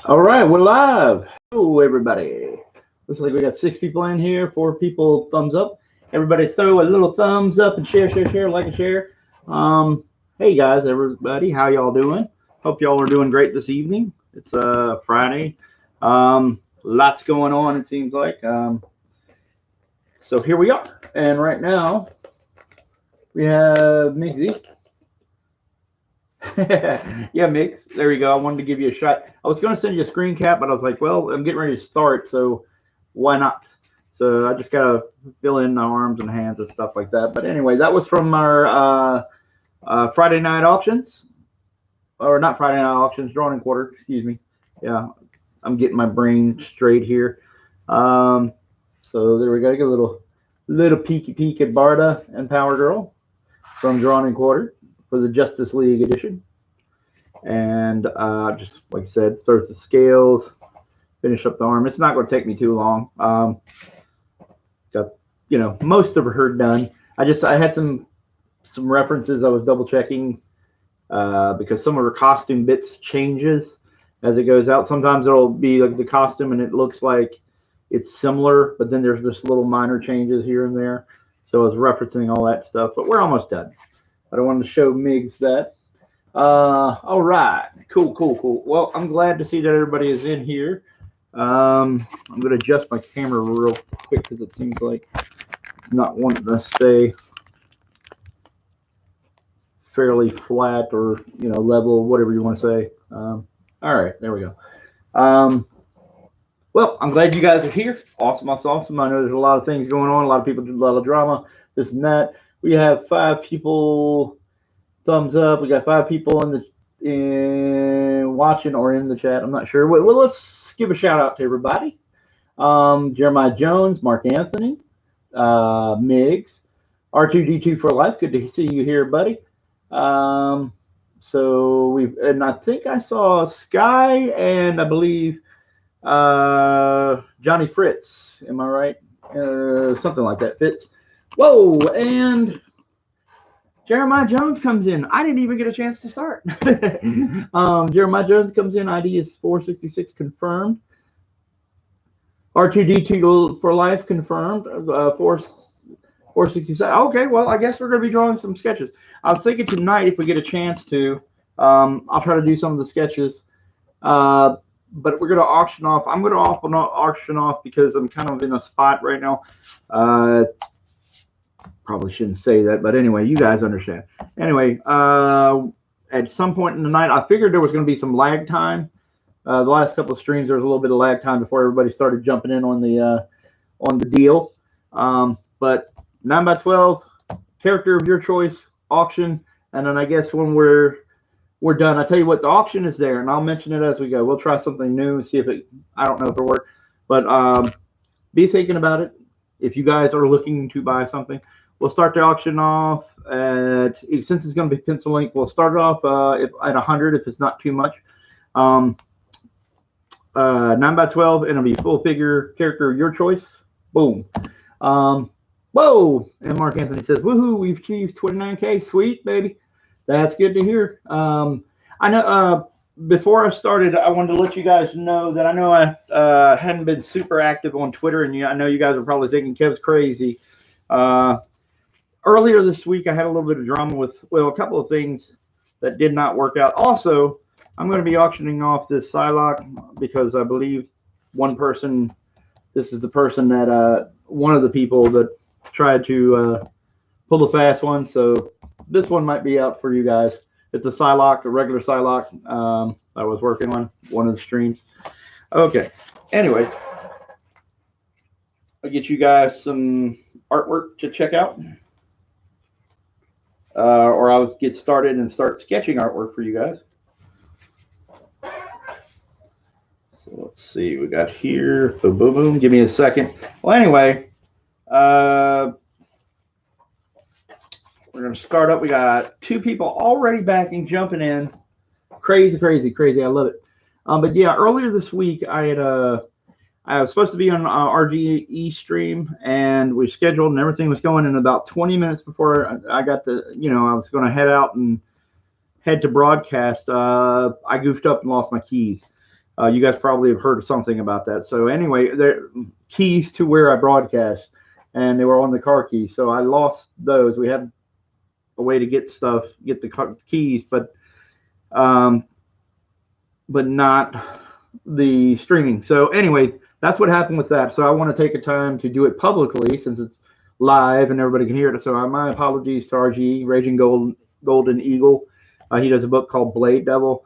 All right, we're live. Hello, everybody. Looks like we got 6 people in here, 4 people thumbs up. Everybody throw a little thumbs up and share, like and share. Hey guys, everybody, how y'all doing? Hope y'all are doing great this evening. It's Friday. Lots going on, it seems like. So here we are. And right now, we have Mixie. Yeah, Mix. There you go. I wanted to give you a shot. I was going to send you a screen cap, but I was like, well, I'm getting ready to start, so why not? So I just got to fill in my arms and hands and stuff like that. But anyway, that was from our Friday night auctions. Or not Friday night auctions, Drawn and Quarter. Excuse me. Yeah, I'm getting my brain straight here. So there we go. Get a little peek at Barda and Power Girl from Drawn and Quarter for the Justice League edition. And just like I said, starts the scales, finish up the arm. It's not going to take me too long. Got most of her done. I had some references I was double checking because some of her costume bits changes as it goes out. Sometimes it'll be like the costume and it looks like it's similar, but then there's just little minor changes here and there. So I was referencing all that stuff, but we're almost done. I don't want to show Migs that. All right, cool. Well, I'm glad to see that everybody is in here. I'm going to adjust my camera real quick because it seems like it's not wanting to stay fairly flat or level, whatever you want to say. All right, there we go. Well, I'm glad you guys are here. Awesome. I know there's a lot of things going on. A lot of people do a lot of drama, this and that. We have 5 people thumbs up. We got 5 people watching or in the chat. I'm not sure. Well, let's give a shout out to everybody. Jeremiah Jones, Mark Anthony, Migs, R2D2 for life. Good to see you here, buddy. And I think I saw Sky and I believe Johnny Fritz. Am I right? Something like that. Fitz. Whoa, and Jeremiah Jones comes in. I didn't even get a chance to start. Jeremiah Jones comes in. ID is 466 confirmed. R2D2 for life confirmed. 467. Okay, well, I guess we're going to be drawing some sketches. I was thinking tonight, if we get a chance to, I'll try to do some of the sketches. But we're going to auction off. I'm going to auction off because I'm kind of in a spot right now. Probably shouldn't say that, but anyway, you guys understand. Anyway, at some point in the night, I figured there was going to be some lag time. The last couple of streams, there was a little bit of lag time before everybody started jumping in on the deal. But 9x12, character of your choice, auction, and then I guess when we're done, I tell you what, the auction is there, and I'll mention it as we go. We'll try something new and see if it. I don't know if it'll work, but be thinking about it. If you guys are looking to buy something, we'll start the auction off at, since it's going to be pencil ink, we'll start it off at 100 if it's not too much. 9x12, and it'll be full figure character of your choice. Boom. Whoa! And Mark Anthony says, "Woohoo! We've achieved 29K. Sweet, baby. That's good to hear." I know. Before I started, I wanted to let you guys know that I know I hadn't been super active on Twitter, and I know you guys are probably thinking Kev's crazy. Earlier this week, I had a little bit of drama with, well, a couple of things that did not work out. Also, I'm going to be auctioning off this Psylocke because I believe this is the person that, one of the people that tried to pull the fast one. So this one might be out for you guys. It's a Psylocke, a regular Psylocke I was working on one of the streams. Okay. Anyway, I'll get you guys some artwork to check out. Or I'll get started and start sketching artwork for you guys. So let's see. We got here. Boom, boom, boom. Give me a second. Well, anyway, we're going to start up. We got 2 people already backing, jumping in. Crazy. I love it. But yeah, earlier this week, I I was supposed to be on RGE stream, and we scheduled, and everything was going. And about 20 minutes before I got to, I was going to head out and head to broadcast, I goofed up and lost my keys. You guys probably have heard something about that. So anyway, they're keys to where I broadcast, and they were on the car keys. So I lost those. We had a way to get the keys, but not the streaming. So anyway, that's what happened with that. So I want to take a time to do it publicly since it's live and everybody can hear it. So my apologies to RG, Raging Golden Eagle. He does a book called Blade Devil.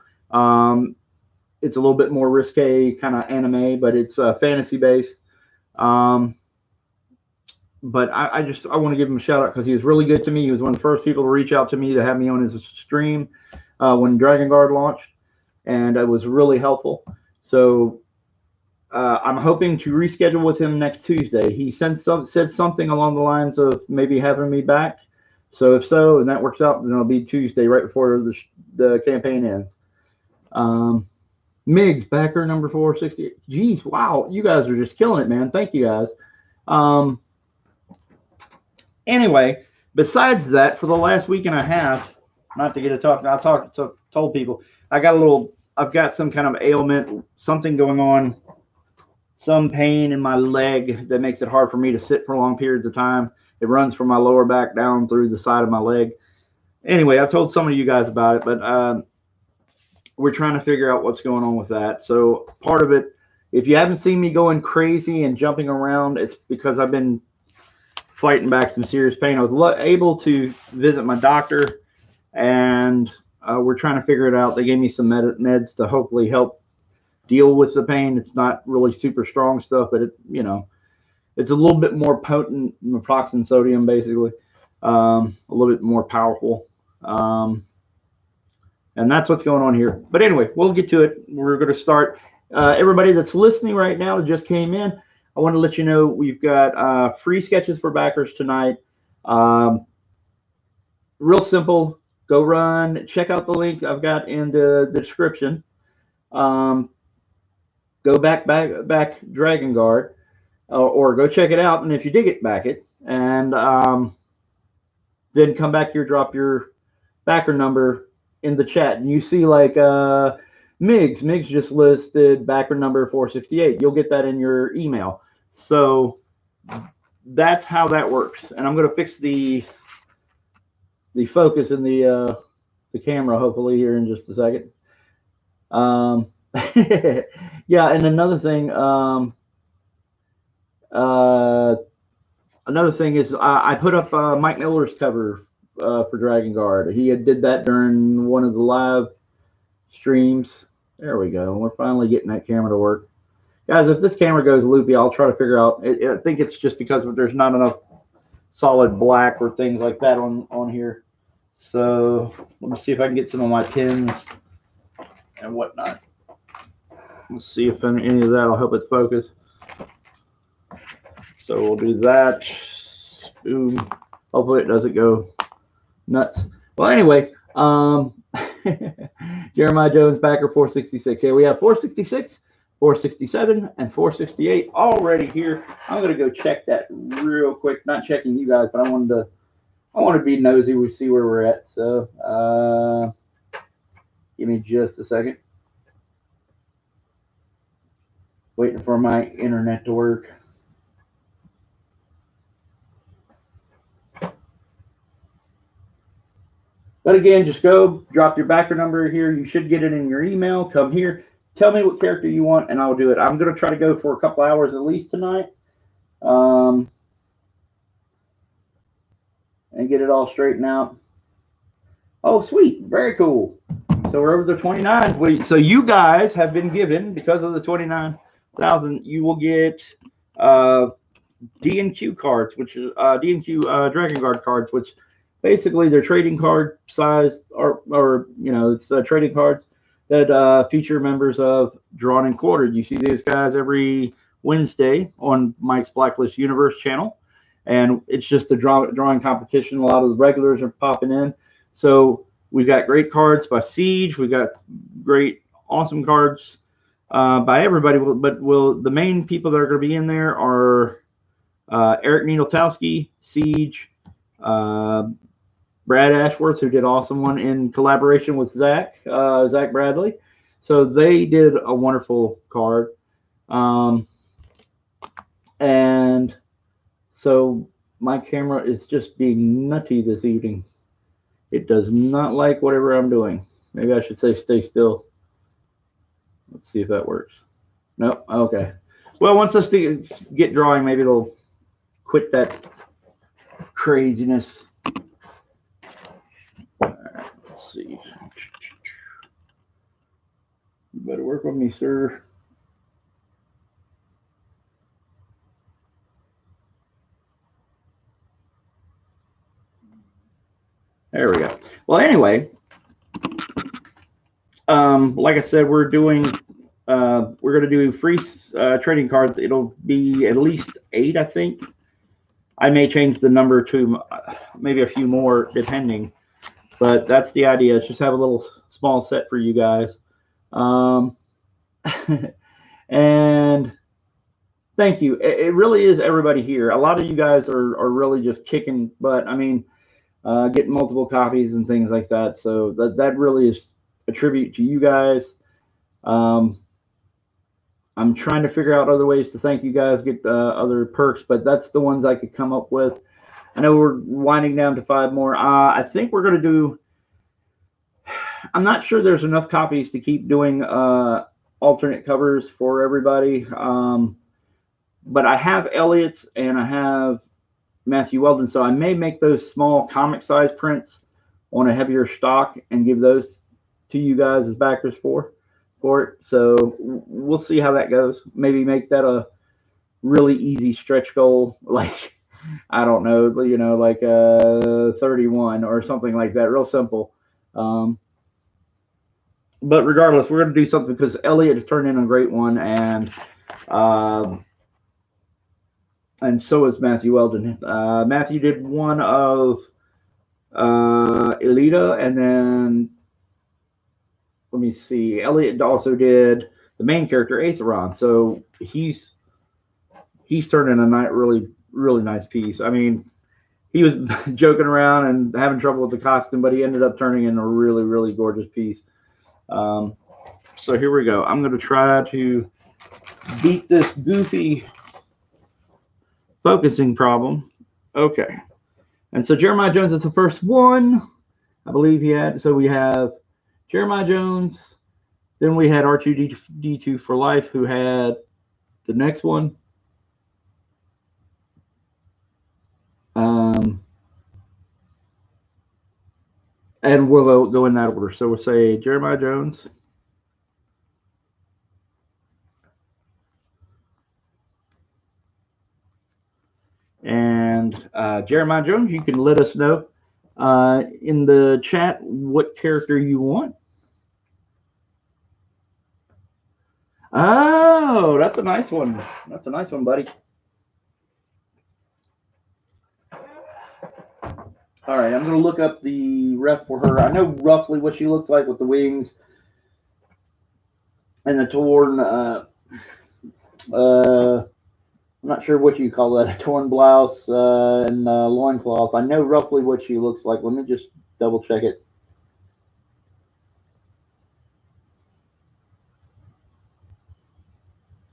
It's a little bit more risque, kind of anime, but it's fantasy based. But I want to give him a shout out because he was really good to me. He was one of the first people to reach out to me to have me on his stream when DragonGuard launched, and it was really helpful. So I'm hoping to reschedule with him next Tuesday. He said something along the lines of maybe having me back. So if so, and that works out, then it'll be Tuesday right before the campaign ends. Migs, backer number 468. Geez, wow, you guys are just killing it, man. Thank you guys. Anyway, besides that, for the last week and a half, not to get to talk, told people I've got some kind of ailment, something going on, some pain in my leg that makes it hard for me to sit for long periods of time. It runs from my lower back down through the side of my leg. Anyway, I've told some of you guys about it, but we're trying to figure out what's going on with that. So part of it, if you haven't seen me going crazy and jumping around, it's because I've been fighting back some serious pain. I was able to visit my doctor, and we're trying to figure it out. They gave me some meds to hopefully help deal with the pain. It's not really super strong stuff, but it's a little bit more potent than naproxen sodium, basically, a little bit more powerful. And that's what's going on here. But anyway, we'll get to it. We're going to start. Everybody that's listening right now that just came in, I want to let you know we've got free sketches for backers tonight. Real simple. Go run. Check out the link I've got in the description. Go back DragonGuard, or go check it out. And if you dig it, back it. And then come back here, drop your backer number in the chat, and you see like Migs just listed backer number 468. You'll get that in your email. So that's how that works. And I'm going to fix the focus in the camera hopefully here in just a second. Yeah, and another thing is I put up Mike Miller's cover for DragonGuard. He did that during one of the live streams. There we go. We're finally getting that camera to work. Guys, if this camera goes loopy, I'll try to figure out. I think it's just because there's not enough solid black or things like that on here. So let me see if I can get some of my pins and whatnot. Let's see if any of that will help it focus. So we'll do that. Boom. Hopefully it doesn't go nuts. Well, anyway, Jeremiah Jones, backer 466. Yeah, we have 466, 467, and 468 already here. I'm going to go check that real quick. Not checking you guys, but I want to be nosy. We see where we're at. So give me just a second. Waiting for my internet to work. But again, just go drop your backer number here. You should get it in your email. Come here. Tell me what character you want, and I'll do it. I'm going to try to go for a couple hours at least tonight. And get it all straightened out. Oh, sweet. Very cool. So we're over the 29. So you guys have been given, because of the 29,000, you will get D&Q cards, which is D&Q DragonGuard cards, which basically they're trading card size, or it's trading cards that feature members of Drawn and Quartered. You see these guys every Wednesday on Mike's Blacklist Universe channel, and it's just a drawing competition. A lot of the regulars are popping in. So we've got great cards by Siege. We've got great, awesome cards by everybody, but the main people that are going to be in there are Eric Nienotowski, Siege, Brad Ashworth, who did an awesome one in collaboration with Zach Bradley. So they did a wonderful card. And so my camera is just being nutty this evening. It does not like whatever I'm doing. Maybe I should say stay still. Let's see if that works. Nope. Okay. Well, once this thing get drawing, maybe it'll quit that craziness. All right, let's see. You better work with me, sir. There we go. Well, anyway, like I said, we're going to do free trading cards. It'll be at least 8, I think. I may change the number to maybe a few more, depending. But that's the idea. It's just have a little small set for you guys. And thank you. It really is everybody here. A lot of you guys are really just kicking butt. I mean, getting multiple copies and things like that. So that really is a tribute to you guys. I'm trying to figure out other ways to thank you guys, get other perks, but that's the ones I could come up with. I know we're winding down to 5 more. I think we're going to do, I'm not sure there's enough copies to keep doing alternate covers for everybody. But I have Elliot's and I have Matthew Weldon, so I may make those small comic size prints on a heavier stock and give those to you guys as backers for it. So we'll see how that goes. Maybe make that a really easy stretch goal, like I don't know, like 31 or something like that, real simple. But regardless, we're going to do something because Elliot has turned in a great one, and so is Matthew Weldon. Matthew did one of Elita, and then let me see. Elliot also did the main character Aetheron, so he's turned in a really nice piece. I mean, he was joking around and having trouble with the costume, but he ended up turning in a really gorgeous piece. So here we go. I'm going to try to beat this goofy focusing problem. Okay. And so Jeremiah Jones is the first one, I believe he had. So we have Jeremiah Jones. Then we had R2D2 for Life, who had the next one. And we'll go in that order. So we'll say Jeremiah Jones. And Jeremiah Jones, you can let us know in the chat what character you want. Oh, that's a nice one. That's a nice one, buddy. All right, I'm going to look up the ref for her. I know roughly what she looks like with the wings and the torn, I'm not sure what you call that, a torn blouse and loincloth. I know roughly what she looks like. Let me just double check it.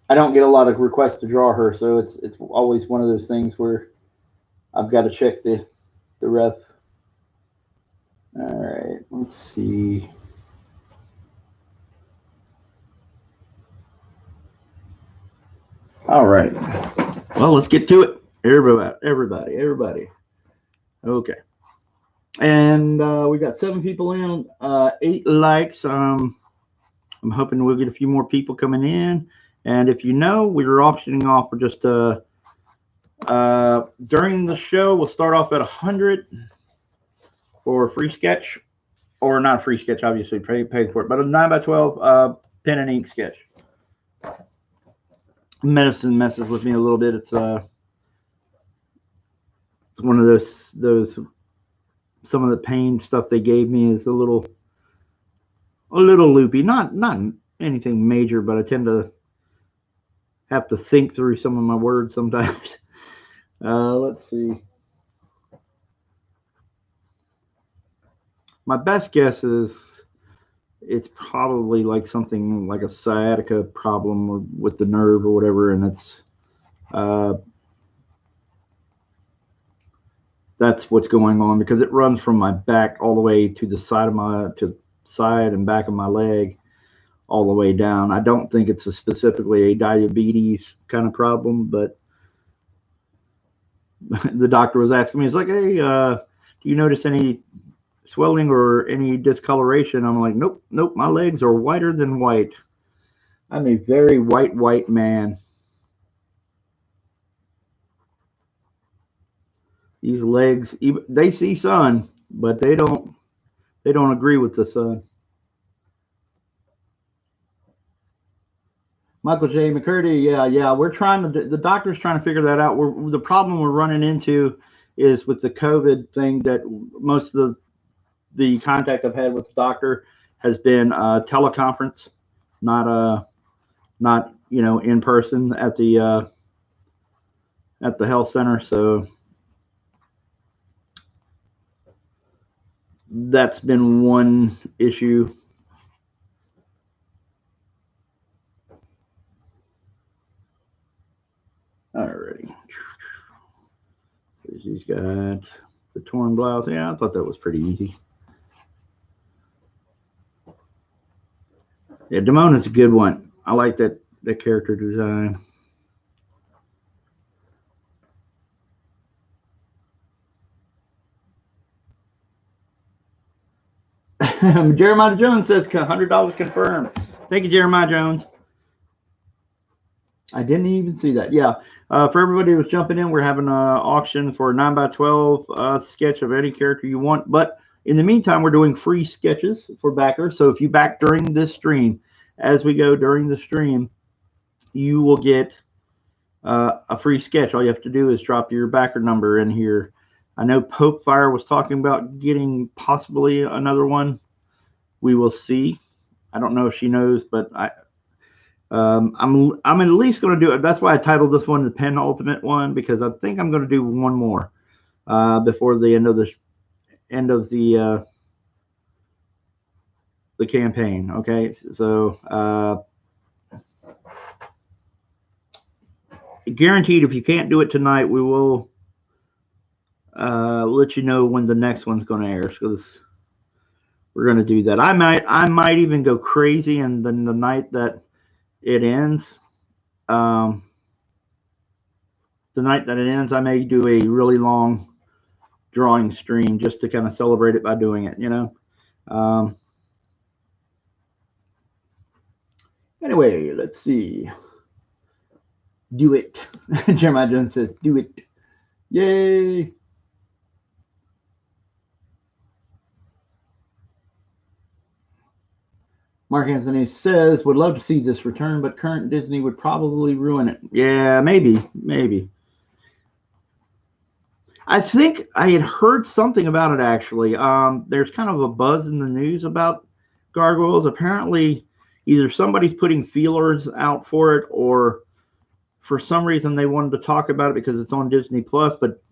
I don't get a lot of requests to draw her, so it's always one of those things where I've got to check the ref. All right, let's see. All right. Well, let's get to it. Everybody. Okay. And we got 7 people in, 8 likes. I'm hoping we'll get a few more people coming in. And if you know, we were auctioning off for just during the show, we'll start off at 100 for a free sketch, or not a free sketch, obviously pay for it, but a 9x12 pen and ink sketch. Medicine messes with me a little bit. It's one of those some of the pain stuff they gave me is a little loopy. Not anything major, but I tend to have to think through some of my words sometimes. Let's see. My best guess is it's probably like something like a sciatica problem or with the nerve or whatever, and that's what's going on, because it runs from my back all the way to the side and back of my leg all the way down. I don't think it's specifically a diabetes kind of problem, but the doctor was asking me, he's like, hey, do you notice any swelling or any discoloration? I'm like, nope, my legs are whiter than white. I'm a very white man. These legs, they see sun, but they don't agree with the sun. Michael J. McCurdy, yeah, we're trying to. The doctor's trying to figure that out. The problem we're running into is with the COVID thing, that most of the contact I've had with the doctor has been teleconference, not in person at the health center. So that's been one issue. Alrighty. So she's got the torn blouse. Yeah, I thought that was pretty easy. Yeah, Damona's a good one. I like that character design. Jeremiah Jones says $100 confirmed. Thank you, Jeremiah Jones. I didn't even see that. Yeah. For everybody who's jumping in, we're having an auction for a 9x12 sketch of any character you want. But in the meantime, we're doing free sketches for backers. So if you back during this stream, as we go during the stream, you will get a free sketch. All you have to do is drop your backer number in here. I know Pope Fire was talking about getting possibly another one. We will see. I don't know if she knows, but I'm at least going to do it. That's why I titled this one the penultimate one, because I think I'm going to do one more before the end of the campaign. Okay, so guaranteed, if you can't do it tonight, we will let you know when the next one's going to air, because we're going to do that. I might even go crazy, and then the night that it ends, I may do a really long drawing stream just to kind of celebrate it by doing it, Anyway, let's see. Do it. Jeremiah Jones says, do it. Yay. Mark Anthony says, would love to see this return, but current Disney would probably ruin it. Yeah, maybe. I think I had heard something about it, actually. There's kind of a buzz in the news about Gargoyles. Apparently, either somebody's putting feelers out for it, or for some reason they wanted to talk about it because it's on Disney Plus. But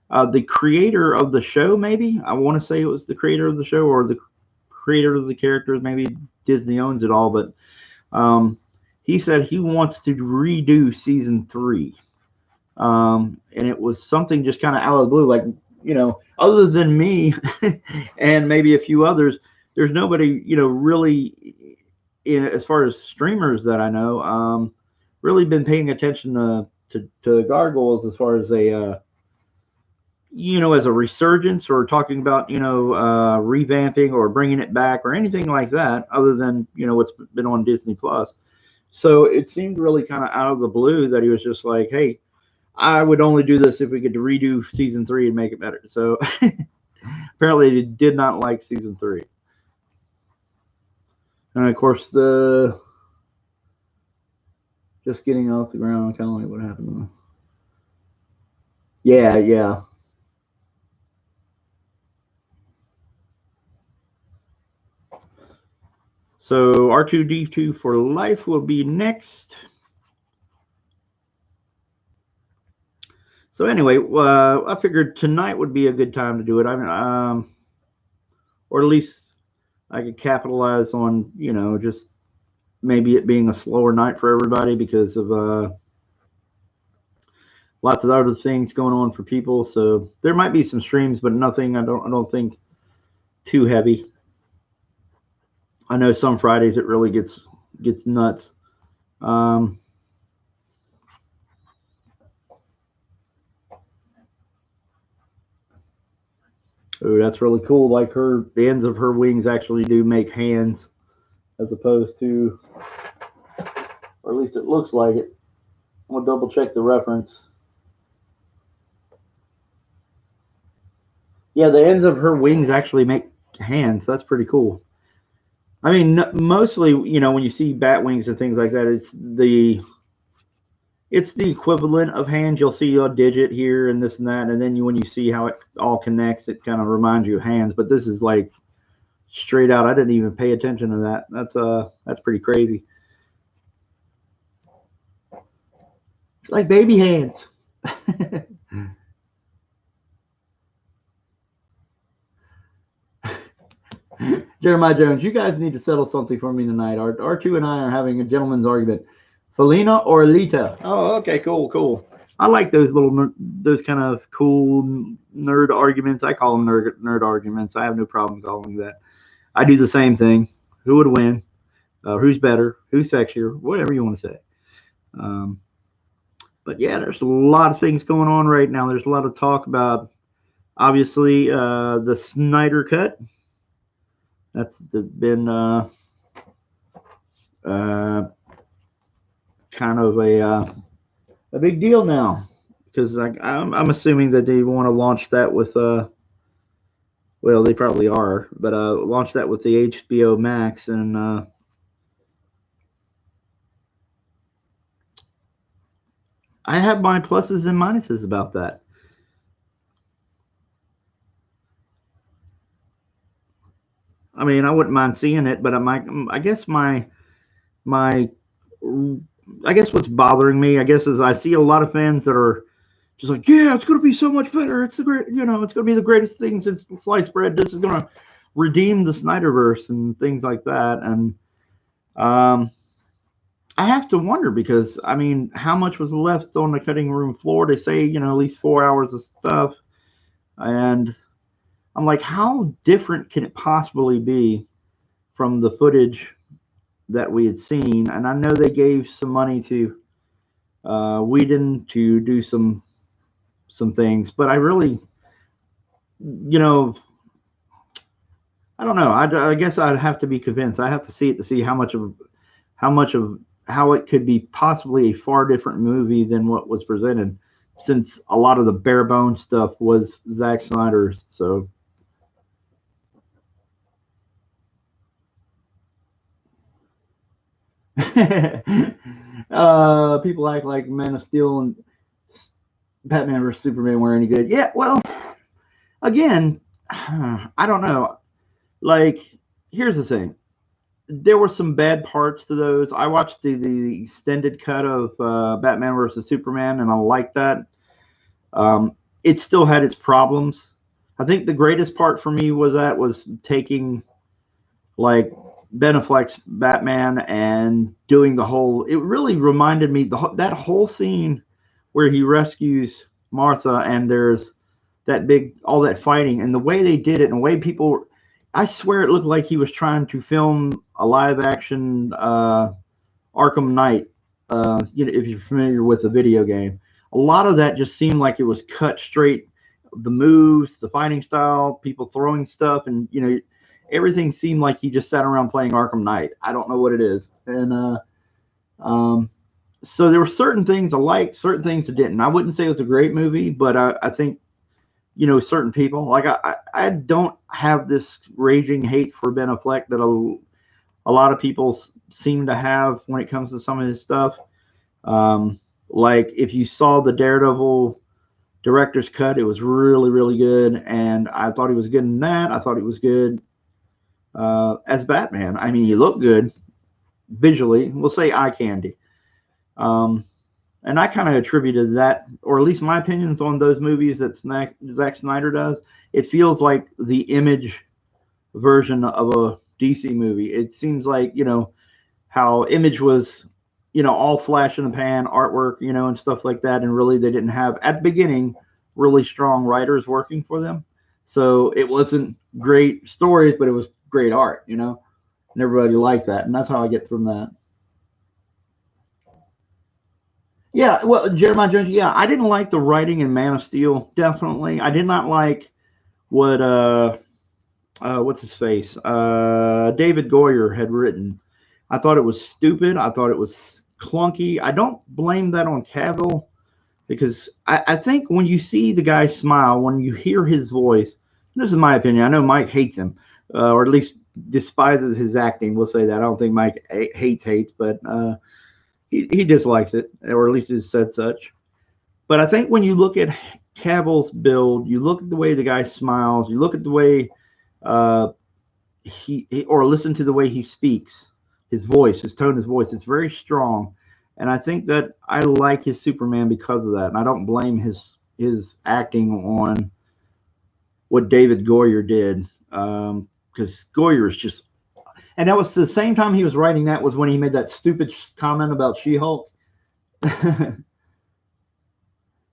the creator of the show, maybe, I want to say it was the creator of the show or the creator of the characters, maybe Disney owns it all, but he said he wants to redo season 3. And it was something just kind of out of the blue, like, other than me and maybe a few others, there's nobody, really, as far as streamers that I know, really been paying attention to Gargoyles as far as a as a resurgence, or talking about revamping or bringing it back or anything like that, other than what's been on Disney Plus. So it seemed really kind of out of the blue that he was just like, hey, I would only do this if we could redo season 3 and make it better. So apparently he did not like season 3. And of course, just getting off the ground, kind of like what happened to them. Yeah. So R2-D2 for Life will be next. So anyway, I figured tonight would be a good time to do it. I mean, or at least I could capitalize on, you know, just maybe it being a slower night for everybody because of lots of other things going on for people. So there might be some streams, but nothing. I don't think too heavy. I know some Fridays it really gets nuts. Oh, that's really cool. Like the ends of her wings actually do make hands, as opposed to, or at least it looks like it. I'm gonna double check the reference. Yeah, the ends of her wings actually make hands. That's pretty cool. I mean, mostly, you know, when you see bat wings and things like that, it's the equivalent of hands. You'll see a digit here and this and that, and then when you see how it all connects, it kind of reminds you of hands. But this is like straight out. I didn't even pay attention to that. That's pretty crazy. It's like baby hands. Jeremiah Jones, you guys need to settle something for me tonight. R2 and I are having a gentleman's argument. Felina or Alita? Oh, okay, cool. I like those kind of cool nerd arguments. I call them nerd arguments. I have no problem calling that. I do the same thing. Who would win? Who's better? Who's sexier? Whatever you want to say. But yeah, there's a lot of things going on right now. There's a lot of talk about, obviously, the Snyder Cut. That's been kind of a big deal now, because I'm assuming that they want to launch that with well, they probably are, but launch that with the HBO Max, and I have my pluses and minuses about that. I mean, I wouldn't mind seeing it, but I guess I guess what's bothering me, I guess, is I see a lot of fans that are just like, yeah, it's going to be so much better. It's it's going to be the greatest thing since sliced bread. This is going to redeem the Snyderverse and things like that. And I have to wonder, because, I mean, how much was left on the cutting room floor? They say, you know, at least 4 hours of stuff. And I'm like, how different can it possibly be from the footage that we had seen? And I know they gave some money to Whedon to do some things, but I really, you know, I don't know. I guess I'd have to be convinced. I have to see it to see how it could be possibly a far different movie than what was presented, since a lot of the bare bones stuff was Zack Snyder's. So people act like Man of Steel and Batman vs Superman were any good. Yeah, well, again, I don't know. Like, here's the thing. There were some bad parts to those. I watched the extended cut of Batman vs Superman, and I liked that. It still had its problems. I think the greatest part for me was taking, like, Ben Affleck's Batman and doing the whole. It really reminded me that whole scene where he rescues Martha, and there's all that fighting, and the way they did it, and the way people. I swear it looked like he was trying to film a live action Arkham Knight. You know, if you're familiar with the video game, a lot of that just seemed like it was cut straight. The moves, the fighting style, people throwing stuff, and you know, everything seemed like he just sat around playing Arkham Knight. I don't know what it is, and so there were certain things I liked, certain things I didn't. I wouldn't say it was a great movie, but I think, you know, certain people, like I don't have this raging hate for Ben Affleck that a lot of people seem to have when it comes to some of his stuff. Like, if you saw the Daredevil director's cut, it was really, really good, and I thought he was good in that. I thought he was good as Batman. I mean, he looked good visually. We'll say eye candy. Um, and I kind of attributed that, or at least my opinions on those movies that Zack Snyder does. It feels like the Image version of a DC movie. It seems like, how Image was, all flash in the pan artwork, and stuff like that. And really, they didn't have, at the beginning, really strong writers working for them. So it wasn't great stories, but it was great art, and everybody liked that. And that's how I get from that. Yeah, well, Jeremiah Jones, yeah, I didn't like the writing in Man of Steel, definitely. I did not like what, what's his face? David Goyer had written. I thought it was stupid. I thought it was clunky. I don't blame that on Cavill because I think when you see the guy smile, when you hear his voice, this is my opinion. I know Mike hates him, or at least despises his acting. We'll say that. I don't think Mike hates, but he dislikes it, or at least has said such. But I think when you look at Cavill's build, you look at the way the guy smiles, you look at the way uh, or listen to the way he speaks, his voice, his tone, his voice. It's very strong, and I think that I like his Superman because of that. And I don't blame his acting on what David Goyer did, because Goyer is just. And that was the same time he was writing that was when he made that stupid comment about She-Hulk.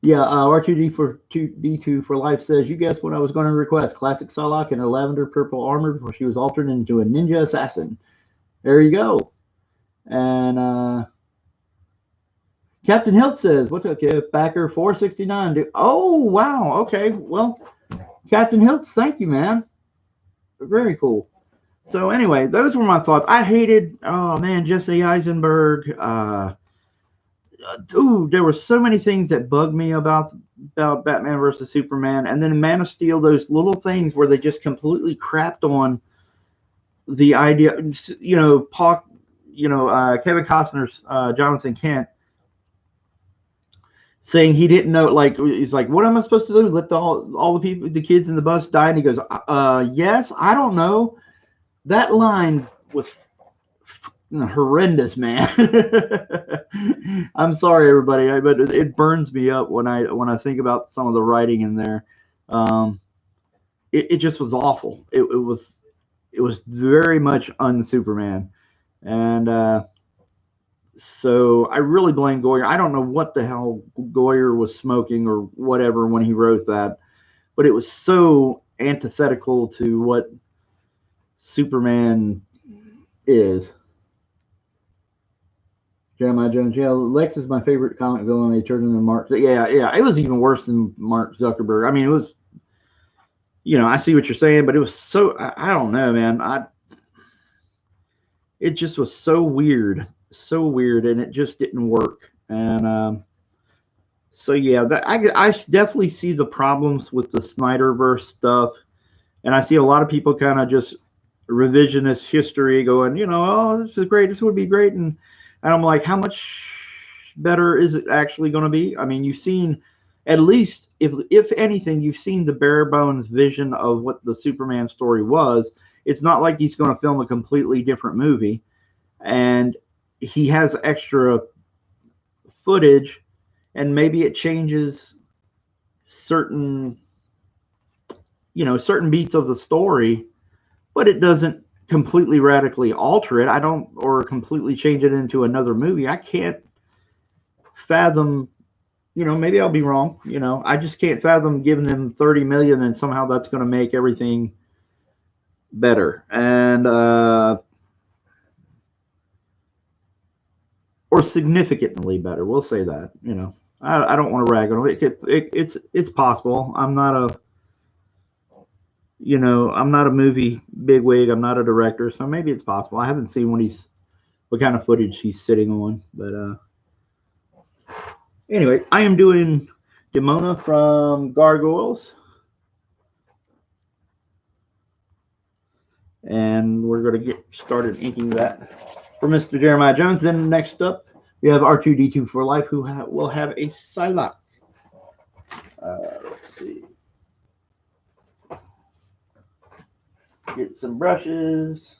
Yeah, R2D2 for life says, you guessed what I was going to request. Classic Psylocke in a lavender purple armor before she was altered into a ninja assassin. There you go. And Captain Hilt says, what's up, kid? Backer 469. Dude. Oh, wow. Okay. Well, Captain Hilt, thank you, man. Very cool. So anyway, those were my thoughts. I hated, oh man, Jesse Eisenberg. There were so many things that bugged me about Batman versus Superman, and then Man of Steel. Those little things where they just completely crapped on the idea. Paul, Kevin Costner's Jonathan Kent saying he didn't know. Like he's like, what am I supposed to do? Let all the kids in the bus die? And he goes, yes, I don't know. That line was horrendous, man. I'm sorry, everybody, but it burns me up when I think about some of the writing in there. It just was awful. It was very much un-Superman, and so I really blame Goyer. I don't know what the hell Goyer was smoking or whatever when he wrote that, but it was so antithetical to what Superman is. Jeremiah Jones, yeah, Lex is my favorite comic villain. They turned into Mark. Yeah, it was even worse than Mark Zuckerberg. I mean, it was, I see what you're saying, but it was so, I don't know, man. It just was so weird, and it just didn't work. And so yeah, I definitely see the problems with the Snyderverse stuff, and I see a lot of people kind of just revisionist history going, oh, this is great, this would be great, and I'm like, how much better is it actually going to be? I mean, you've seen, at least, if anything, you've seen the bare bones vision of what the Superman story was. It's not like he's going to film a completely different movie, and he has extra footage, and maybe it changes certain beats of the story, but it doesn't completely radically alter it. Or completely change it into another movie. I can't fathom, maybe I'll be wrong. I just can't fathom giving them 30 million and somehow that's going to make everything better. And, or significantly better. We'll say that, I don't want to rag on it. It's possible. I'm not a movie bigwig. I'm not a director, so maybe it's possible. I haven't seen what kind of footage he's sitting on, but anyway, I am doing Demona from Gargoyles, and we're going to get started inking that for Mr. Jeremiah Jones. Then next up, we have R2D2 for life, who will have a Psylocke. Let's see. Get some brushes,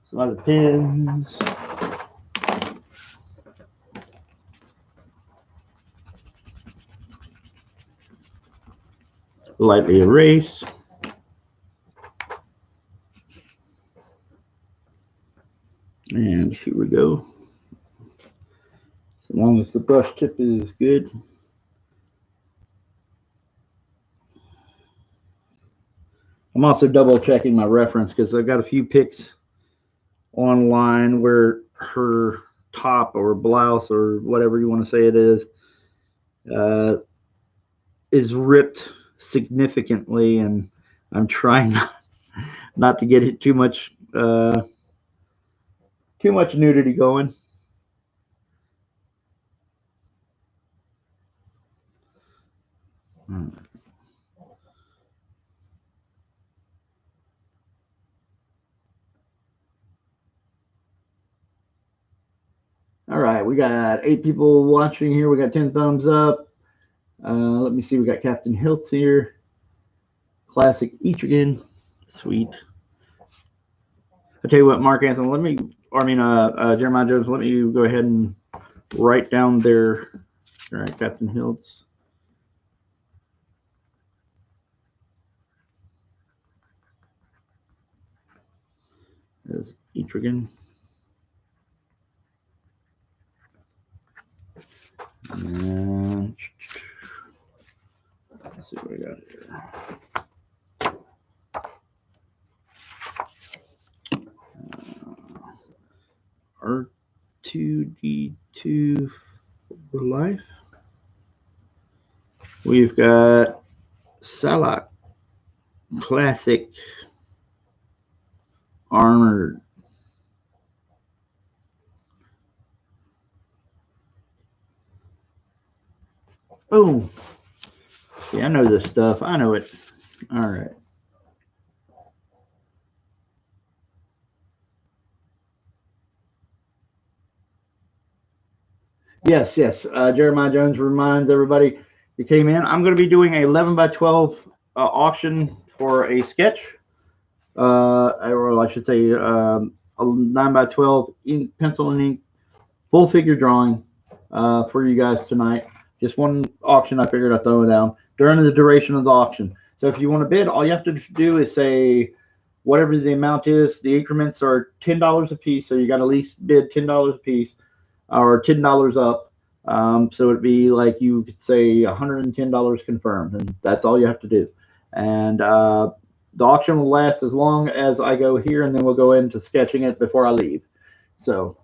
some other pens. Lightly erase. And here we go. As long as the brush tip is good. I'm also double checking my reference because I've got a few pics online where her top or blouse or whatever you want to say it is ripped significantly, and I'm trying not to get it too much nudity going. All right, we got 8 people watching here. We got 10 thumbs up. Let me see. We got Captain Hiltz here. Classic Etrigan. Sweet. I'll tell you what, Mark Anthony, Jeremiah Jones, let me go ahead and write down their, all right, Captain Hiltz. There's Etrigan. And let's see what I got here. R2D2 for life. We've got Salak Classic Armored. Oh, yeah, I know this stuff. I know it. All right. Yes. Jeremiah Jones reminds everybody who came in. I'm going to be doing a 11 by 12 auction for a sketch, or I should say, a 9 by 12 ink, pencil and ink, full figure drawing for you guys tonight. Just one auction. I figured I'd throw it down during the duration of the auction. So if you want to bid, all you have to do is say whatever the amount is. The increments are $10 a piece, so you got to at least bid $10 a piece, or $10 up. So it'd be like you could say $110 confirmed, and that's all you have to do. And the auction will last as long as I go here, and then we'll go into sketching it before I leave. So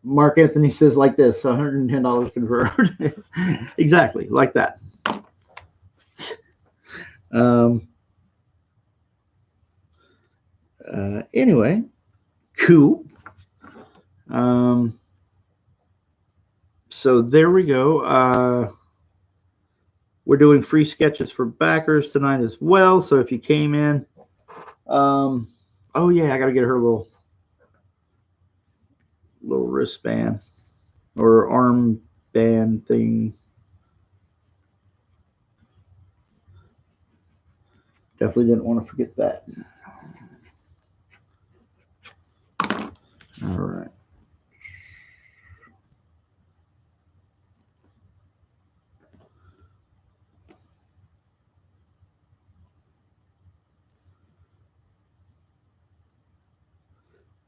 Mark Anthony says like this, $110 confirmed. Exactly, like that. Anyway, cool. So there we go. We're doing free sketches for backers tonight as well. So if you came in, oh yeah, I got to get her a little wristband or arm band thing. Definitely didn't want to forget that. All right.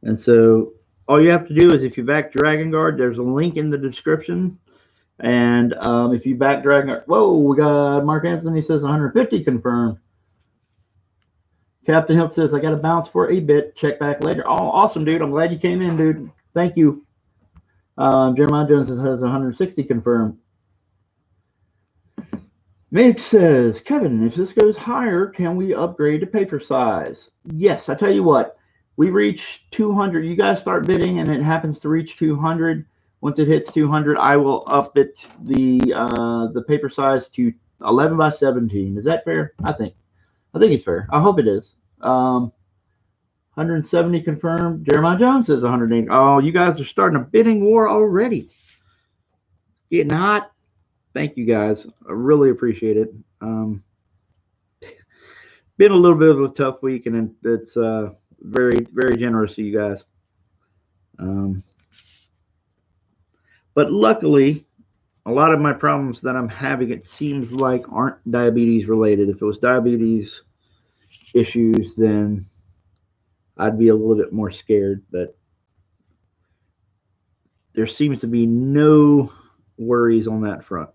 And so all you have to do is, if you back DragonGuard, there's a link in the description. And if you back DragonGuard, whoa, we got Mark Anthony says 150 confirmed. Captain Hilt says, I got to bounce for a bit. Check back later. Oh, awesome, dude. I'm glad you came in, dude. Thank you. Jeremiah Jones has 160 confirmed. Mitch says, Kevin, if this goes higher, can we upgrade to paper size? Yes, I tell you what. We reach 200. You guys start bidding, and it happens to reach 200. Once it hits 200, I will up it the paper size to 11 by 17. Is that fair? I think it's fair. I hope it is. 170 confirmed. Jeremiah Jones says 180. Oh, you guys are starting a bidding war already. Getting hot. Thank you guys. I really appreciate it. been a little bit of a tough week, and it's very, very generous of you guys. But luckily, a lot of my problems that I'm having, it seems like, aren't diabetes related. If it was diabetes issues, then I'd be a little bit more scared. But there seems to be no worries on that front.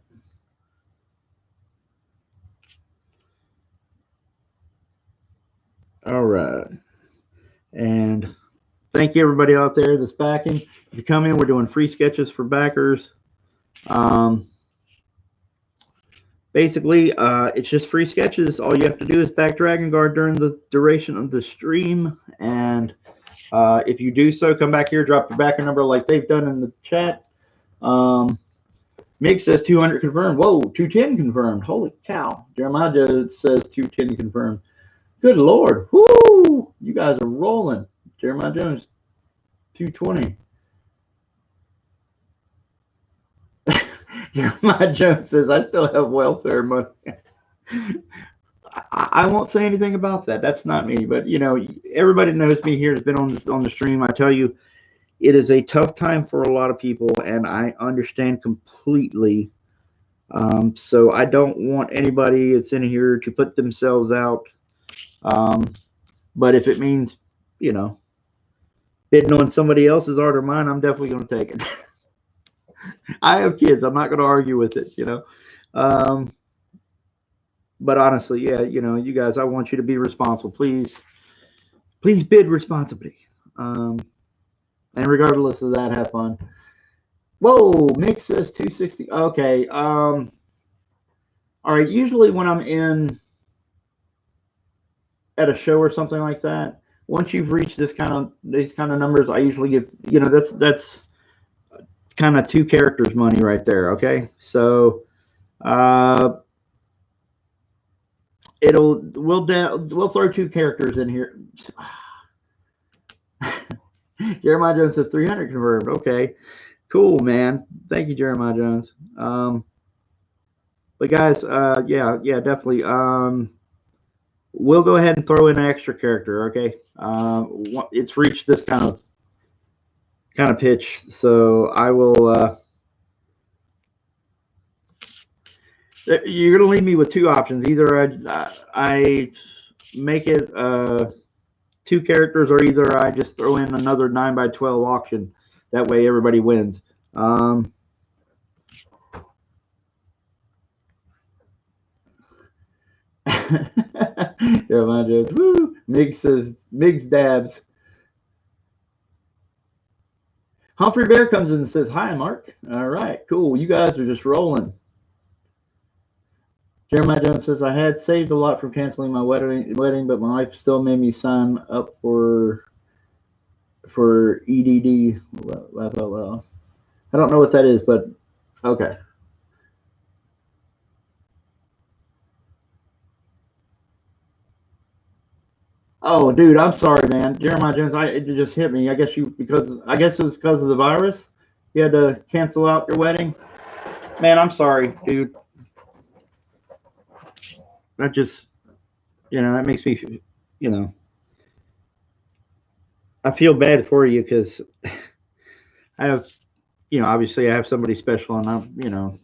All right. And thank you, everybody out there that's backing. If you come in, we're doing free sketches for backers. Basically, it's just free sketches. All you have to do is back DragonGuard during the duration of the stream. And if you do so, come back here, drop your backer number like they've done in the chat. Mig says 200 confirmed. Whoa, 210 confirmed. Holy cow. Jeremiah Jones says 210 confirmed. Good Lord. Woo! You guys are rolling. Jeremiah Jones, 220. Jeremiah Jones says, I still have welfare money. I won't say anything about that. That's not me. But, you know, everybody knows me here has been on the stream. I tell you, it is a tough time for a lot of people, and I understand completely. So I don't want anybody that's in here to put themselves out. But if it means, you know, bidding on somebody else's art or mine, I'm definitely going to take it. I have kids. I'm not going to argue with it, you know. But honestly, yeah, you know, you guys, I want you to be responsible. Please bid responsibly. And regardless of that, have fun. Whoa, Mick says 260. Okay. All right. Usually when I'm at a show or something like that, once you've reached these kind of numbers, I usually give, you know, that's kind of 2 characters money right there. Okay. So, we'll throw 2 characters in here. Jeremiah Jones says 300 confirmed. Okay, cool, man. Thank you, Jeremiah Jones. But guys, yeah, definitely. We'll go ahead and throw in an extra character. Okay, it's reached this kind of pitch, so I will. You're going to leave me with 2 options. Either I make it 2 characters, or either I just throw in another 9x12 auction. That way everybody wins. Jeremiah Jones, woo! Mig says, Mig's dabs. Humphrey Bear comes in and says, hi, Mark. All right, cool. You guys are just rolling. Jeremiah Jones says, I had saved a lot from canceling my wedding, but my wife still made me sign up for EDD. Laugh out loud. I don't know what that is, but okay. Oh, dude, I'm sorry, man. Jeremiah Jones, it just hit me. I guess it was because of the virus. You had to cancel out your wedding. Man, I'm sorry, dude. That just, you know, that makes me, you know, I feel bad for you because I have, you know, obviously I have somebody special, and I, you know,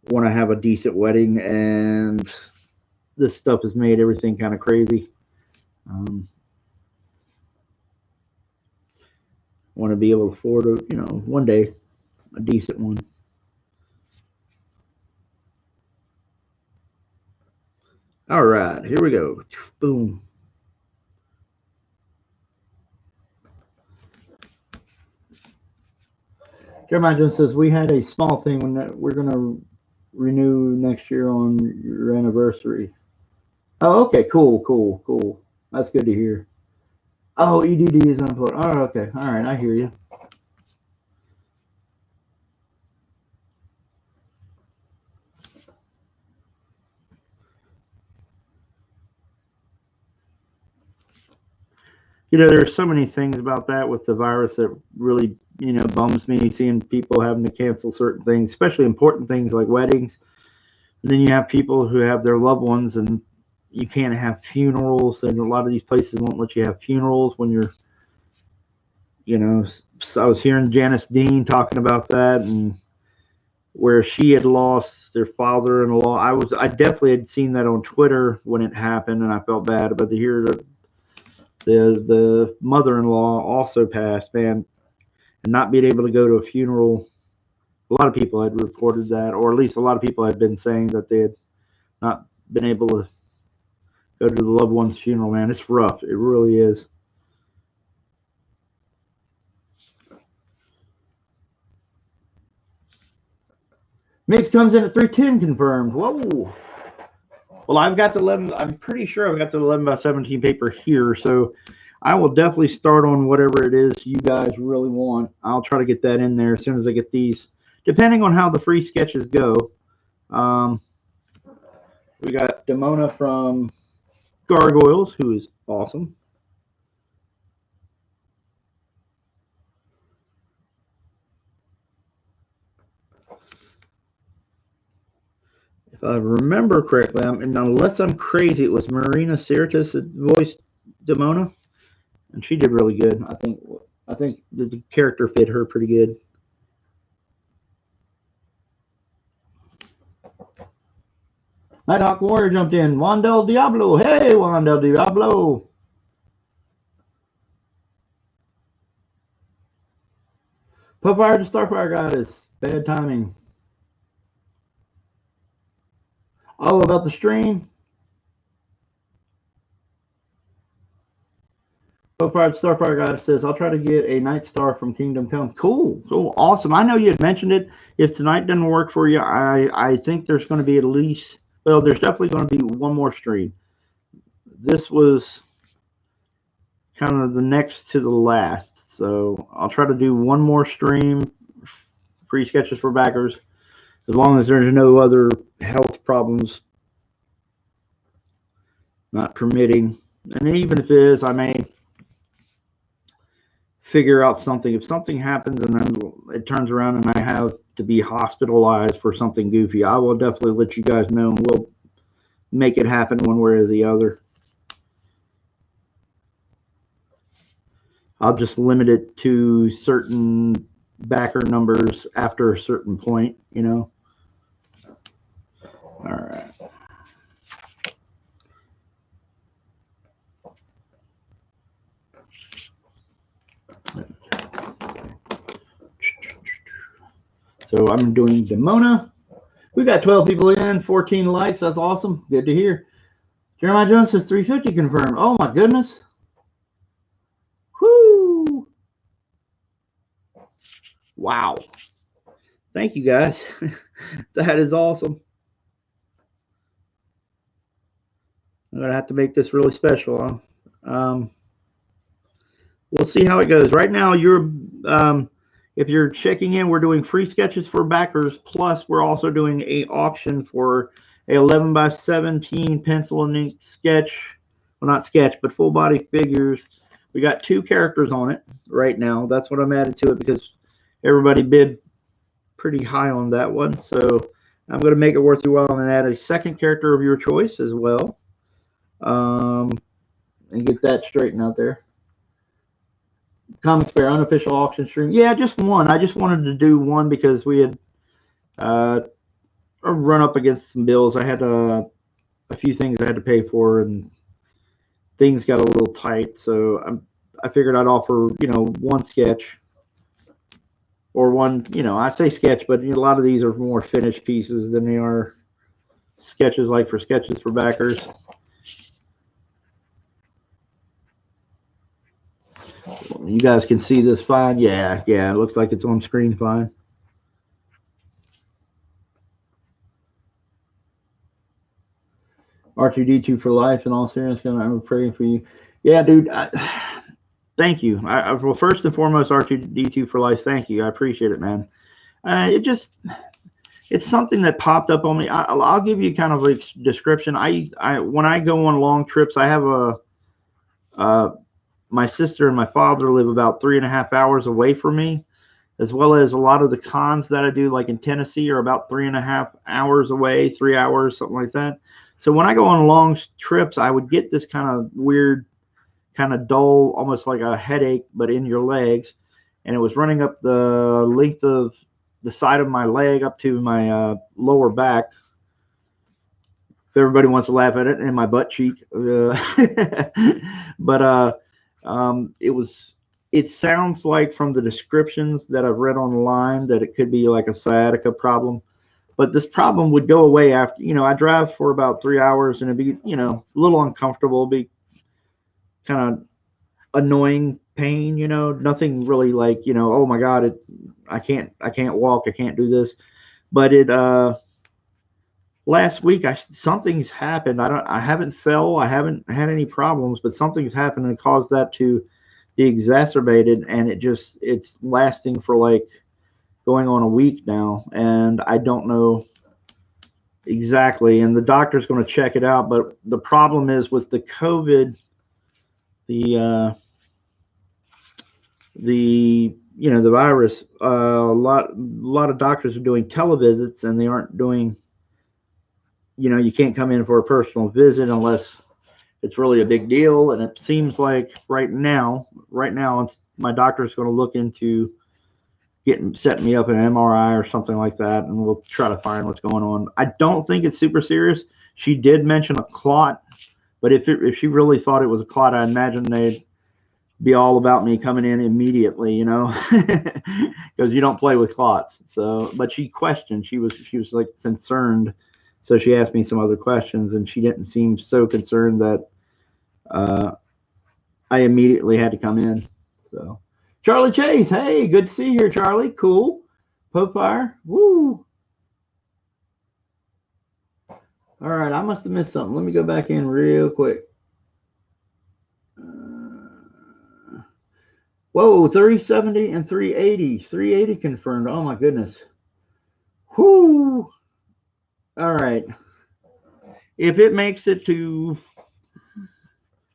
want to have a decent wedding, and this stuff has made everything kind of crazy. Want to be able to afford a, you know, one day a decent one. All right, here we go. Boom. Jeremiah Jones says, we had a small thing when we're going to renew next year on your anniversary. Oh, okay, cool. That's good to hear. Oh, EDD is unemployed. Oh, okay. All right, I hear you. You know, there's so many things about that with the virus that really, you know, bums me, seeing people having to cancel certain things, especially important things like weddings. And then you have people who have their loved ones, and, you can't have funerals, and a lot of these places won't let you have funerals when you're, you know. So I was hearing Janice Dean talking about that, and where she had lost their father-in-law. I definitely had seen that on Twitter when it happened, and I felt bad. But to hear that the mother-in-law also passed, man, and not being able to go to a funeral. A lot of people had reported that, or at least a lot of people had been saying that they had not been able to go to the loved one's funeral. Man, it's rough. It really is. Mix comes in at 310 confirmed. Whoa. Well, I've got the 11. I'm pretty sure I've got the 11 by 17 paper here, so I will definitely start on whatever it is you guys really want. I'll try to get that in there as soon as I get these, depending on how the free sketches go. We got Demona from Gargoyles, who is awesome. If I remember correctly, and unless I'm crazy, it was Marina Sirtis that voiced Demona, and she did really good. I think the character fit her pretty good. Nighthawk Warrior jumped in. Wandel Diablo. Hey, Wandel Diablo. Puffire to Starfire Goddess. Bad timing. All about the stream. Puffire to Starfire Goddess says, I'll try to get a Night Star from Kingdom Come. Cool. Cool. Awesome. I know you had mentioned it. If tonight doesn't work for you, I think there's going to be at least, well, there's definitely going to be one more stream. This was kind of the next to the last. So I'll try to do one more stream, free sketches for backers, as long as there's no other health problems not permitting. And even if it is, I may figure out something. If something happens and then it turns around and I have to be hospitalized for something goofy, I will definitely let you guys know, and we'll make it happen one way or the other. I'll just limit it to certain backer numbers after a certain point, you know. All right. So I'm doing Demona. We got 12 people in, 14 likes. That's awesome. Good to hear. Jeremiah Jones says 350 confirmed. Oh my goodness. Whoo. Wow. Thank you guys. That is awesome. I'm going to have to make this really special. We'll see how it goes. Right now, if you're checking in, we're doing free sketches for backers, plus we're also doing an auction for a 11 by 17 pencil and ink sketch. Well, not sketch, but full body figures. We got 2 characters on it right now. That's what I'm adding to it because everybody bid pretty high on that one. So I'm going to make it worth your while and add a second character of your choice as well. And get that straightened out there. Comics Fair unofficial auction stream. Yeah, just one. I just wanted to do one because we had run up against some bills. I had a few things I had to pay for, and things got a little tight. So I figured I'd offer, you know, one sketch or one, you know, I say sketch, but a lot of these are more finished pieces than they are sketches, like for sketches for backers. You guys can see this fine. Yeah, it looks like it's on screen fine. R2D2 for life. In all seriousness, I'm praying for you. Yeah, dude. Thank you. Well, first and foremost, R2D2 for life. Thank you. I appreciate it, man. It's something that popped up on me. I'll give you kind of a description. When I go on long trips, I have my sister and my father live about 3.5 hours away from me, as well as a lot of the cons that I do, like in Tennessee, are about 3.5 hours away, 3 hours, something like that. So when I go on long trips, I would get this kind of weird, kind of dull, almost like a headache, but in your legs. And it was running up the length of the side of my leg up to my lower back. If everybody wants to laugh at it, and my butt cheek. But it sounds like from the descriptions that I've read online that it could be like a sciatica problem. But this problem would go away after, I drive for about 3 hours and it'd be, a little uncomfortable, be kind of annoying pain, nothing really like, oh my God, I can't walk, I can't do this. But last week something's happened. I haven't fell, I haven't had any problems, but something's happened and caused that to be exacerbated, and it's lasting for like going on a week now, and I don't know exactly, and the doctor's going to check it out. But the problem is with the COVID, the virus, a lot of doctors are doing televisits, and they aren't doing, you can't come in for a personal visit unless it's really a big deal. And it seems like right now my doctor's going to look into setting me up an MRI or something like that, and we'll try to find what's going on. I don't think it's super serious. She did mention a clot, but if she really thought it was a clot, I imagine they'd be all about me coming in immediately, because you don't play with clots. So, but she questioned. She was like concerned, so she asked me some other questions, and she didn't seem so concerned that I immediately had to come in. So. Charlie Chase, hey, good to see you here, Charlie. Cool. Poke Fire. Woo. All right, I must have missed something. Let me go back in real quick. Whoa, 370 and 380. 380 confirmed. Oh, my goodness. Whoo. All right. If it makes it to,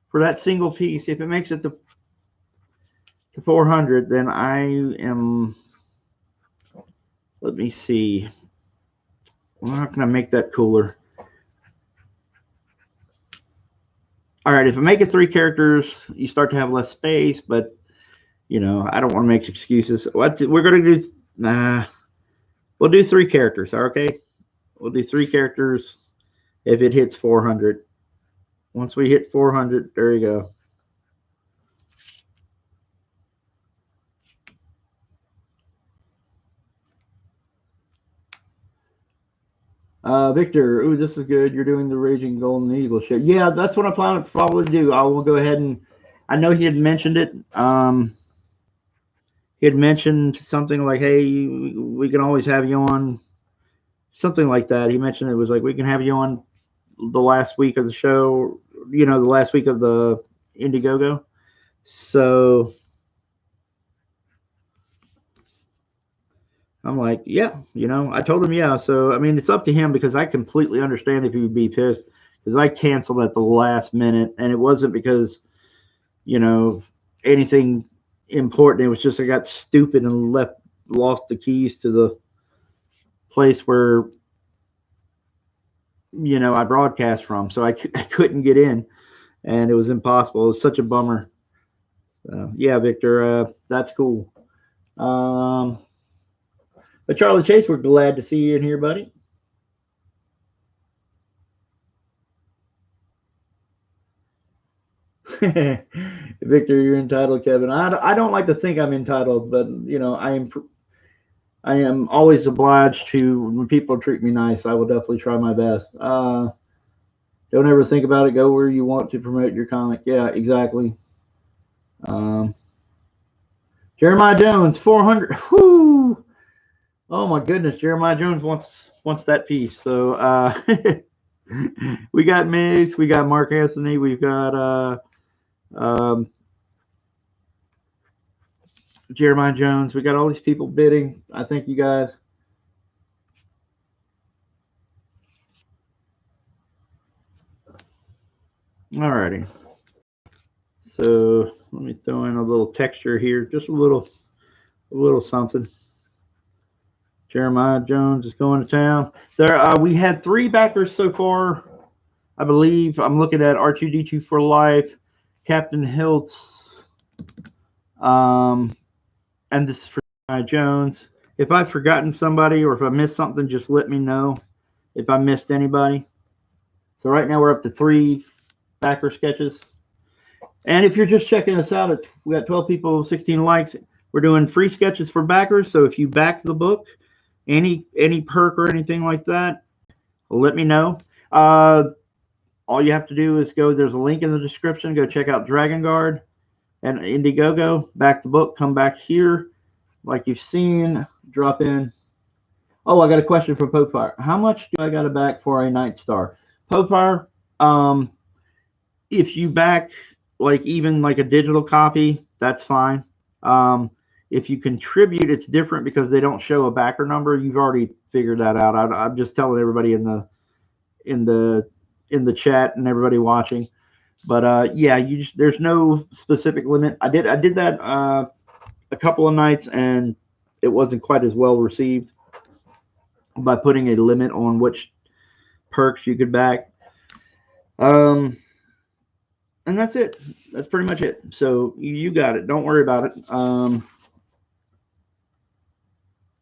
for that single piece, if it makes it to 400, then I am, let me see, I'm not going to make that cooler. All right, if I make it 3 characters, you start to have less space, but I don't want to make excuses. What we're going to do, we'll do 3 characters, okay? We'll do 3 characters if it hits 400. Once we hit 400, there you go. Victor, ooh, this is good. You're doing the Raging Golden Eagle shit. Yeah, that's what I plan to probably do. I will go ahead and, I know he had mentioned it. He had mentioned something like, hey, we can always have you on, something like that. He mentioned it was like, we can have you on the last week of the show, the last week of the Indiegogo. So I'm like, yeah, I told him, yeah. So, I mean, it's up to him, because I completely understand if he would be pissed, because I canceled at the last minute, and it wasn't because, anything important. It was just I got stupid and lost the keys to the place where, I broadcast from. So I couldn't get in, and it was impossible. It was such a bummer. Yeah, Victor, that's cool. But Charlie Chase, we're glad to see you in here, buddy. Victor, you're entitled, Kevin. I don't like to think I'm entitled, but I am always obliged to, when people treat me nice, I will definitely try my best. Don't ever think about it. Go where you want to promote your comic. Yeah, exactly. Jeremiah Jones, 400. Whoo! Oh my goodness, Jeremiah Jones wants that piece. So we got Migs, we got Mark Anthony, we've got Jeremiah Jones. We got all these people bidding. I thank you guys. All righty. So let me throw in a little texture here, just a little something. Jeremiah Jones is going to town. There, we had 3 backers so far. I believe I'm looking at R2D2 for Life, Captain Hiltz, and this is for Jones. If I've forgotten somebody or if I missed something, just let me know if I missed anybody. So right now we're up to 3 backer sketches. And if you're just checking us out, we got 12 people, 16 likes. We're doing free sketches for backers. So if you back the book, any perk or anything like that, let me know. All you have to do is go, there's a link in the description, go check out DragonGuard and Indiegogo, back the book, come back here like you've seen, drop in. Oh, I got a question from Popefire. How much do I got to back for a Night Star? Popefire, if you back like even like a digital copy, that's fine. If you contribute, it's different because they don't show a backer number. You've already figured that out. I'm just telling everybody in the chat and everybody watching. But yeah, there's no specific limit. I did that a couple of nights and it wasn't quite as well received by putting a limit on which perks you could back. And that's it. That's pretty much it. So you got it. Don't worry about it.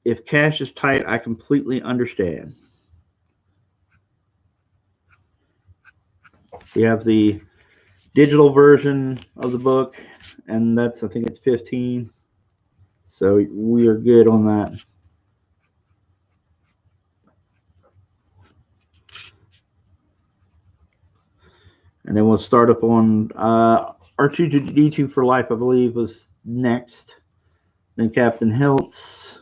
If cash is tight, I completely understand. We have the digital version of the book, and that's, I think it's 15. So we are good on that. And then we'll start up on R2D2 for Life, I believe, was next. Then Captain Hiltz.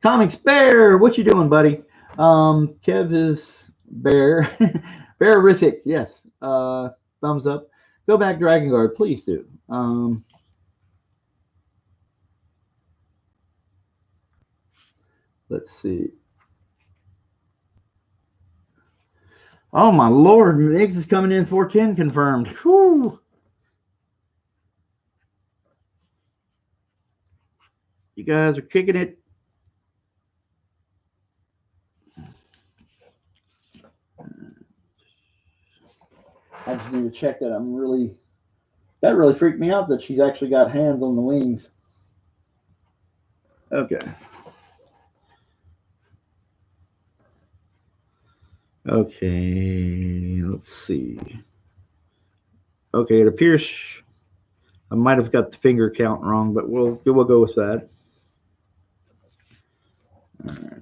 Comics Bear, what you doing, buddy? Kev is Bear. Bearific, yes. Thumbs up. Go back, DragonGuard, please do. Let's see. Oh my Lord, Miggs is coming in 410 confirmed. Whew. You guys are kicking it. I just need to check that. That really freaked me out that she's actually got hands on the wings. Okay. Okay, let's see. Okay, it appears I might have got the finger count wrong, but we'll go with that. All right.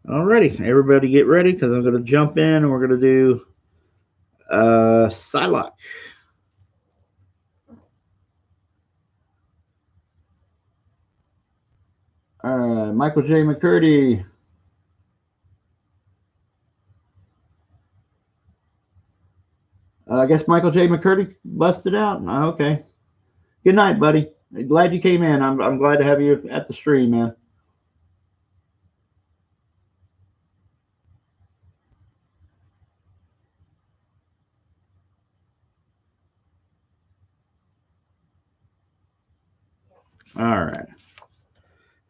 Alrighty, everybody get ready because I'm going to jump in and we're going to do Psylocke. All right, Michael J. McCurdy. I guess Michael J. McCurdy busted out. Okay. Good night, buddy. Glad you came in. I'm glad to have you at the stream, man. All right.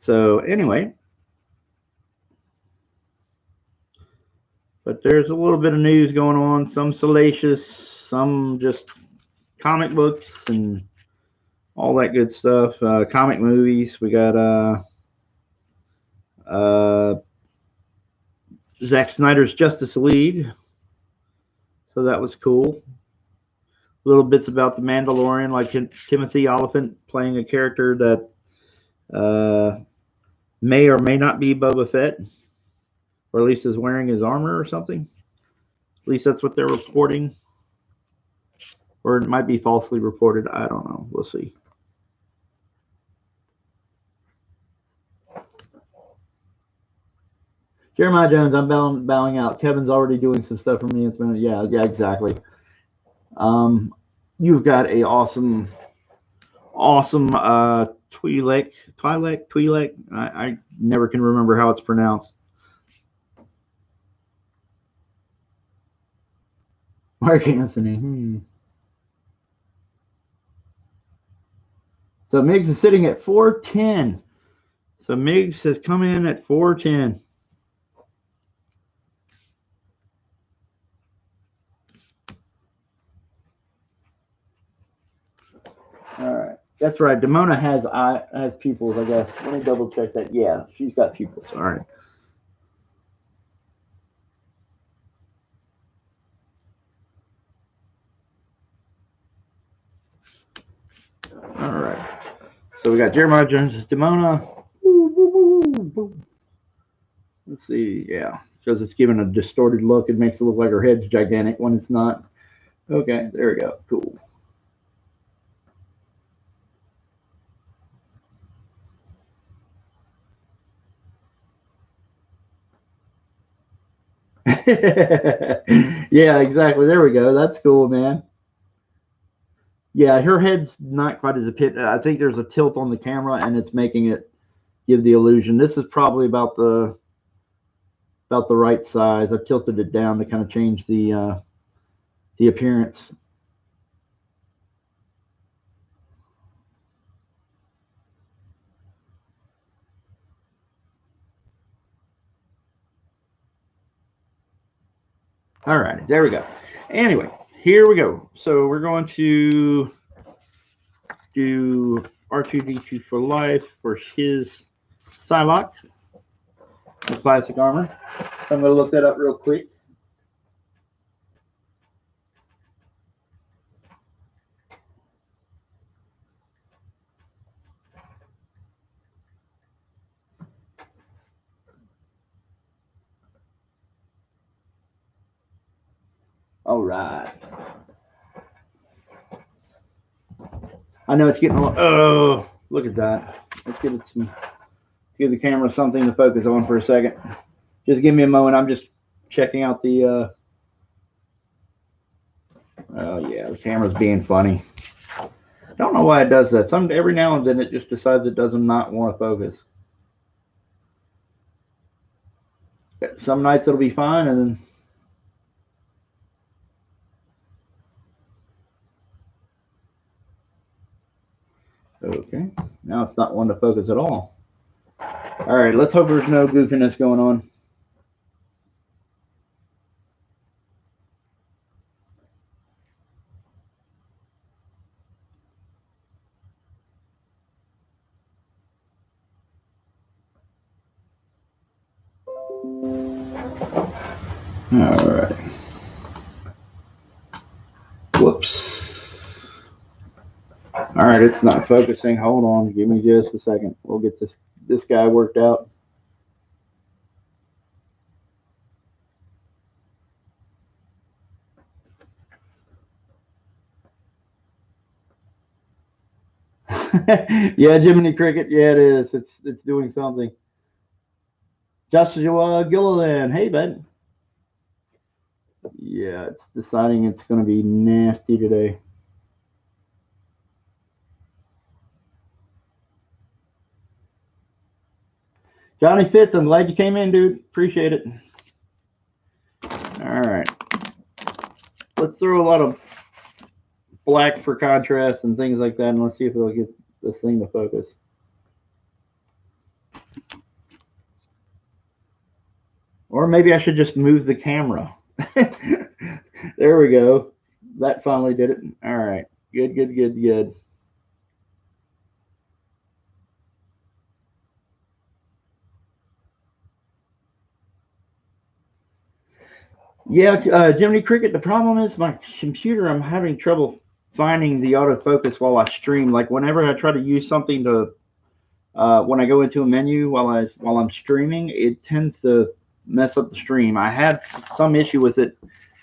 So anyway, but there's a little bit of news going on. Some salacious, some just comic books and all that good stuff. Comic movies. We got Zack Snyder's Justice League. So that was cool. Little bits about the Mandalorian, like Timothy Oliphant playing a character that may or may not be Boba Fett, or at least is wearing his armor or something. At least that's what they're reporting. Or it might be falsely reported. I don't know. We'll see. Jeremiah Jones, I'm bowing out. Kevin's already doing some stuff for me. Yeah, exactly. You've got a awesome Twi'lek. I never can remember how it's pronounced. Mark Anthony. So Miggs is sitting at 410. So Miggs has come in at 410. All right. That's right. Demona has pupils, I guess. Let me double check that. Yeah, she's got pupils. All right. All right. So we got Jeremiah Jones, Demona. Let's see. Yeah, because it's giving a distorted look. It makes it look like her head's gigantic when it's not. Okay, there we go. Cool. Yeah, exactly. There we go. That's cool, man. Yeah, her head's not quite as a pit. I think there's a tilt on the camera, and it's making it give the illusion. This is probably about the right size. I've tilted it down to kind of change the appearance. All right, there we go. Anyway, here we go. So we're going to do R2D2 for life for his Psylocke, the classic armor. I'm going to look that up real quick. All right. I know it's getting a little. Oh, look at that. Let's give it some. Give the camera something to focus on for a second. Just give me a moment. I'm just checking out the. Oh yeah, the camera's being funny. I don't know why it does that. Every now and then it just decides it does not want to focus. Some nights it'll be fine, and then. Okay, now it's not wanting to focus at all. All right, let's hope there's no goofiness going on. All right. Whoops. All right, it's not focusing. Hold on. Give me just a second. We'll get this guy worked out. Yeah, Jiminy Cricket. Yeah, it is. It's doing something. Joshua Gilliland. Hey, bud. Yeah, it's deciding it's going to be nasty today. Johnny Fitz, I'm glad you came in, dude. Appreciate it. All right. Let's throw a lot of black for contrast and things like that, and let's see if it'll get this thing to focus. Or maybe I should just move the camera. There we go. That finally did it. All right. Good, good, good, good. Yeah, Jiminy Cricket, the problem is my computer, I'm having trouble finding the autofocus while I stream. Like whenever I try to use something to, when I go into a menu while I'm streaming, it tends to mess up the stream. I had some issue with it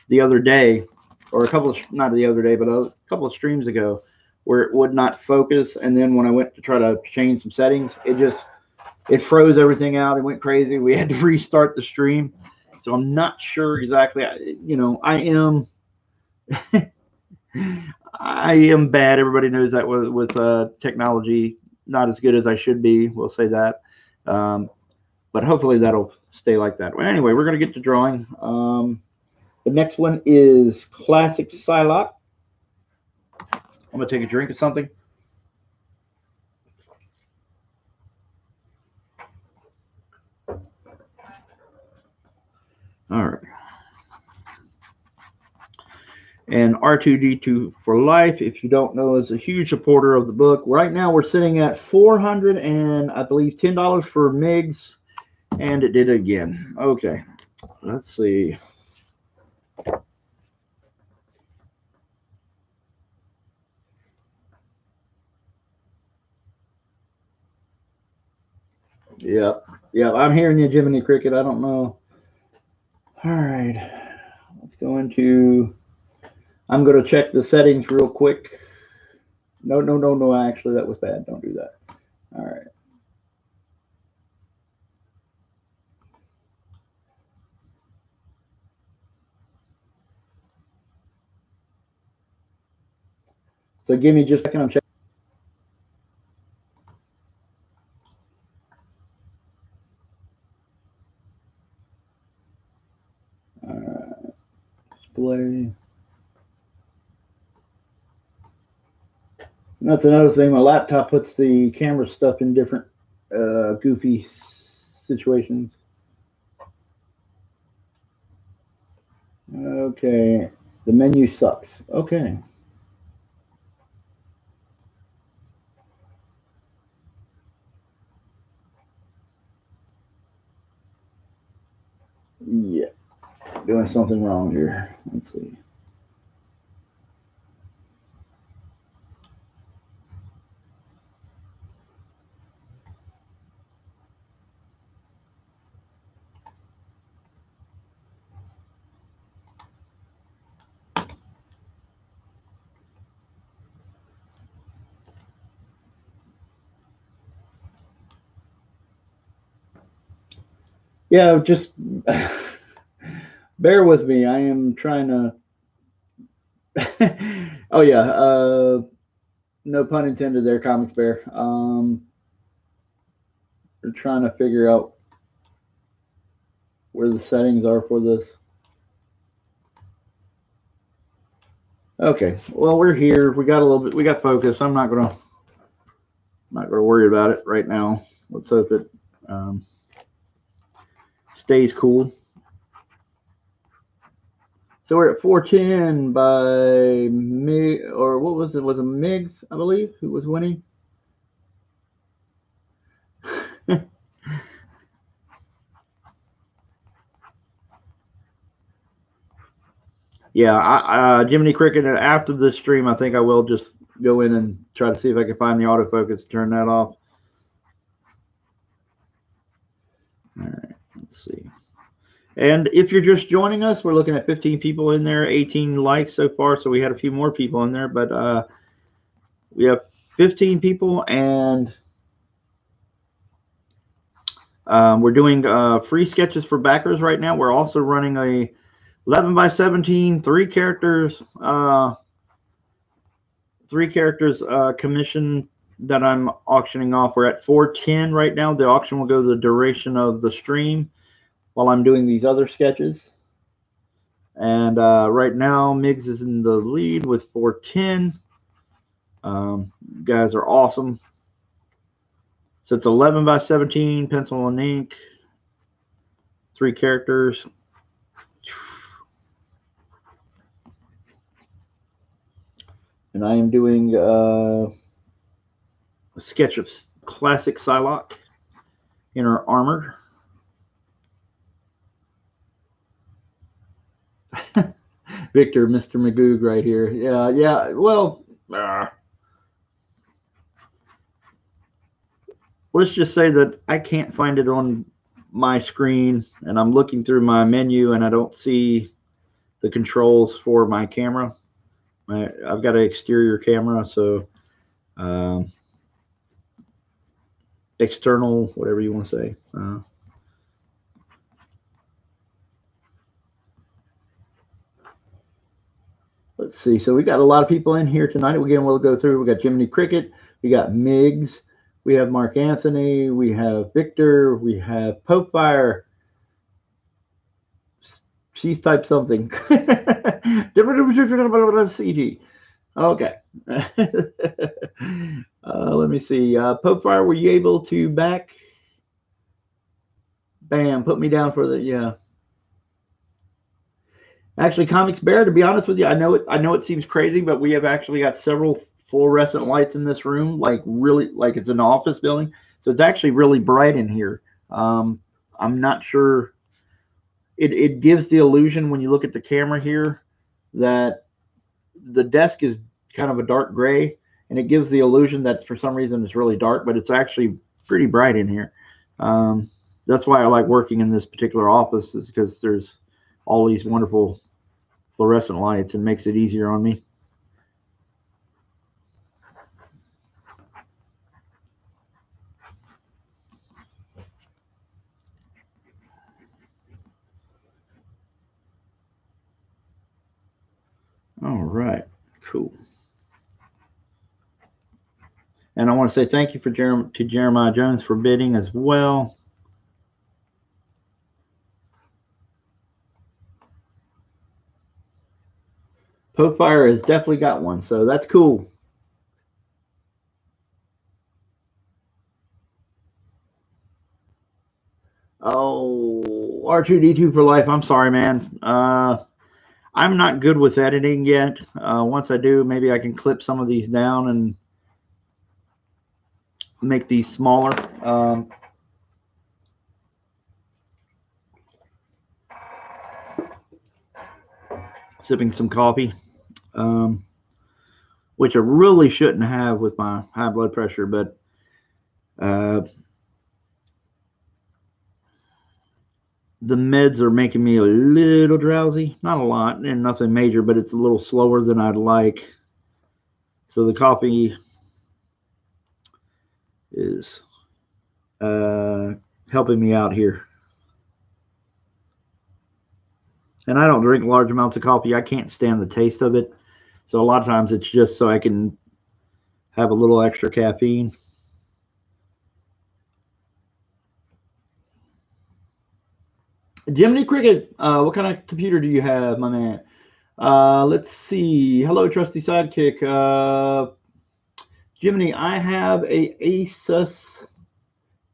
the other day, or not the other day, but a couple of streams ago, where it would not focus. And then when I went to try to change some settings, it froze everything out. It went crazy. We had to restart the stream. So I'm not sure exactly. I am I am bad. Everybody knows that with technology, not as good as I should be. We'll say that. But hopefully that'll stay like that. Well, anyway, we're going to get to drawing. The next one is Classic Psylocke. I'm going to take a drink of something. All right. And R2D2 for Life, if you don't know, is a huge supporter of the book. Right now we're sitting at $400 and I believe $10 for MIGs, and it did it again. Okay, let's see. Yep, I'm hearing you, Jiminy Cricket. I don't know. All right, let's go into. I'm going to check the settings real quick. No. Actually, that was bad. Don't do that. All right. So give me just a second. I'm checking. All right. Display. And that's another thing. My laptop puts the camera stuff in different goofy situations. Okay. The menu sucks. Okay. Yeah. Doing something wrong here. Let's see. Yeah, just bear with me. I am trying to. Oh yeah, no pun intended there, Comics Bear. We're trying to figure out where the settings are for this. Okay, well we're here. We got a little bit. We got focus. I'm not gonna worry about it right now. Let's hope it stays cool. So we're at 410 by Mig, or what was it? Was it Migs, I believe, who was winning? Yeah, Jiminy Cricket, after the stream, I think I will just go in and try to see if I can find the autofocus to turn that off. All right, let's see. And if you're just joining us, we're looking at 15 people in there, 18 likes so far. So we had a few more people in there, but we have 15 people, and we're doing free sketches for backers right now. We're also running a 11 by 17, three characters commission that I'm auctioning off. We're at 410 right now. The auction will go the duration of the stream while I'm doing these other sketches. And right now, Migs is in the lead with 410. You guys are awesome. So it's 11 by 17, pencil and ink, three characters. And I am doing a sketch of Classic Psylocke in her armor. Victor, Mr. Magoo right here. Yeah. Well, let's just say that I can't find it on my screen, and I'm looking through my menu, and I don't see the controls for my camera. I've got an exterior camera, so external, whatever you want to say. Let's see. So we got a lot of people in here tonight. Again, we'll go through. We got Jiminy Cricket. We got Migs. We have Mark Anthony. We have Victor. We have Popefire. She's typed something. CG. Okay. Let me see. Popefire, were you able to back? Bam, put me down for the, yeah. Actually, Comics Bear, to be honest with you, I know it seems crazy, but we have actually got several fluorescent lights in this room, like really, like it's an office building. So it's actually really bright in here. I'm not sure. It gives the illusion when you look at the camera here that the desk is kind of a dark gray, and it gives the illusion that for some reason it's really dark, but it's actually pretty bright in here. That's why I like working in this particular office, is because there's all these wonderful fluorescent lights and makes it easier on me. All right, cool. And I want to say thank you to Jeremiah Jones for bidding as well. Popefire has definitely got one, so that's cool. Oh, R2D2 for life. I'm sorry, man. I'm not good with editing yet. Once I do, maybe I can clip some of these down and make these smaller. Sipping some coffee, which I really shouldn't have with my high blood pressure, but the meds are making me a little drowsy. Not a lot, and nothing major, but it's a little slower than I'd like. So the coffee is helping me out here. And I don't drink large amounts of coffee. I can't stand the taste of it. So a lot of times it's just so I can have a little extra caffeine. Jiminy Cricket, what kind of computer do you have, my man? Let's see. Hello, trusty sidekick. Jiminy, I have a Asus.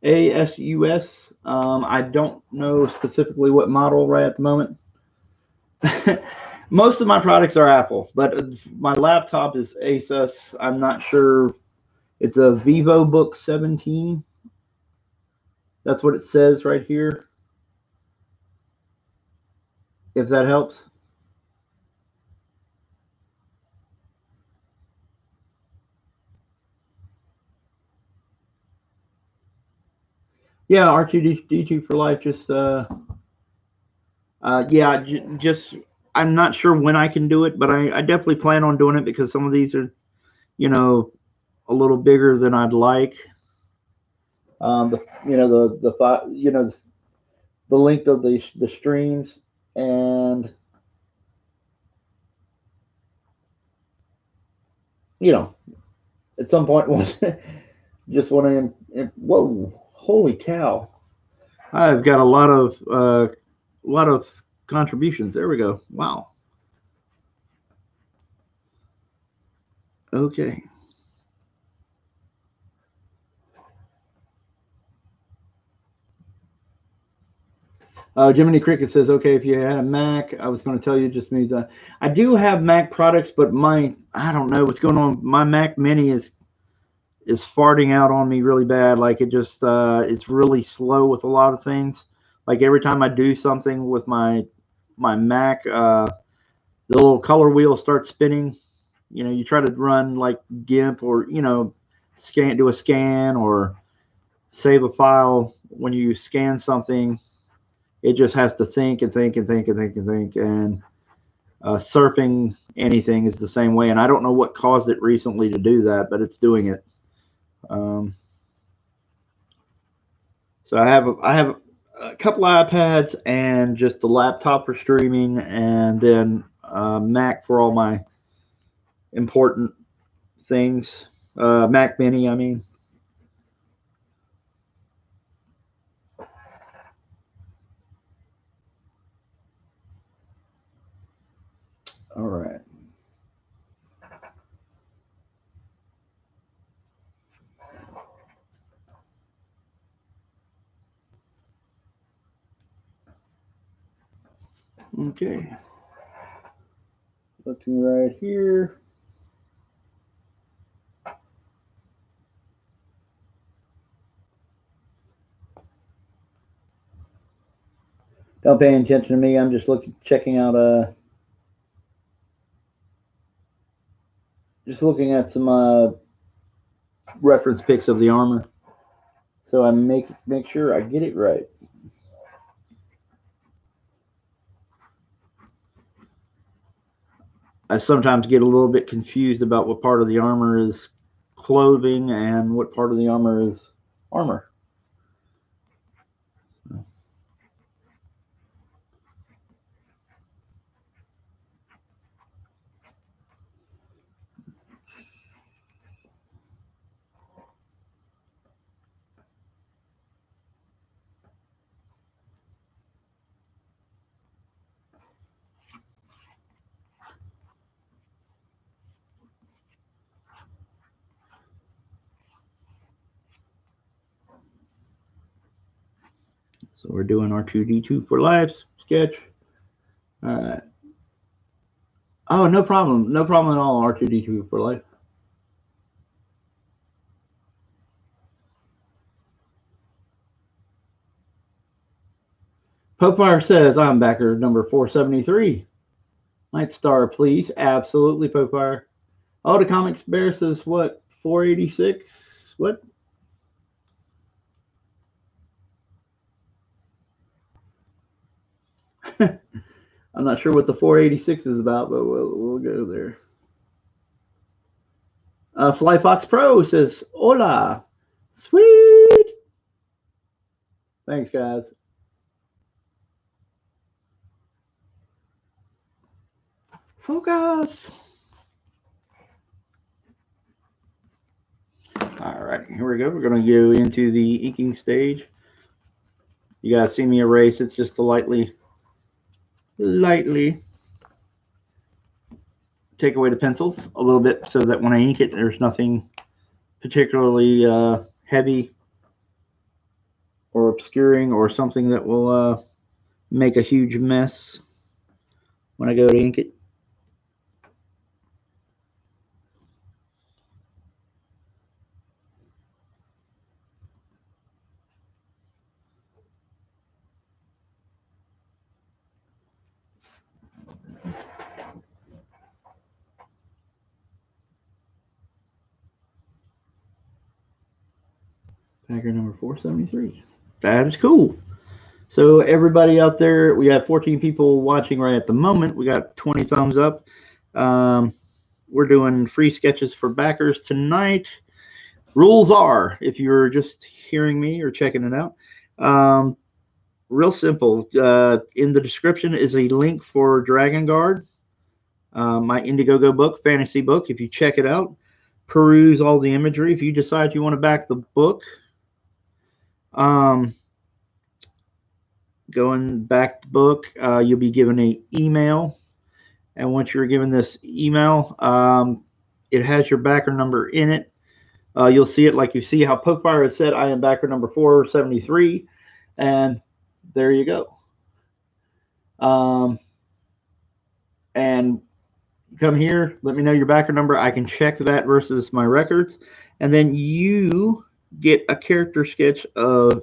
ASUS. I don't know specifically what model right at the moment. Most of my products are Apple, but my laptop is Asus. I'm not sure. It's a VivoBook 17. That's what it says right here. If that helps. Yeah, R2D2 for life. Just yeah, just I'm not sure when I can do it, but I definitely plan on doing it because some of these are, you know, a little bigger than I'd like. The length of the streams, and at some point just want to. Whoa, holy cow! I've got a lot of contributions. There we go. Wow. Okay. Jiminy Cricket says, okay, if you had a Mac, I was going to tell you just means I do have Mac products, but I don't know what's going on. My Mac Mini is farting out on me really bad. Like it just, it's really slow with a lot of things. Like every time I do something with my Mac, the little color wheel starts spinning. You try to run like GIMP or, do a scan or save a file. When you scan something, it just has to think and think and think and think and think. And surfing anything is the same way. And I don't know what caused it recently to do that, but it's doing it. So I have a couple iPads and just the laptop for streaming, and then Mac for all my important things. Mac Mini, I mean. All right. Okay. Looking right here. Don't pay attention to me. I'm just checking out just looking at some reference pics of the armor, so I make sure I get it right. I sometimes get a little bit confused about what part of the armor is clothing and what part of the armor is armor. So we're doing our 2D2 for life sketch. All right. Oh, no problem. No problem at all. R2D2 for life. Popefire says, I'm backer number 473. Night Star, please. Absolutely, Popefire. Oh, the Comics Bear says, what? 486? What? I'm not sure what the 486 is about, but we'll go there. Fly Fox Pro says, hola. Sweet. Thanks, guys. Focus. All right, here we go. We're going to go into the inking stage. You guys see me erase. It's just to lightly take away the pencils a little bit so that when I ink it, there's nothing particularly heavy or obscuring or something that will make a huge mess when I go to ink it. Packer number 473. That is cool. So everybody out there, we have 14 people watching right at the moment. We got 20 thumbs up. We're doing free sketches for backers tonight. Rules are, if you're just hearing me or checking it out, real simple. In the description is a link for DragonGuard, my Indiegogo book, fantasy book. If you check it out, peruse all the imagery. If you decide you want to back the book, going back the book, you'll be given an email. And once you're given this email, it has your backer number in it. You'll see it like you see how Pokefire has said, I am backer number 473. And there you go. And come here, let me know your backer number. I can check that versus my records. And then you get a character sketch of,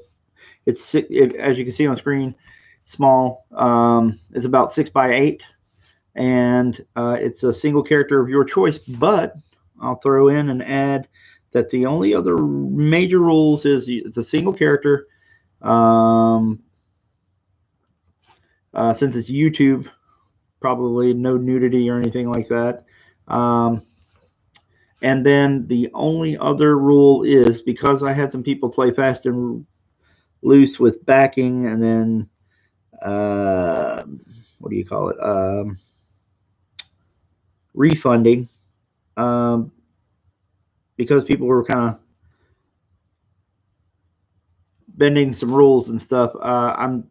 as you can see on screen, small. It's about 6x8. And it's a single character of your choice. But I'll throw in and add that the only other major rules is it's a single character. Since it's YouTube, probably no nudity or anything like that. And then the only other rule is, because I had some people play fast and loose with backing and then what do you call it? Refunding. Because people were kind of bending some rules and stuff, I'm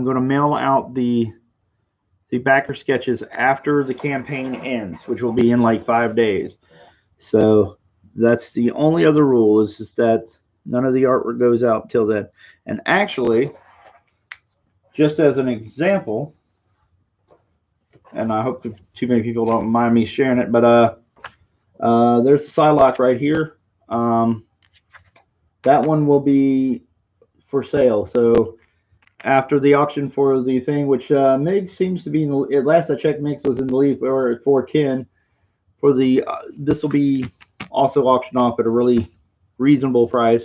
going to mail out the the backer sketches after the campaign ends, which will be in like 5 days. So that's the only other rule, is just that none of the artwork goes out till then. And actually, just as an example, and I hope too many people don't mind me sharing it, but there's the Psylocke right here. That one will be for sale. So after the auction for the thing, which Mig seems to be in the, at last I checked, Mix was in the lead or at 410 for the. This will be also auctioned off at a really reasonable price.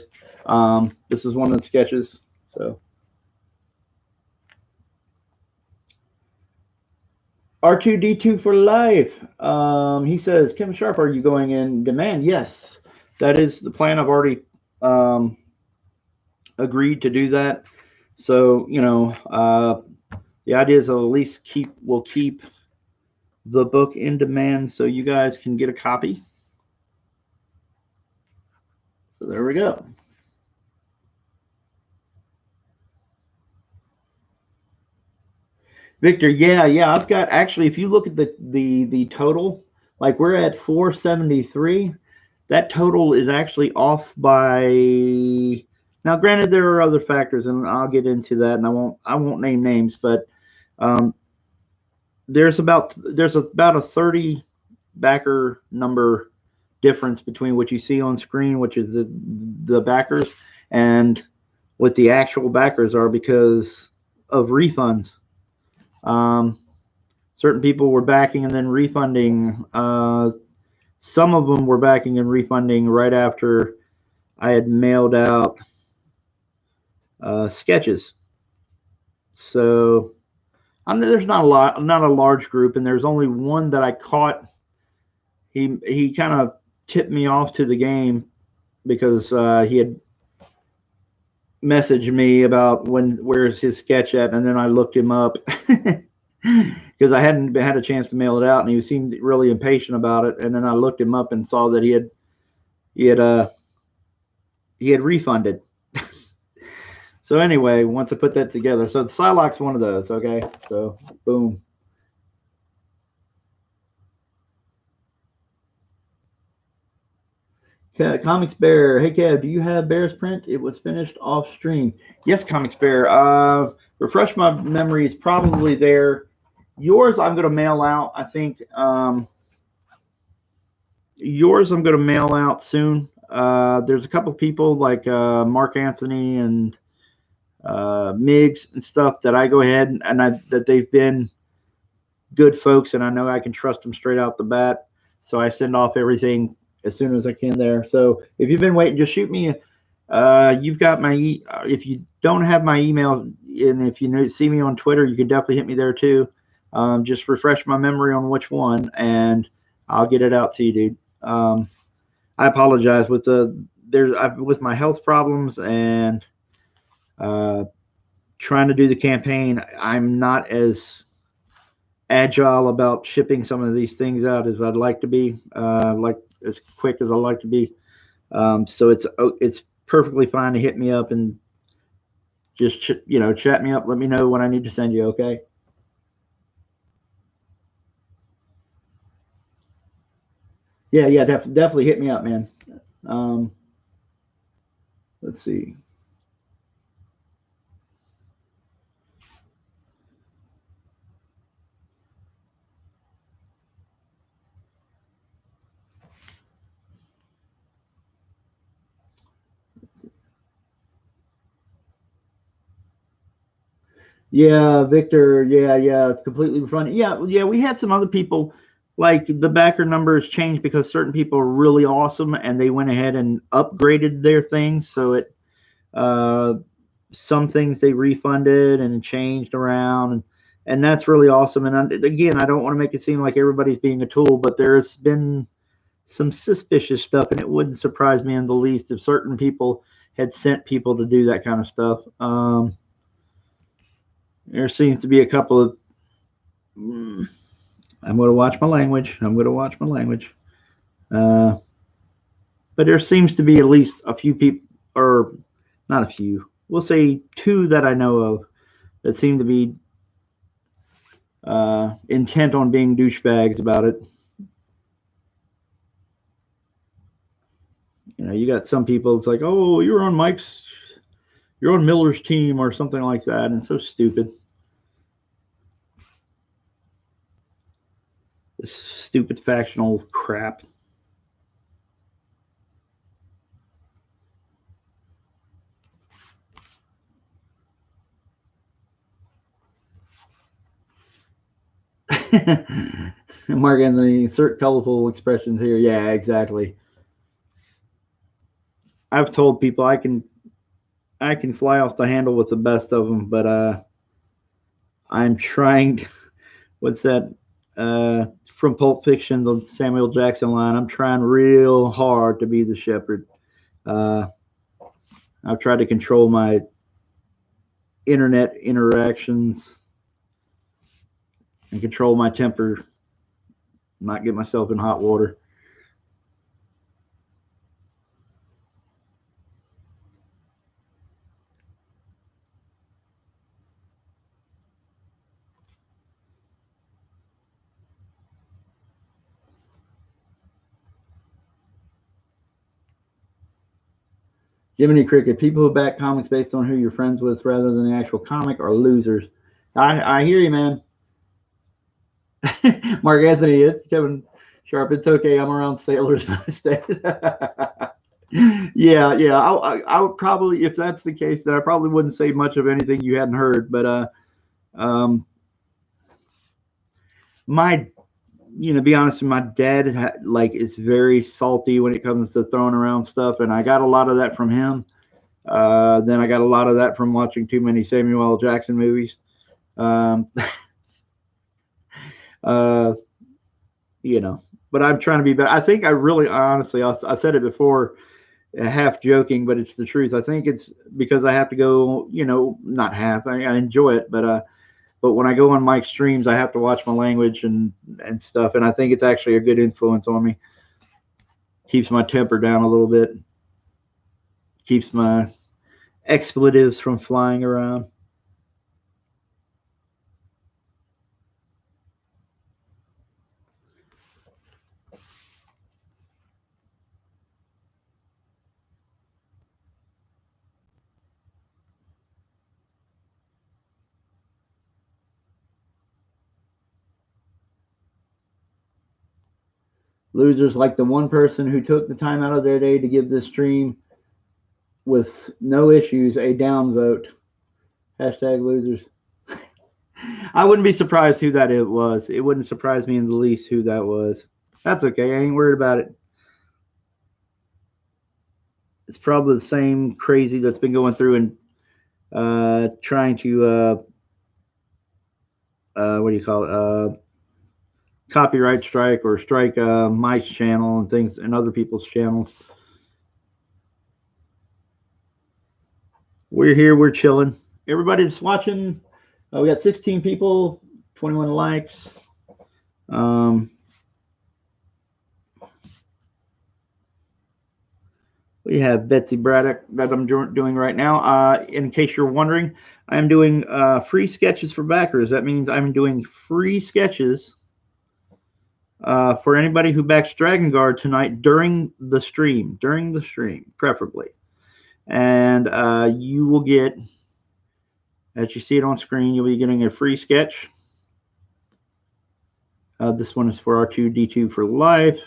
This is one of the sketches. So R2D2 for life. He says, Kevin Sharp, are you going in demand? Yes, that is the plan. I've already agreed to do that. So, you know, the idea is at least we'll keep the book in demand so you guys can get a copy. So there we go. Victor, yeah, I've got, actually, if you look at the total, like we're at 473. That total is actually off by, now granted there are other factors and I'll get into that, and I won't name names, but there's about a 30 backer number difference between what you see on screen, which is the backers, and what the actual backers are because of refunds. Certain people were backing and then refunding. Some of them were backing and refunding right after I had mailed out sketches. So there's not a large group, and there's only one that I caught. He kind of tipped me off to the game because he had messaged me about where's his sketch at, and then I looked him up because I hadn't had a chance to mail it out, and he seemed really impatient about it. And then I looked him up and saw that he had refunded. So anyway, once I put that together, so the Psylocke's one of those. Okay, so boom. Comics Bear, hey Kev, do you have Bear's print? It was finished off stream. Yes, Comics Bear. Refresh my memory, is probably there. Yours I'm going to mail out. I think yours I'm going to mail out soon. There's a couple of people like Mark Anthony and Miggs and stuff that I go ahead and that they've been good folks, and I know I can trust them straight out the bat. So I send off everything as soon as I can there. So if you've been waiting, just shoot me. You've got my if you don't have my email, and if you see me on Twitter, you can definitely hit me there too. Just refresh my memory on which one, and I'll get it out to you, dude. I apologize with with my health problems and trying to do the campaign. I'm not as agile about shipping some of these things out as I'd like to be, like as quick as I like to be. So it's perfectly fine to hit me up and just chat me up. Let me know what I need to send you. Okay. Yeah, definitely hit me up, man. Let's see. Yeah, Victor. Yeah, completely refunded. Yeah, we had some other people, like the backer numbers changed because certain people are really awesome and they went ahead and upgraded their things. So it, some things they refunded and changed around, and that's really awesome. And again, I don't want to make it seem like everybody's being a tool, but there's been some suspicious stuff, and it wouldn't surprise me in the least if certain people had sent people to do that kind of stuff. There seems to be a couple of. I'm going to watch my language. But there seems to be at least a few people, or not a few. We'll say two that I know of that seem to be intent on being douchebags about it. You know, you got some people, it's like, oh, you're on Miller's team or something like that, and it's so stupid. This stupid factional crap. Mark Anthony, insert colorful expressions here. Yeah, exactly. I've told people I can fly off the handle with the best of them, but I'm trying. What's that? From Pulp Fiction, the Samuel Jackson line. I'm trying real hard to be the shepherd. I've tried to control my internet interactions and control my temper, not get myself in hot water. Jiminy Cricket, people who back comics based on who you're friends with rather than the actual comic are losers. I hear you, man. Mark Anthony, it's Kevin Sharp. It's okay. I'm around sailors most days. Yeah. I would probably, if that's the case, then I probably wouldn't say much of anything you hadn't heard. But my, be honest, my dad like is very salty when it comes to throwing around stuff, and I got a lot of that from him. Then I got a lot of that from watching too many Samuel L. Jackson movies. Um, uh, but I'm trying to be better. I think I really, honestly, I said it before, half joking, but it's the truth. I think it's because I have to go, not half. I enjoy it, but when I go on my streams, I have to watch my language and stuff. And I think it's actually a good influence on me. Keeps my temper down a little bit. Keeps my expletives from flying around. Losers like the one person who took the time out of their day to give this stream with no issues a down vote. Hashtag losers. I wouldn't be surprised who that it was. It wouldn't surprise me in the least who that was. That's okay. I ain't worried about it. It's probably the same crazy that's been going through and trying to what do you call it? Copyright strike or strike my channel and things and other people's channels. We're here. We're chilling. Everybody's watching. We got 16 people, 21 likes. We have Betsy Braddock that I'm doing right now. In case you're wondering, I'm doing free sketches for backers. That means I'm doing free sketches for anybody who backs DragonGuard tonight during the stream, preferably. And you will get, as you see it on screen, you'll be getting a free sketch. This one is for R2D2 for life.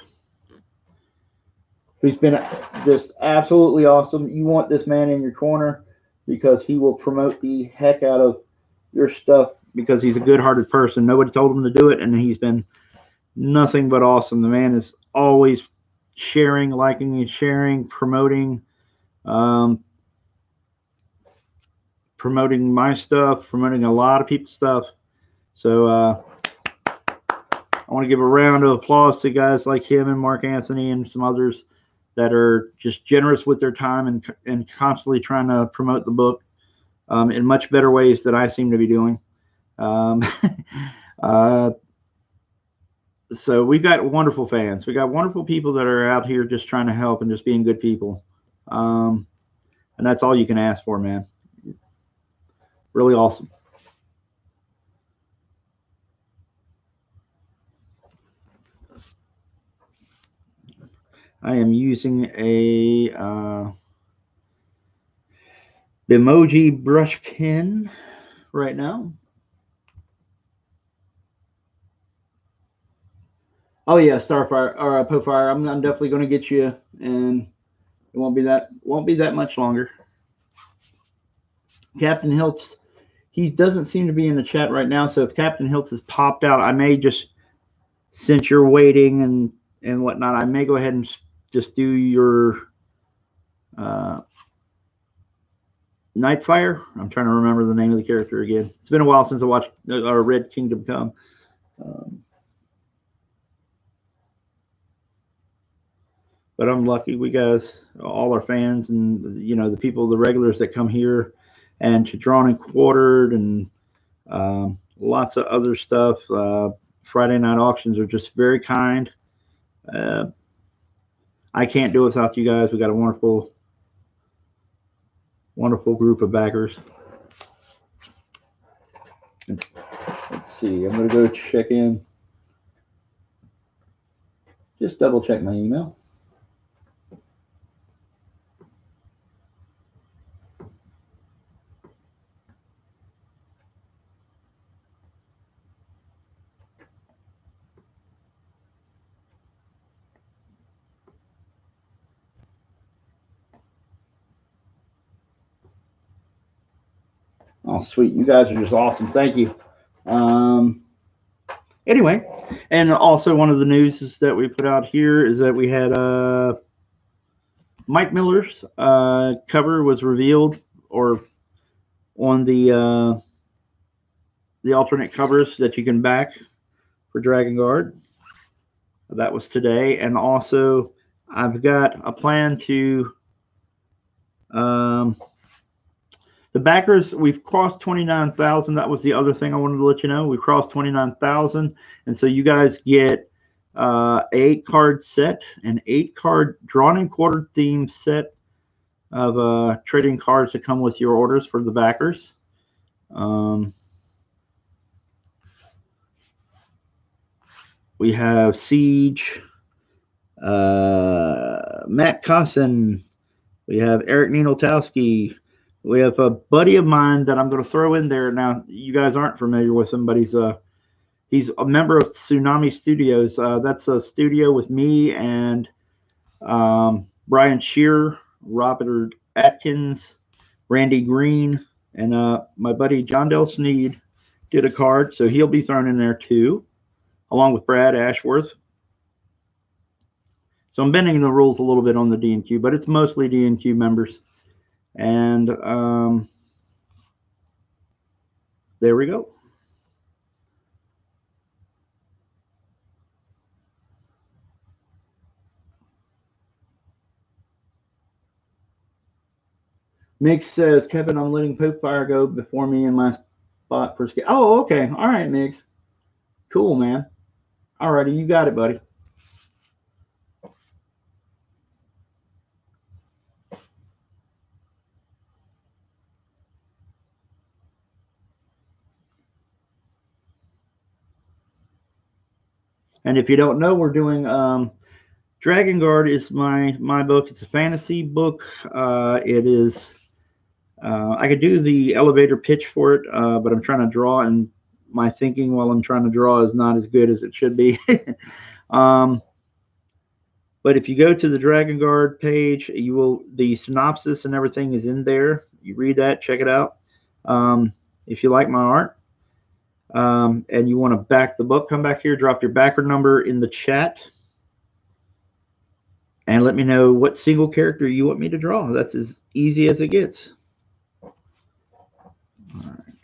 He's been just absolutely awesome. You want this man in your corner because he will promote the heck out of your stuff because he's a good-hearted person. Nobody told him to do it, and he's been nothing but awesome. The man is always sharing, liking and sharing, promoting my stuff, promoting a lot of people's stuff. So I want to give a round of applause to guys like him and Mark Anthony and some others that are just generous with their time and constantly trying to promote the book in much better ways than I seem to be doing. So we've got wonderful fans. We got wonderful people that are out here just trying to help and just being good people. And that's all you can ask for, man. Really awesome. I am using a emoji brush pen right now. Oh yeah, Starfire or Popefire. I'm definitely going to get you, and it won't be that much longer. Captain Hiltz, he doesn't seem to be in the chat right now. So if Captain Hiltz has popped out, I may just, since you're waiting and whatnot, I may go ahead and just do your Nightfire. I'm trying to remember the name of the character again. It's been a while since I watched Red Kingdom Come. But I'm lucky. We guys, all our fans, and the people, the regulars that come here, and to Drawn and Quartered, and lots of other stuff. Friday night auctions are just very kind. I can't do it without you guys. We got a wonderful, wonderful group of backers. Let's see. I'm gonna go check in. Just double check my email. Oh, sweet. You guys are just awesome. Thank you. Anyway, and also one of the news is that we put out here is that we had Mike Miller's cover was revealed, or on the alternate covers that you can back for DragonGuard. That was today, and also I've got a plan to the backers. We've crossed 29,000. That was the other thing I wanted to let you know. We crossed 29,000, and so you guys get an 8-card set, an 8-card Drawn and Quartered theme set of trading cards that come with your orders for the backers. We have Siege, Matt Cosson. We have Eric Ninotowski. We have a buddy of mine that I'm going to throw in there. Now, you guys aren't familiar with him, but he's a member of Tsunami Studios. That's a studio with me and Brian Shearer, Robert Atkins, Randy Green, and my buddy John Del Sneed did a card, so he'll be thrown in there too, along with Brad Ashworth. So I'm bending the rules a little bit on the D&Q, but it's mostly D&Q members. And there we go. Mix says, Kevin, I'm letting Popefire go before me in my spot for sketch. Oh, okay. All right, Mix. Cool, man. All righty, you got it, buddy. And if you don't know, we're doing DragonGuard is my book. It's a fantasy book. It is. I could do the elevator pitch for it, but I'm trying to draw, and my thinking while I'm trying to draw is not as good as it should be. But if you go to the DragonGuard page, the synopsis and everything is in there. You read that, check it out. If you like my art, and you want to back the book, come back here, drop your backer number in the chat, and let me know what single character you want me to draw. That's as easy as it gets. All right.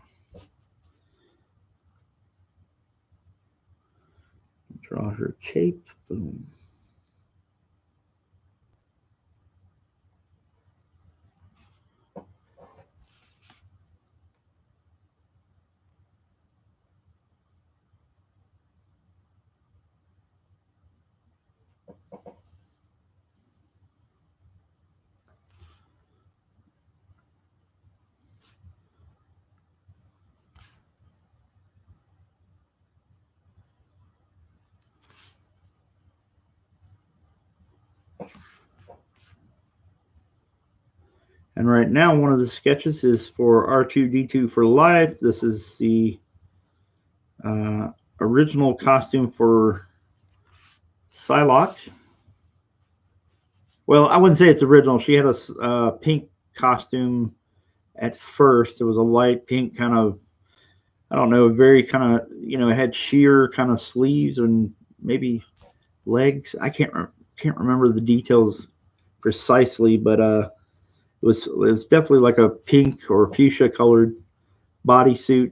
Draw her cape. Boom. And right now, one of the sketches is for R2-D2 for Life. This is the original costume for Psylocke. Well, I wouldn't say it's original. She had a pink costume at first. It was a light pink kind of, I don't know, very kind of, it had sheer kind of sleeves and maybe legs. I can't remember the details precisely, but it was definitely like a pink or fuchsia colored bodysuit.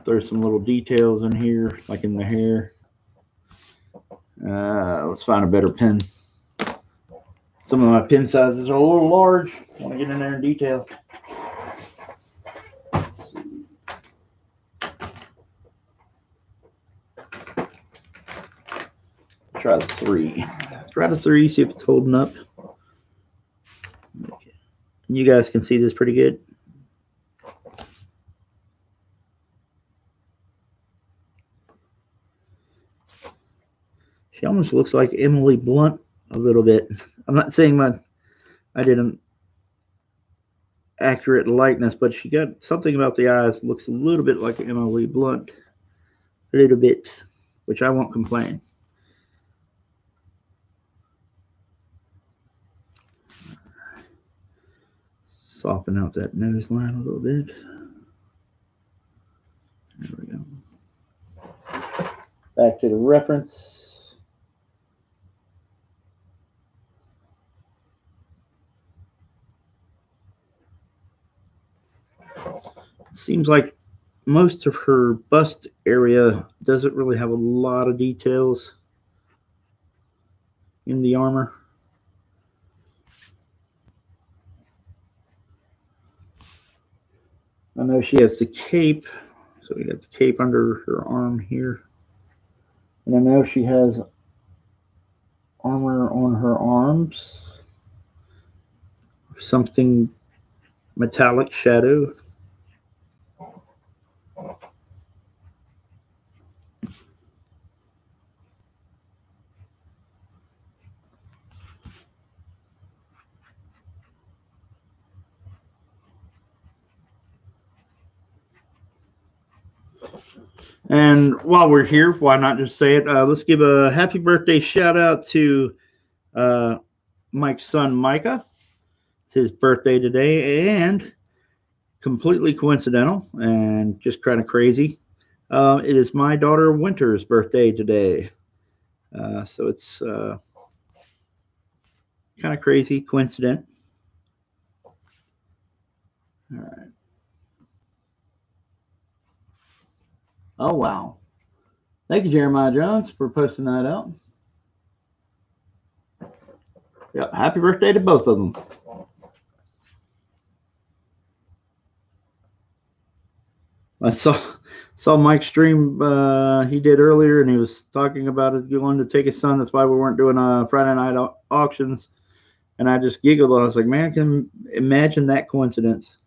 There's some little details in here, like in the hair. Let's find a better pen. Some of my pen sizes are a little large. I want to get in there in detail. Let's see. Try the 3. Try the 3, see if it's holding up. Okay. You guys can see this pretty good. She almost looks like Emily Blunt a little bit. I'm not saying I did an accurate likeness, but she got something about the eyes. Looks a little bit like Emily Blunt. A little bit, which I won't complain. Soften out that nose line a little bit. There we go. Back to the reference. Seems like most of her bust area doesn't really have a lot of details in the armor. I know she has the cape, so we got the cape under her arm here. And I know she has armor on her arms. Something metallic shadow. And while we're here, why not just say it? Let's give a happy birthday shout out to Mike's son, Micah. It's his birthday today, and completely coincidental and just kind of crazy. It is my daughter Winter's birthday today. So it's kind of crazy, coincident. All right. Oh, wow. Thank you, Jeremiah Jones, for posting that out. Yeah, happy birthday to both of them. I saw Mike's stream he did earlier, and he was talking about it going to take his son. That's why we weren't doing Friday night auctions. And I just giggled. I was like, man, I can imagine that coincidence.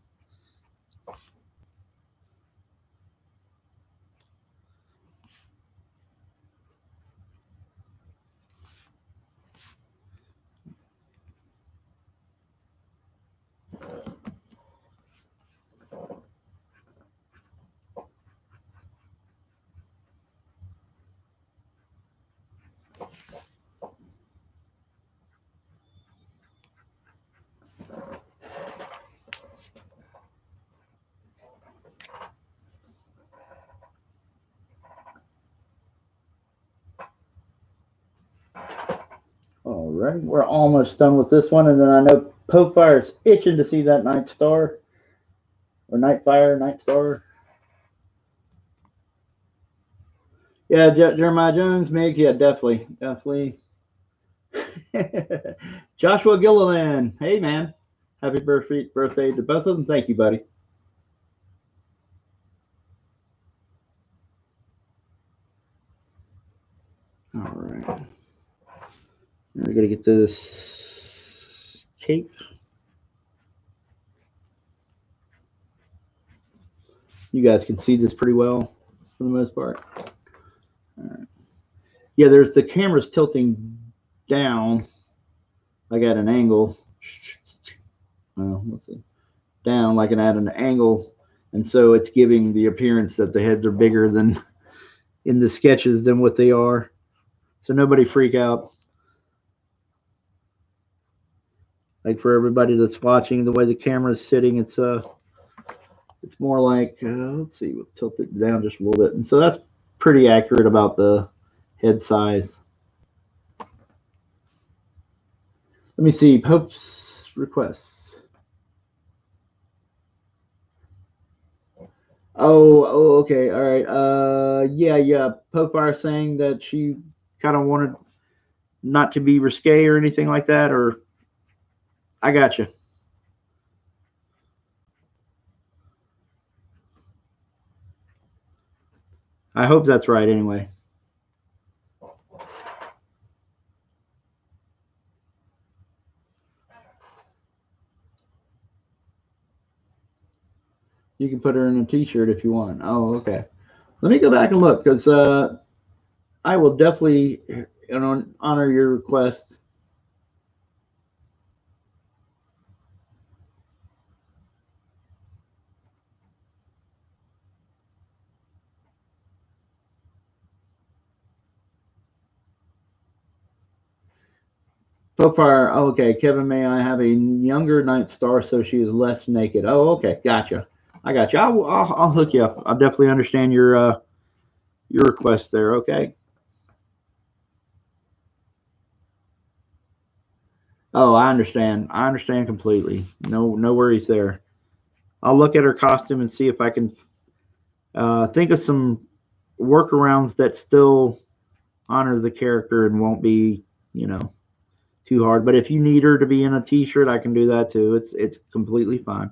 All right, we're almost done with this one, and then I know Pokefire is itching to see that Night Star or Night Star. Yeah, Jeremiah Jones, Meg. Yeah, definitely. Joshua Gilliland. Hey, man. Happy birthday to both of them. Thank you, buddy. All right. We're going to get this cape. You guys can see this pretty well for the most part. All right. Yeah, there's the camera's tilting down, like at an angle. Let's see, down like at an angle, and so it's giving the appearance that the heads are bigger than in the sketches than what they are. So nobody freak out. Like for everybody that's watching, the way the camera is sitting, it's more like let's see, we'll tilt it down just a little bit, and so that's pretty accurate about the head size. Let me see, Pope's requests. Oh, okay, all right. Yeah. Pope Fire saying that she kind of wanted not to be risque or anything like that, or I got you. I hope that's right anyway. You can put her in a t-shirt if you want. Oh, okay. Let me go back and look, because I will definitely honor your request. Popar, oh, okay. Kevin, may I have a younger Night Star so she is less naked? Oh, okay. Gotcha. I got you. I'll hook you up. I definitely understand your request there. Okay. Oh, I understand. I understand completely. No worries there. I'll look at her costume and see if I can think of some workarounds that still honor the character and won't be, too hard. But if you need her to be in a t-shirt, I can do that too. It's completely fine.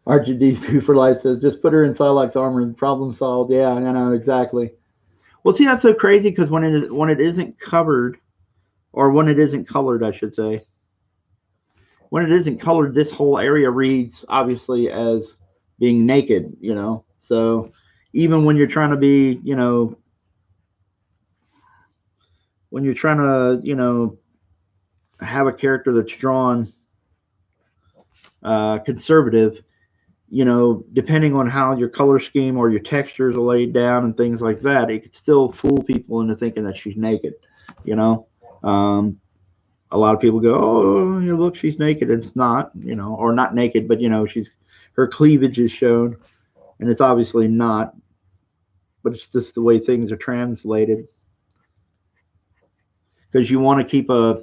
RGD2 for life says, just put her in Psylocke's armor and problem solved. Yeah, I know, exactly. Well, see, that's so crazy because when it isn't covered, or when it isn't colored, I should say, when it isn't colored, this whole area reads obviously as being naked, So even when you're trying to be, when you're trying to, have a character that's drawn conservative, depending on how your color scheme or your textures are laid down and things like that, it could still fool people into thinking that she's naked, a lot of people go, oh, look, she's naked. It's not, or not naked, but her cleavage is shown, and it's obviously not, but it's just the way things are translated. Because you want to keep a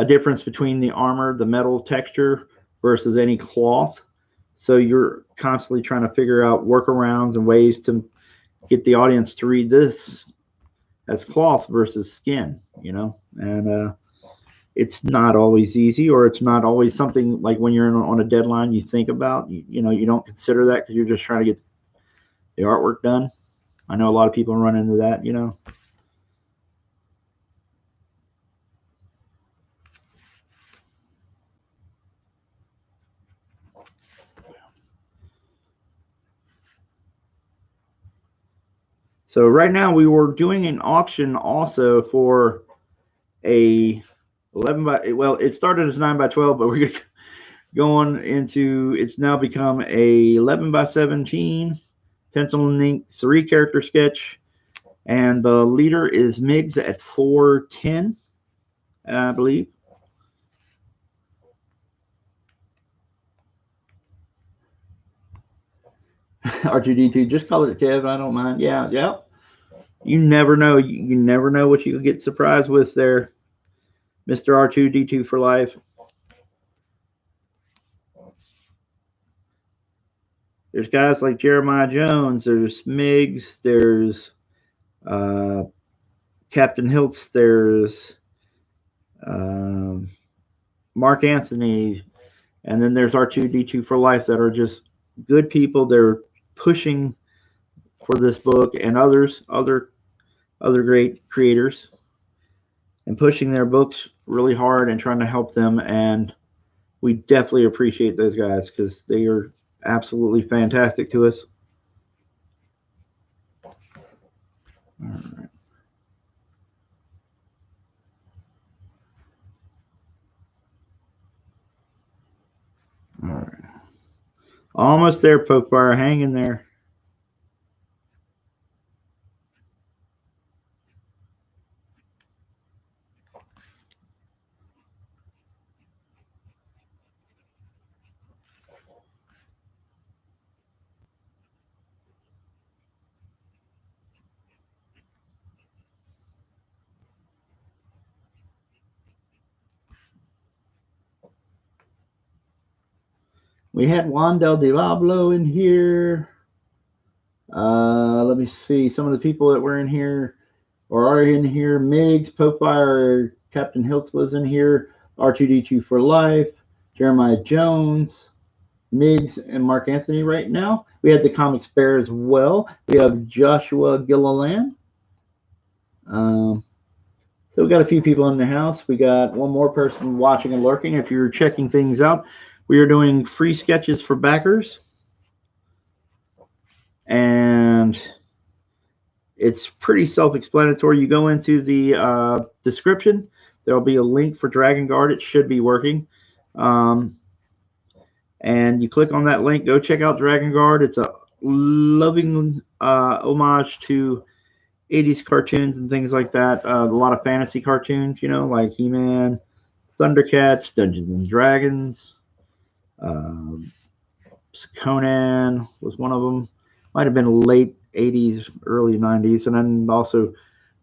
difference between the armor, the metal texture, versus any cloth. So you're constantly trying to figure out workarounds and ways to get the audience to read this as cloth versus skin, and it's not always easy, or it's not always something like when you're on a deadline you think about. You don't consider that because you're just trying to get the artwork done. I know a lot of people run into that, So right now we were doing an auction also for a 11 by, well, it started as 9 by 12, but we're going into, it's now become a 11 by 17 pencil and ink 3-character sketch, and the leader is Miggs at 410, I believe. R2D2, just color it, Kev. I don't mind. Yeah. You never know. You never know what you can get surprised with there. Mr. R2D2 for life. There's guys like Jeremiah Jones. There's Miggs. There's Captain Hiltz. There's Mark Anthony. And then there's R2D2 for life that are just good people. They're pushing for this book and other great creators, and pushing their books really hard and trying to help them. And we definitely appreciate those guys because they are absolutely fantastic to us. All right. All right. Almost there, Poke Fire. Hang in there. We had Juan Del Diablo in here. Let me see. Some of the people that were in here or are in here. Miggs, Popefire, Captain Hiltz was in here. R2D2 for life. Jeremiah Jones, Miggs, and Mark Anthony right now. We had the Comics Bear as well. We have Joshua Gilliland. So we got a few people in the house. We got one more person watching and lurking. If you're checking things out, we are doing free sketches for backers. And it's pretty self-explanatory. You go into the description. There'll be a link for DragonGuard. It should be working. And you click on that link. Go check out DragonGuard. It's a loving homage to 80s cartoons and things like that. A lot of fantasy cartoons, you know, like He-Man, Thundercats, Dungeons and Dragons. Conan was one of them. Might have been late 80s, early 90s. And then also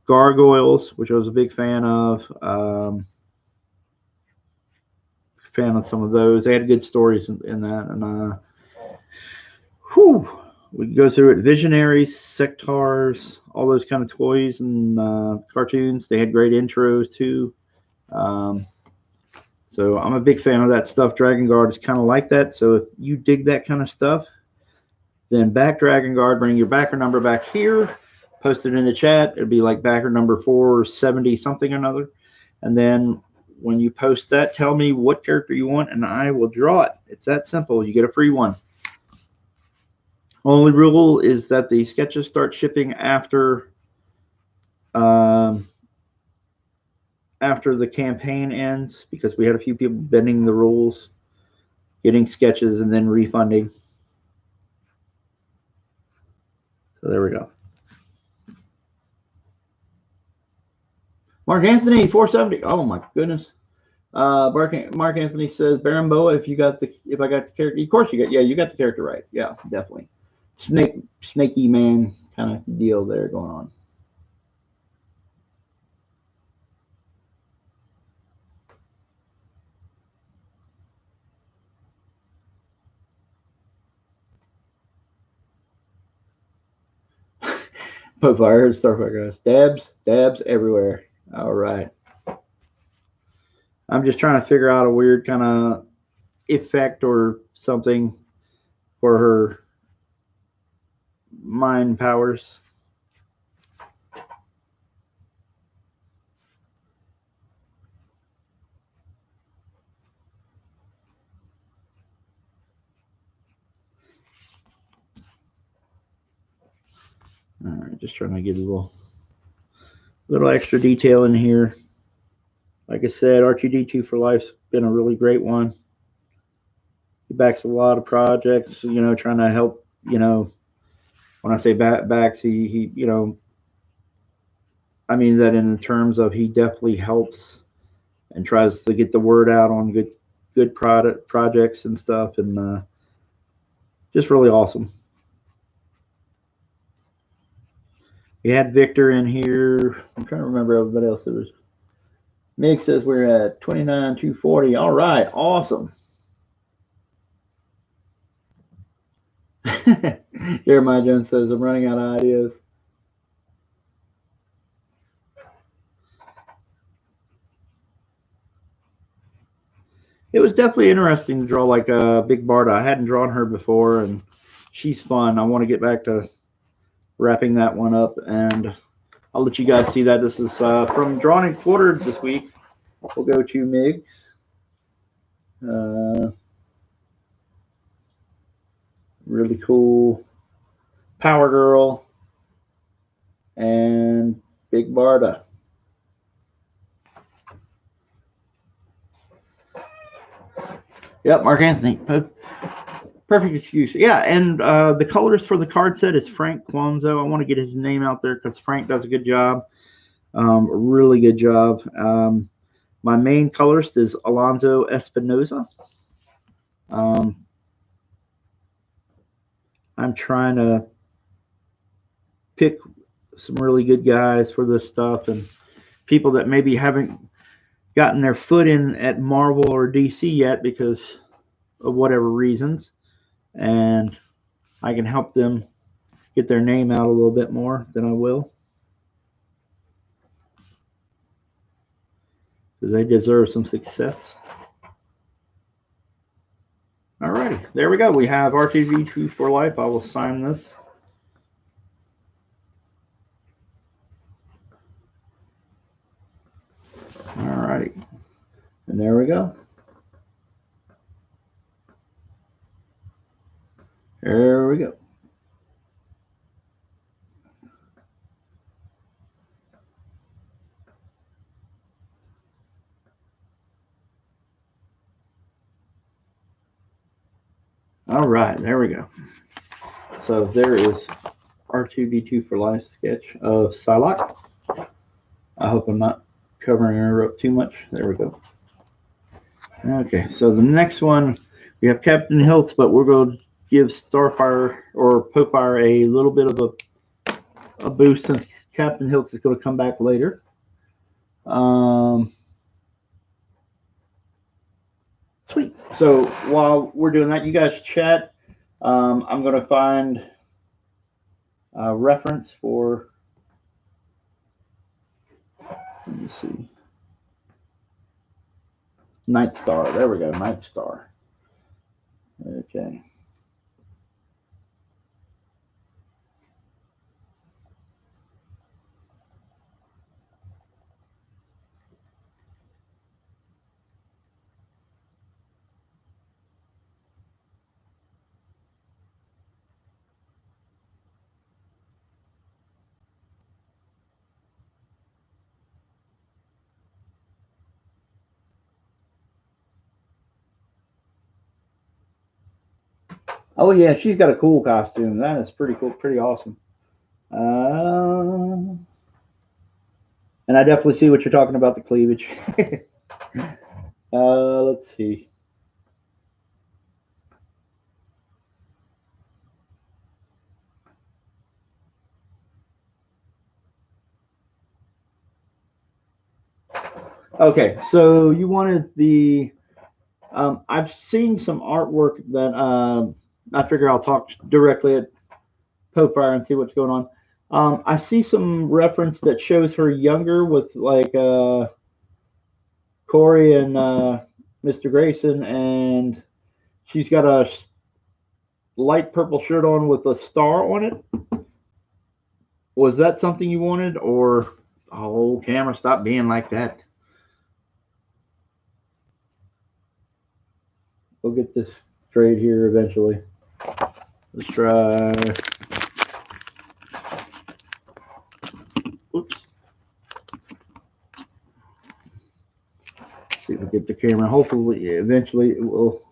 Gargoyles, which I was a big fan of. Fan of some of those. They had good stories in that. And we can go through it. Visionaries, Sectars, all those kind of toys and cartoons. They had great intros too. So I'm a big fan of that stuff. DragonGuard is kind of like that. So if you dig that kind of stuff, then back DragonGuard, bring your backer number back here, post it in the chat. It'll be like backer number 470 something or another. And then when you post that, tell me what character you want, and I will draw it. It's that simple. You get a free one. Only rule is that the sketches start shipping after the campaign ends, because we had a few people bending the rules, getting sketches and then refunding. So there we go. Mark Anthony, 470. Oh my goodness. Mark Anthony says, Baron Boa, if I got the character, of course you got the character right. Yeah, definitely. Snaky man kind of deal there going on. Fire, Starfire guys. Dabs everywhere. All right. I'm just trying to figure out a weird kind of effect or something for her mind powers. All right, just trying to get a little extra detail in here. Like I said, R2D2 for Life's been a really great one. He backs a lot of projects, you know, trying to help, you know, when I say backs, he you know, I mean that in terms of he definitely helps and tries to get the word out on good projects and stuff, and just really awesome. We had Victor in here. I'm trying to remember everybody else that was. Mig says we're at 29,240. All right, awesome. Jeremiah Jones says I'm running out of ideas. It was definitely interesting to draw like a Big Barda. I hadn't drawn her before, and she's fun. I want to get back to wrapping that one up, and I'll let you guys see that. This is from Drawn and Quartered this week. We'll go to Migs. Really cool Power Girl and Big Barda. Yep, Mark Anthony. Perfect excuse. Yeah, and the colorist for the card set is Frank Quanzo. I want to get his name out there because Frank does a good job. Really good job. My main colorist is Alonzo Espinoza. I'm trying to pick some really good guys for this stuff and people that maybe haven't gotten their foot in at Marvel or DC yet because of whatever reasons, and I can help them get their name out a little bit more than I will, because they deserve some success. Alrighty, there we go. We have R2V2 for life. I will sign this. Alrighty, and there we go. There we go. All right, there we go. So there is R2V2 for life sketch of Psylocke. I hope I'm not covering her up too much. There we go. Okay, so the next one, we have Captain Hiltz, but we're going to give Starfire or Popefire a little bit of a boost since Captain Hiltz is going to come back later. Sweet. So while we're doing that, you guys chat. I'm going to find a reference for, let me see, Night Star. There we go, Night Star. Okay. Oh yeah, she's got a cool costume. That is pretty cool, pretty awesome. And I definitely see what you're talking about, the cleavage. Let's see. Okay, so you wanted the. I've seen some artwork that I figure I'll talk directly at Popefire and see what's going on. I see some reference that shows her younger with like Corey and Mr. Grayson, and she's got a light purple shirt on with a star on it. Was that something you wanted, or oh, camera, stop being like that? We'll get this straight here eventually. Let's try. Oops. See if we get the camera. Hopefully, eventually it will.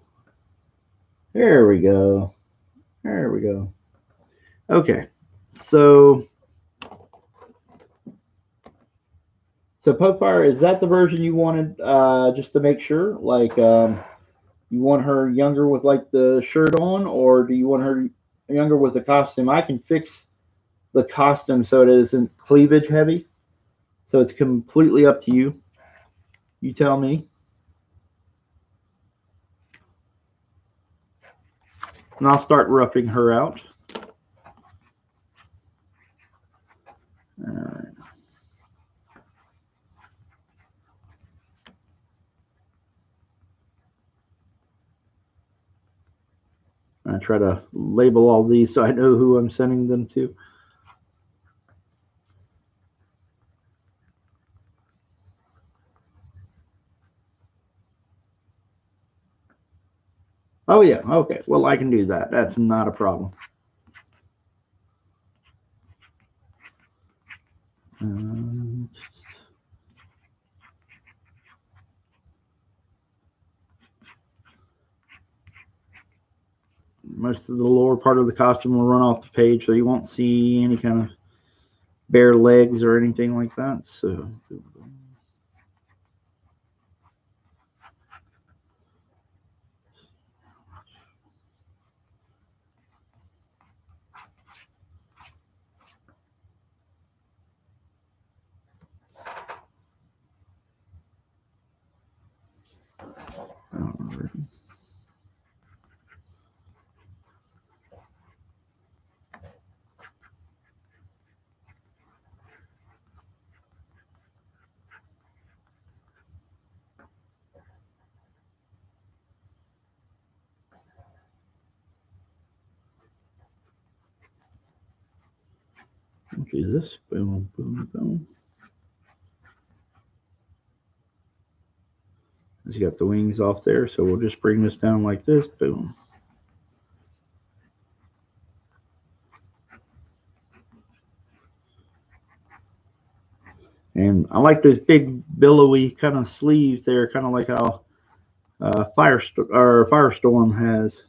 There we go. There we go. Okay. So Popefire, is that the version you wanted? Just to make sure, like, you want her younger with like the shirt on, or do you want her younger with the costume? I can fix the costume so it isn't cleavage heavy. So it's completely up to you. You tell me. And I'll start roughing her out. All right. I try to label all these so I know who I'm sending them to. Oh yeah, okay. Well, I can do that. That's not a problem. Most of the lower part of the costume will run off the page, so you won't see any kind of bare legs or anything like that. So. Okay, this. Boom, boom, boom. It's got the wings off there, so we'll just bring this down like this. Boom. And I like those big billowy kind of sleeves there, kind of like how Firestorm has.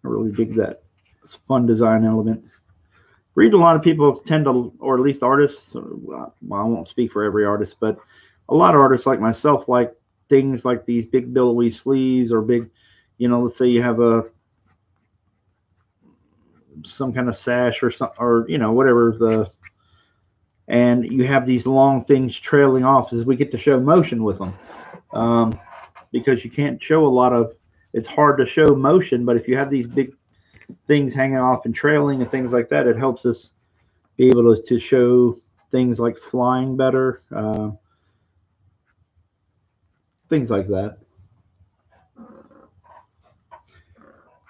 I really dig that. It's a fun design element. Read a lot of people tend to, or at least artists, well, I won't speak for every artist, but a lot of artists like myself like things like these big billowy sleeves or big, let's say you have some kind of sash or something, or whatever and you have these long things trailing off, as we get to show motion with them, because you can't show a lot of. It's hard to show motion, but if you have these big things hanging off and trailing and things like that, it helps us be able to show things like flying better, things like that.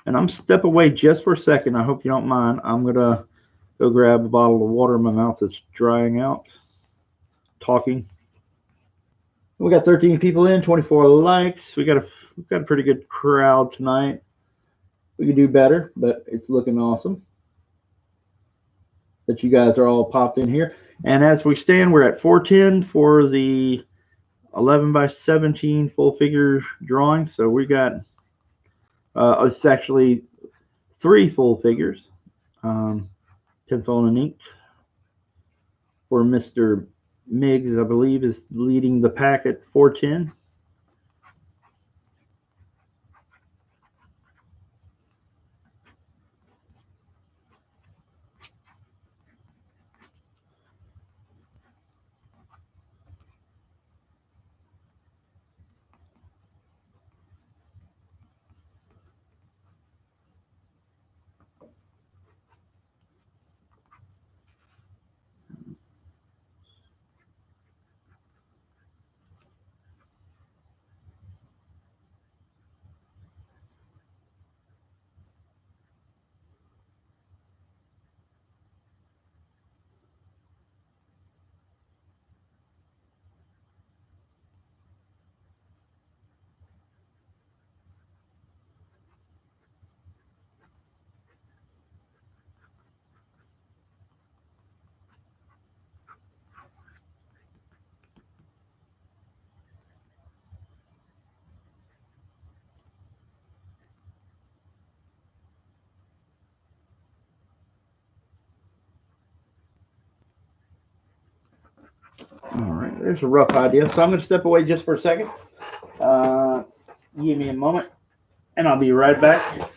And I'm step away just for a second. I hope you don't mind. I'm gonna go grab a bottle of water in my mouth that's drying out. Talking. We got 13 people in, 24 likes. We've got a pretty good crowd tonight. We could do better, but it's looking awesome that you guys are all popped in here. And as we stand, we're at 410 for the 11 by 17 full figure drawing. So we got it's actually 3 full figures. Pencil and ink for Mr. Miggs, I believe, is leading the pack at 410. All right, there's a rough idea. So I'm going to step away just for a second. Give me a moment, and I'll be right back.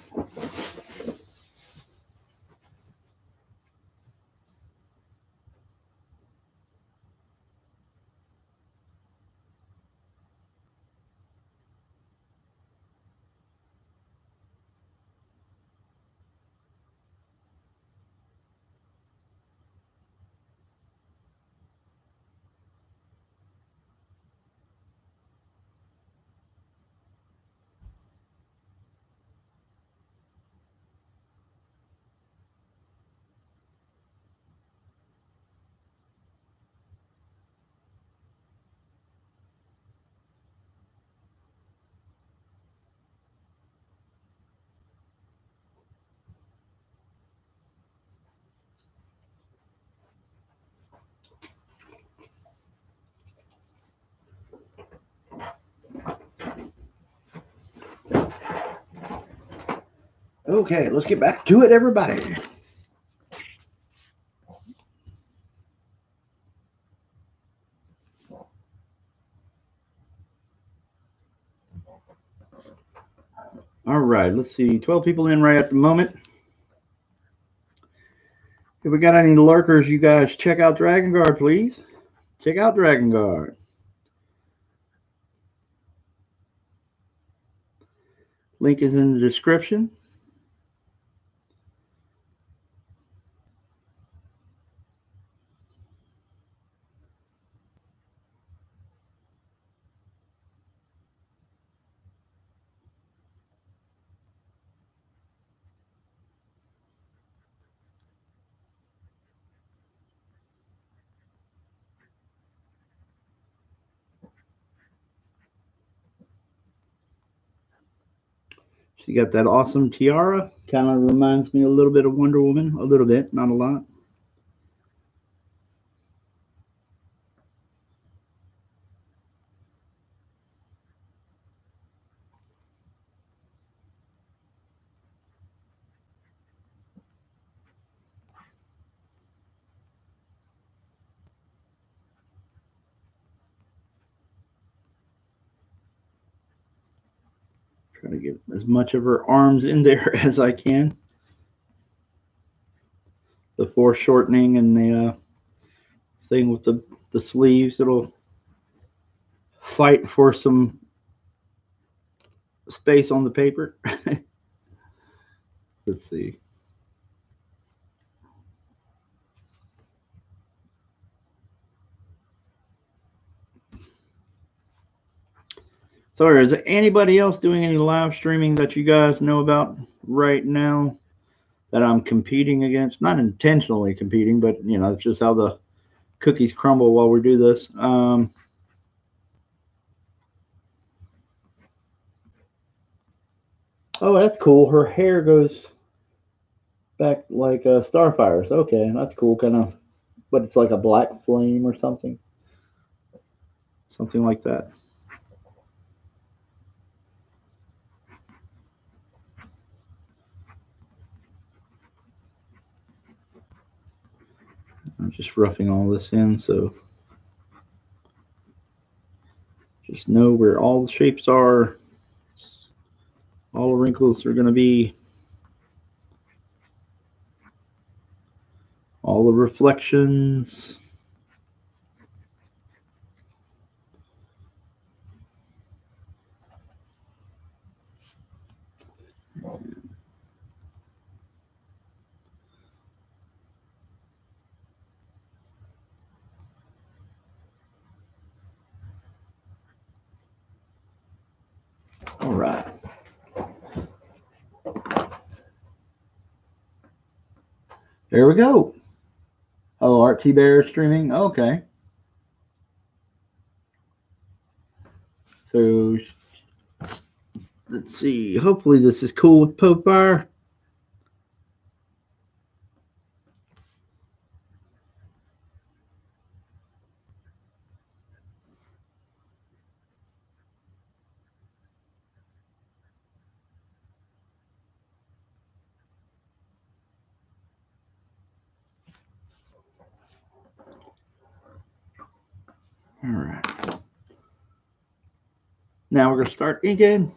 Okay, let's get back to it, everybody. All right, let's see. 12 people in right at the moment. If we got any lurkers, you guys check out DragonGuard, please. Check out DragonGuard. Link is in the description. She got that awesome tiara. Kind of reminds me a little bit of Wonder Woman. A little bit, not a lot. Try to get as much of her arms in there as I can. The foreshortening and the thing with the sleeves, it'll fight for some space on the paper. Let's see. So is there anybody else doing any live streaming that you guys know about right now that I'm competing against? Not intentionally competing, but you know, it's just how the cookies crumble while we do this. Oh, that's cool. Her hair goes back like Starfire's. Okay, that's cool. Kind of, but it's like a black flame or something. Something like that. I'm just roughing all this in, so just know where all the shapes are. All the wrinkles are going to be. All the reflections. All right. There we go. Oh, Art T Bear streaming. Okay. So let's see. Hopefully this is cool with Popeye. All right. Now we're going to start inking.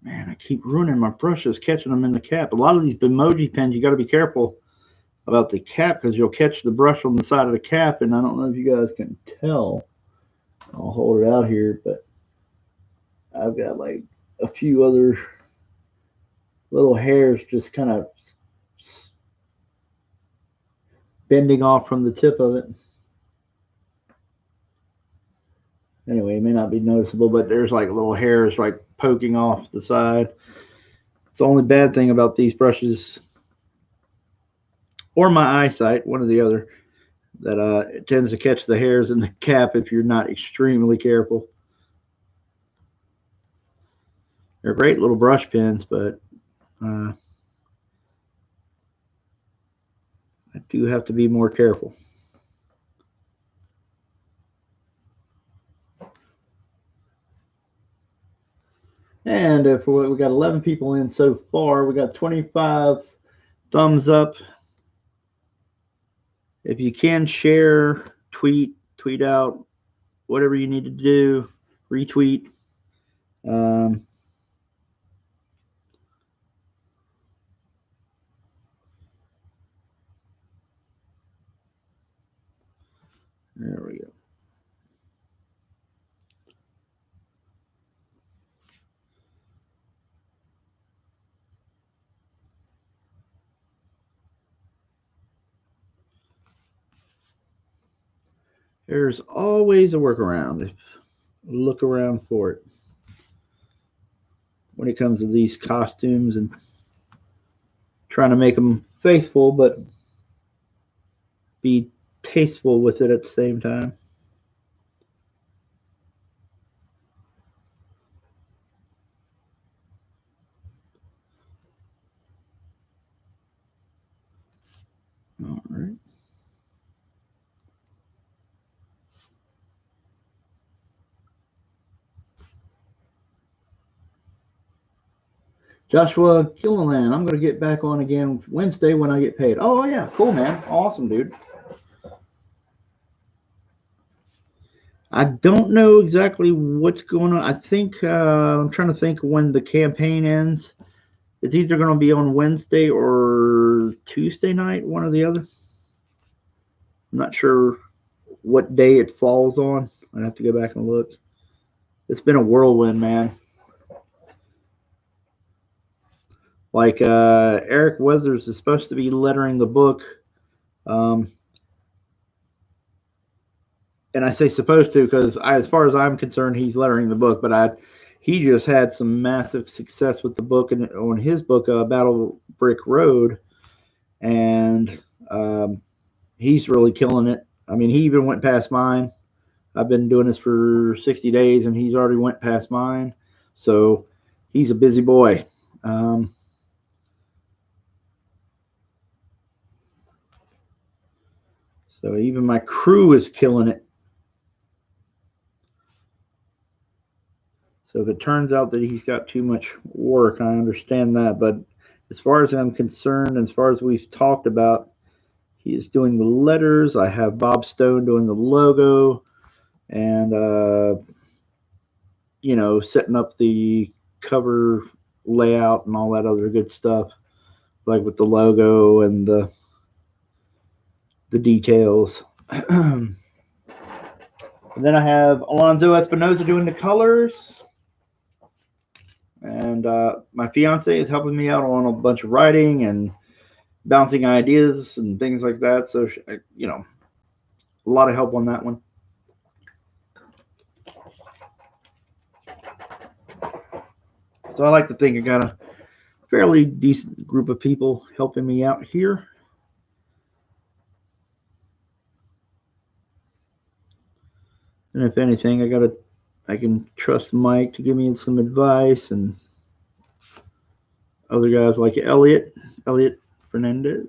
Man, I keep ruining my brushes, catching them in the cap. A lot of these Bimoji pens, you got to be careful about the cap because you'll catch the brush on the side of the cap, and I don't know if you guys can tell. I'll hold it out here, but I've got like a few other little hairs just kind of bending off from the tip of it. Anyway, it may not be noticeable, but there's like little hairs like poking off the side. It's the only bad thing about these brushes, or my eyesight, one or the other, that it tends to catch the hairs in the cap if you're not extremely careful. They're great little brush pens, but I do have to be more careful. And if we got 11 people in so far, we got 25 thumbs up. If you can share, tweet out, whatever you need to do, retweet. There we go. There's always a workaround. Look around for it when it comes to these costumes and trying to make them faithful but be tasteful with it at the same time. All right. Joshua Killian, I'm going to get back on again Wednesday when I get paid. Oh, yeah. Cool, man. Awesome, dude. I don't know exactly what's going on. I think I'm trying to think when the campaign ends. It's either going to be on Wednesday or Tuesday night, one or the other. I'm not sure what day it falls on. I have to go back and look. It's been a whirlwind, man. Like Eric Weathers is supposed to be lettering the book. And I say supposed to because as far as I'm concerned, he's lettering the book. But he just had some massive success with the book and on his book, Battle Brick Road, and he's really killing it. I mean, he even went past mine. I've been doing this for 60 days, and he's already went past mine. So he's a busy boy. So even my crew is killing it. So if it turns out that he's got too much work, I understand that. But as far as I'm concerned, as far as we've talked about, he is doing the letters. I have Bob Stone doing the logo and, you know, setting up the cover layout and all that other good stuff, like with the logo and the details. And then I have Alonzo Espinoza doing the colors. And my fiance is helping me out on a bunch of writing and bouncing ideas and things like that. So, you know, a lot of help on that one. So I like to think I got a fairly decent group of people helping me out here. And if anything, I can trust Mike to give me some advice, and other guys like Elliot Fernandez.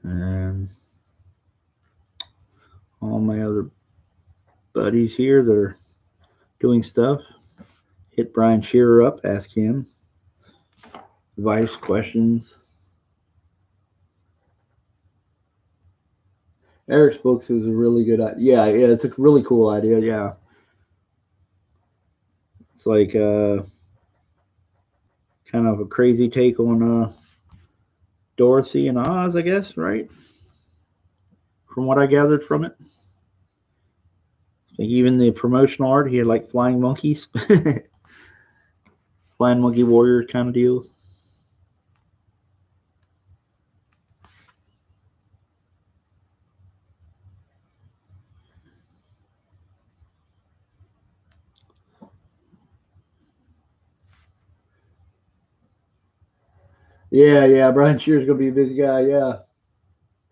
And all my other buddies here that are doing stuff. Hit Brian Shearer up, ask him advice, questions. Eric's books is a really good idea. Yeah, it's a really cool idea. Yeah, it's like kind of a crazy take on Dorothy and Oz, I guess, right? From what I gathered from it. Like even the promotional art, he had like flying monkeys, flying monkey warrior kind of deals. Yeah. Brian Shearer's gonna be a busy guy.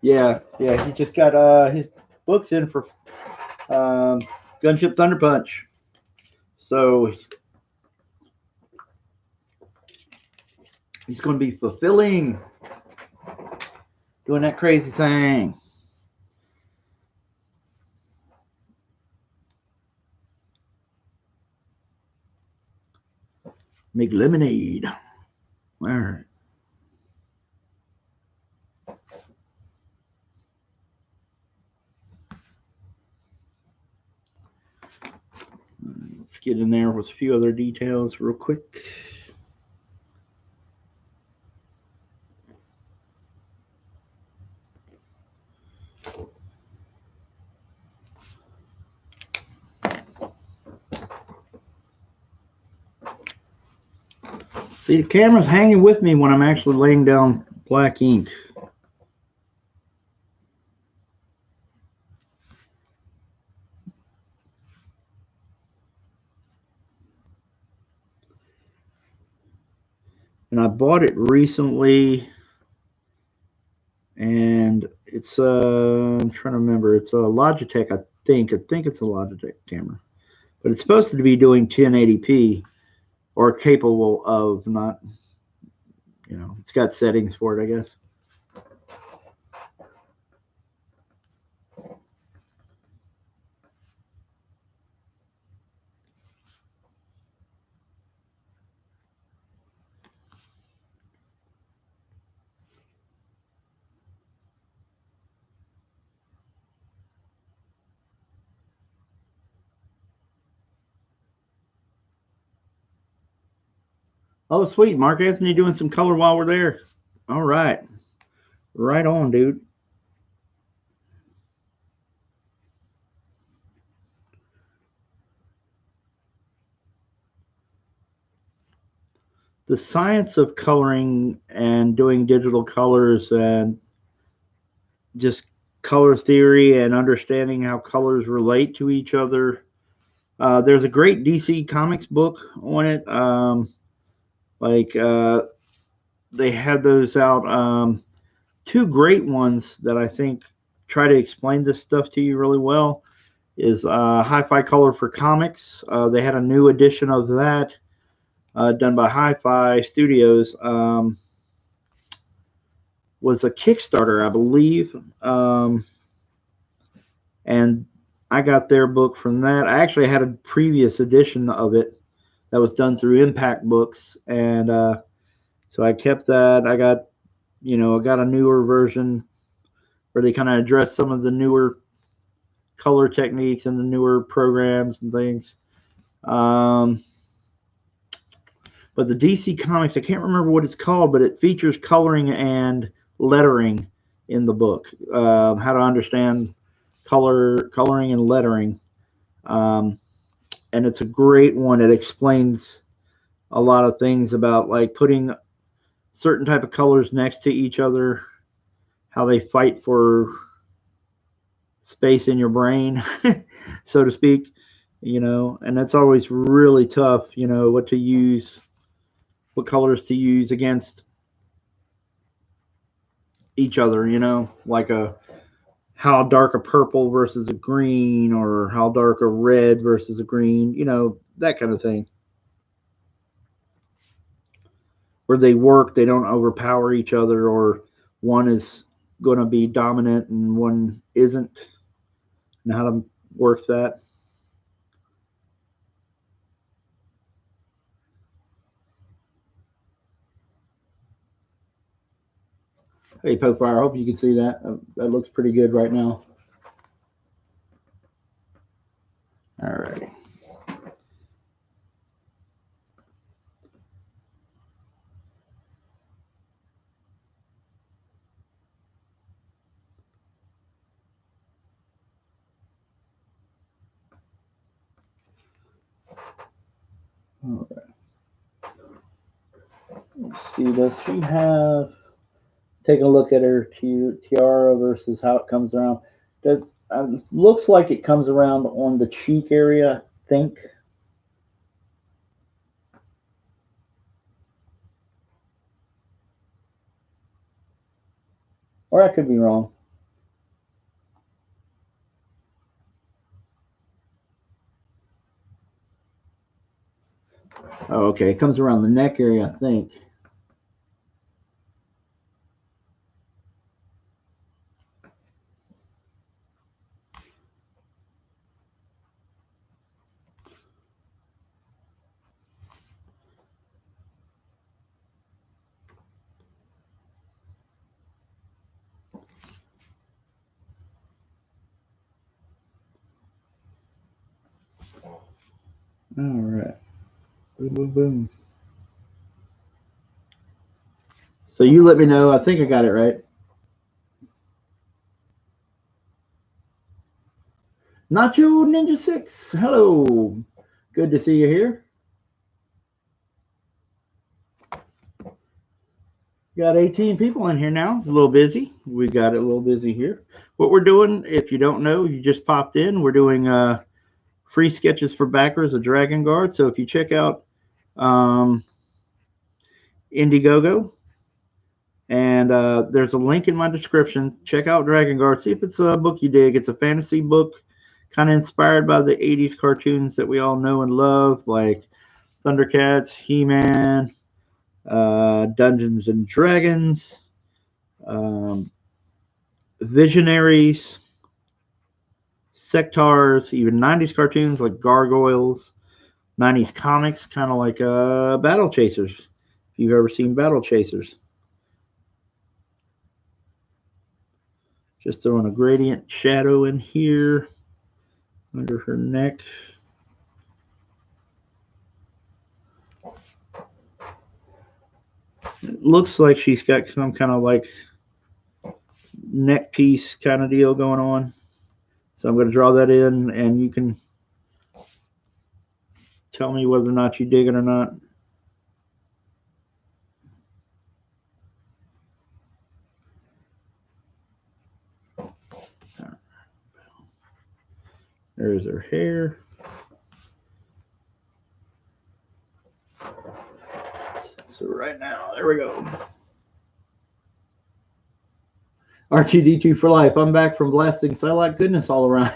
Yeah. He just got his books in for Gunship Thunder Punch. So it's going to be fulfilling, doing that crazy thing. Make lemonade. All right. Let's get in there with a few other details real quick. See, the camera's hanging with me when I'm actually laying down black ink. And I bought it recently, and it's I'm trying to remember. It's a Logitech, I think. I think it's a Logitech camera, but it's supposed to be doing 1080p, or capable of, not, you know, it's got settings for it, I guess. Oh, sweet. Mark Anthony doing some color while we're there. All right. Right on, dude. The science of coloring and doing digital colors and just color theory and understanding how colors relate to each other. There's a great DC Comics book on it. They had those out. Two great ones that I think try to explain this stuff to you really well is Hi-Fi Color for Comics. They had a new edition of that done by Hi-Fi Studios. Was a Kickstarter, I believe. And I got their book from that. I actually had a previous edition of it that was done through Impact Books, and so I kept that. I got, I got a newer version where they kind of address some of the newer color techniques and the newer programs and things. But the DC Comics, I can't remember what it's called, but it features coloring and lettering in the book. How to understand coloring and lettering. And it's a great one. It explains a lot of things about like putting certain type of colors next to each other, how they fight for space in your brain, so to speak, and that's always really tough, what to use, what colors to use against each other, like how dark a purple versus a green, or how dark a red versus a green, that kind of thing. Where they work, they don't overpower each other, or one is going to be dominant and one isn't, and how to work that. Hey, Pokefire, I hope you can see that. That looks pretty good right now. All right. All right. Let's see. Does she have? Take a look at her tiara versus how it comes around. Does looks like it comes around on the cheek area, I think. Or I could be wrong. Oh, okay, it comes around the neck area, I think. All right. Boom, boom, boom. So you let me know. I think I got it right. Nacho Ninja 6. Hello. Good to see you here. Got 18 people in here now. A little busy. We got it a little busy here. What we're doing, if you don't know, you just popped in. We're doing free sketches for backers of DragonGuard. So if you check out um, Indiegogo, and there's a link in my description. Check out DragonGuard. See if it's a book you dig. It's a fantasy book, kind of inspired by the 80s cartoons that we all know and love, like Thundercats, He-Man, Dungeons and Dragons, um, Visionaries, Sectars, even 90s cartoons like Gargoyles, 90s comics, kind of like Battle Chasers, if you've ever seen Battle Chasers. Just throwing a gradient shadow in here under her neck. It looks like she's got some kind of like neck piece kind of deal going on. So I'm going to draw that in, and you can tell me whether or not you dig it or not. There's her hair. So right now, there we go. R2D2 for life. I'm back from blasting Psylocke goodness all around.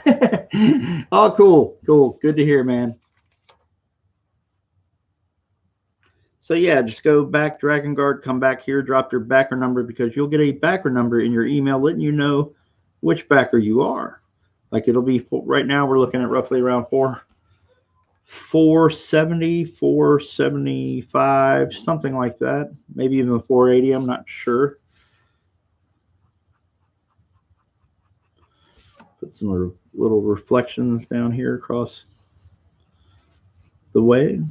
Oh, cool. Cool. Good to hear, man. So yeah, just go back, DragonGuard, come back here, drop your backer number, because you'll get a backer number in your email letting you know which backer you are. Like it'll be, right now we're looking at roughly around 470, 475, something like that. Maybe even 480, I'm not sure. Put some little reflections down here across the way.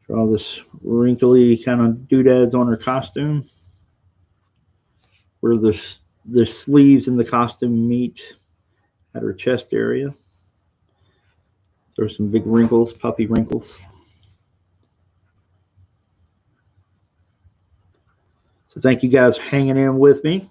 Draw this wrinkly kind of doodads on her costume, where the sleeves in the costume meet at her chest area. There's some big wrinkles, puppy wrinkles. So thank you guys for hanging in with me.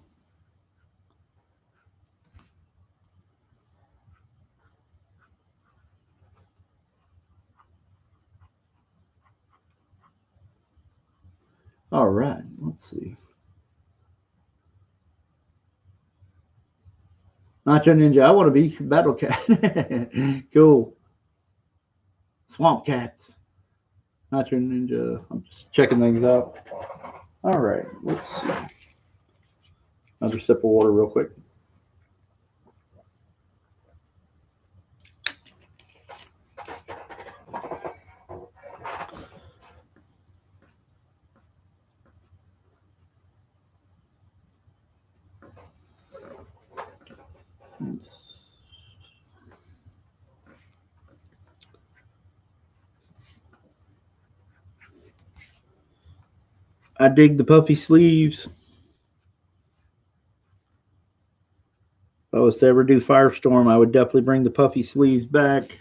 All right, let's see. Nacho Ninja, I want to be Battle Cat. Cool. Swamp Cats. Nacho Ninja. I'm just checking things out. All right, let's see. Another sip of water real quick. I dig the puffy sleeves. If I was to ever do Firestorm, I would definitely bring the puffy sleeves back.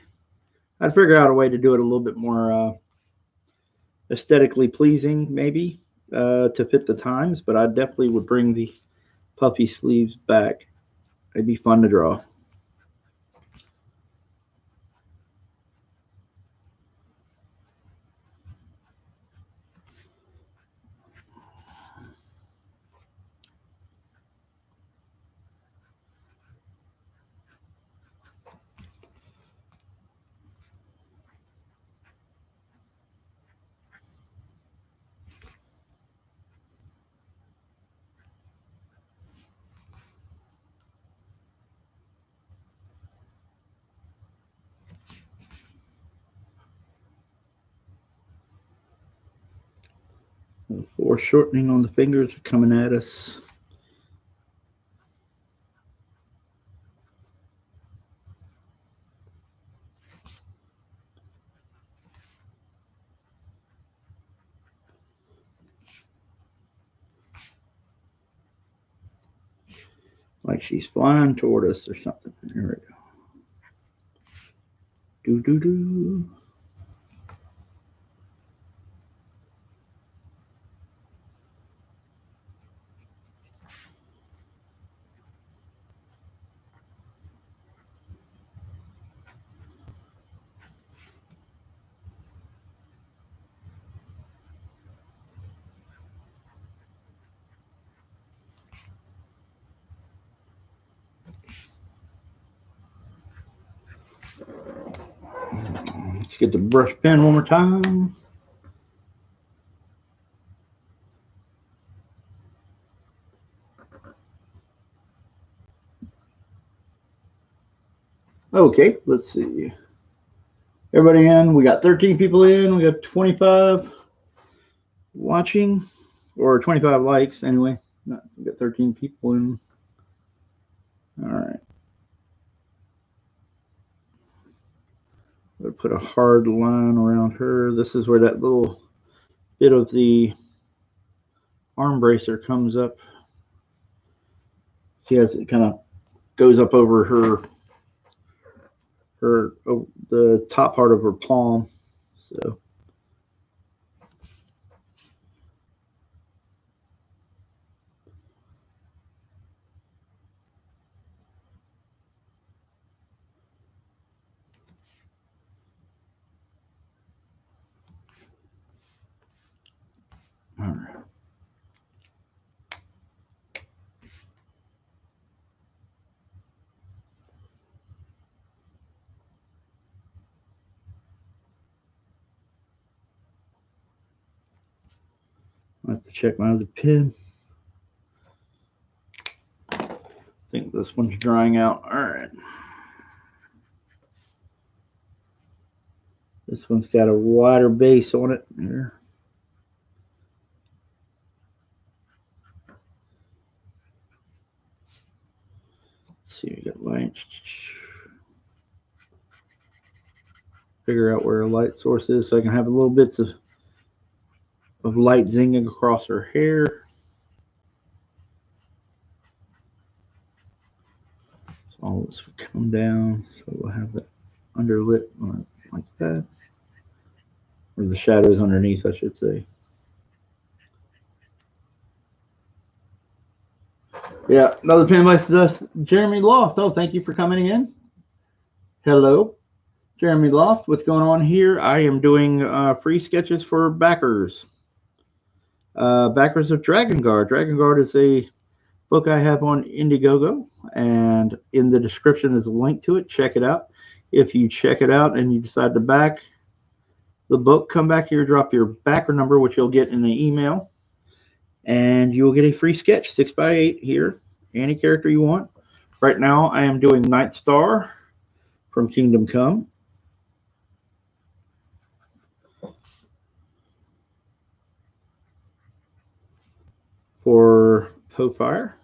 I'd figure out a way to do it a little bit more aesthetically pleasing, maybe, to fit the times, but I definitely would bring the puffy sleeves back. It'd be fun to draw. Foreshortening on the fingers are coming at us. Like she's flying toward us or something. There we go. Do do do. Let's get the brush pen one more time. Okay, let's see. Everybody in? We got 13 people in. We got 25 watching, or 25 likes anyway. We got 13 people in. All right. We'll put a hard line around her. This is where that little bit of the arm bracer comes up. She has it kind of goes up over the top part of her palm. So all right. I have to check my other pen. I think this one's drying out. All right. This one's got a wider base on it here. Let's see, we got light. Figure out where a light source is so I can have a little bits of light zinging across her hair. So all this will come down. So we'll have the underlip like that. Or the shadows underneath, I should say. Yeah, another pen by Jeremy Loft. Oh, thank you for coming in. Hello, Jeremy Loft. What's going on here? I am doing free sketches for backers. Backers of DragonGuard. DragonGuard is a book I have on Indiegogo, and in the description is a link to it. Check it out. If you check it out and you decide to back the book, come back here, drop your backer number, which you'll get in the email, and you will get a free sketch, 6x8 here, any character you want. Right now, I am doing Night Star from Kingdom Come. For Popefire.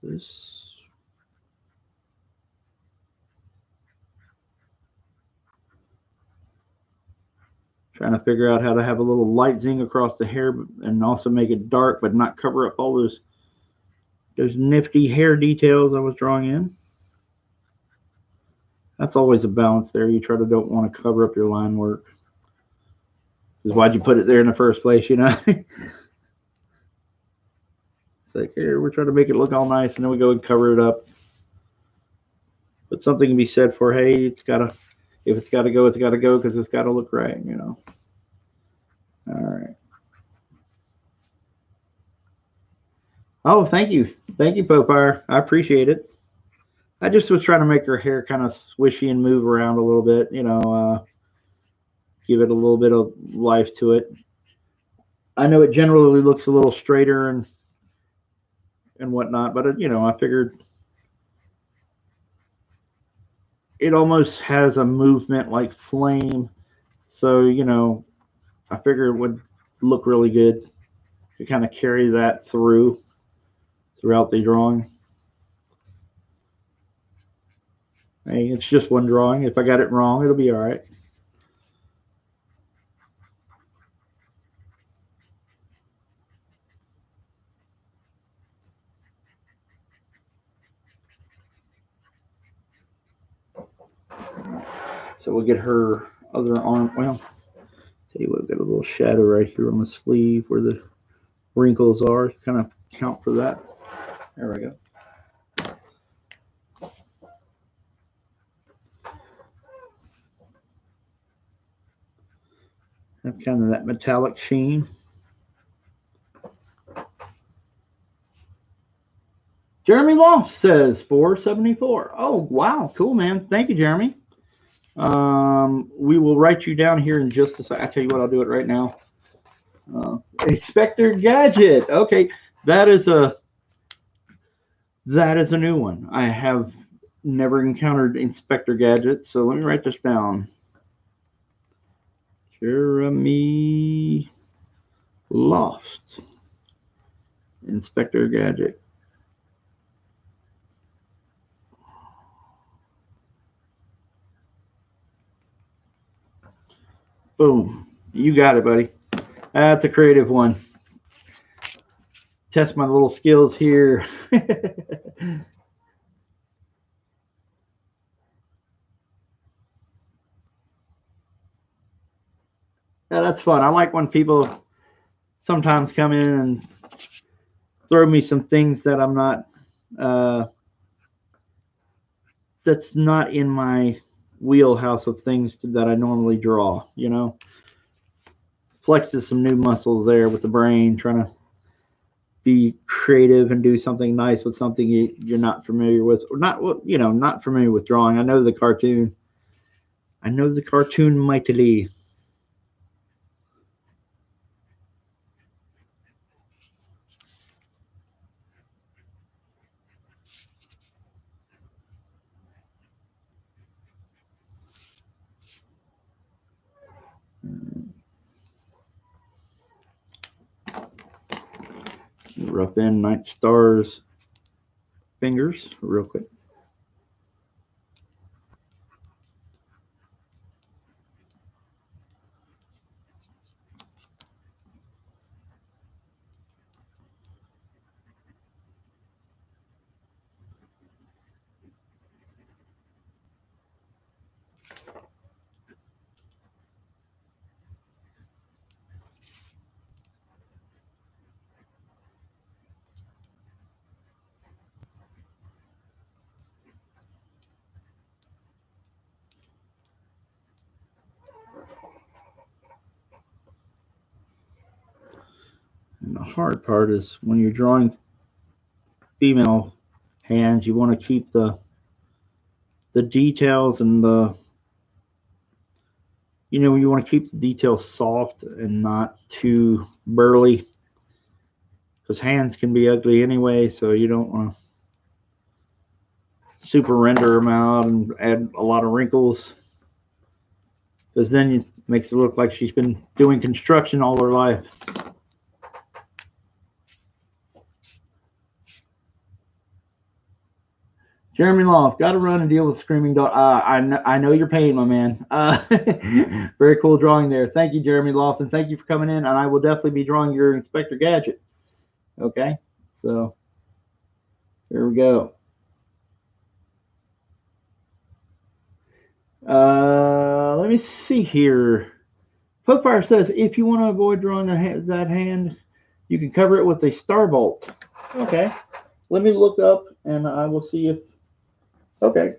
This. Trying to figure out how to have a little light zing across the hair and also make it dark but not cover up all those nifty hair details I was drawing in. That's always a balance there. You don't want to cover up your line work. Because why'd you put it there in the first place, you know? It's like, here, we're trying to make it look all nice, and then we go and cover it up. But something can be said for, hey, if it's got to go, it's got to go because it's got to look right, you know. All right. Oh, thank you. Thank you, Popefire. I appreciate it. I just was trying to make her hair kind of swishy and move around a little bit, you know, give it a little bit of life to it. I know it generally looks a little straighter and whatnot, but you know, I figured it almost has a movement like flame, so you know, I figured it would look really good to kind of carry that throughout the drawing. Hey, it's just one drawing. If I got it wrong, it'll be all right. So we'll get her other arm. Well, tell you what, we've got a little shadow right here on the sleeve where the wrinkles are. Kind of count for that. There we go. Have kind of that metallic sheen. Jeremy Loft says 474. Oh, wow. Cool, man. Thank you, Jeremy. We will write you down here in just a second. I'll tell you what, I'll do it right now. Inspector Gadget. Okay, that is a new one. I have never encountered Inspector Gadget, so let me write this down. Jeremy Loft. Inspector Gadget. Boom. You got it, buddy. That's a creative one. Test my little skills here. Yeah, that's fun. I like when people sometimes come in and throw me some things that I'm not, that's not in my wheelhouse of things that I normally draw, you know. Flexes some new muscles there with the brain, trying to be creative and do something nice with something you're not familiar with, or not, you know, not familiar with drawing. I know the cartoon. I know the cartoon mightily. Rough in Night Star's fingers real quick. And the hard part is when you're drawing female hands, you want to keep the details and you want to keep the details soft and not too burly, because hands can be ugly anyway, so you don't want to super render them out and add a lot of wrinkles, because then it makes it look like she's been doing construction all her life. Jeremy Loft, got to run and deal with screaming dog. I know your pain, my man. Very cool drawing there. Thank you, Jeremy Loft, and thank you for coming in. And I will definitely be drawing your Inspector Gadget. Okay, so here we go. Let me see here. Pokefire says if you want to avoid drawing that hand, you can cover it with a star bolt. Okay, let me look up and I will see if. Okay,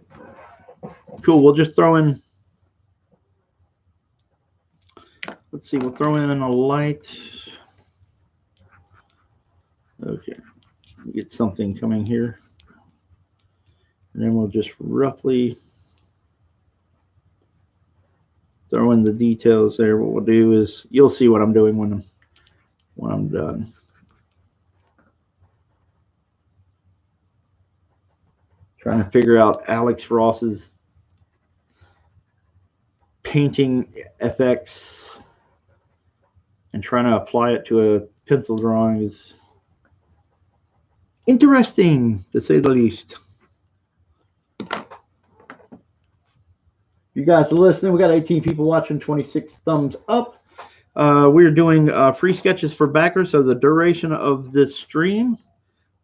cool. We'll just throw in. Let's see. We'll throw in a light. Okay, get something coming here, and then we'll just roughly throw in the details there. What we'll do is, you'll see what I'm doing when when I'm done. Trying to figure out Alex Ross's painting effects and trying to apply it to a pencil drawing is interesting, to say the least. You guys are listening. We got 18 people watching, 26 thumbs up. We're doing free sketches for backers. So the duration of this stream,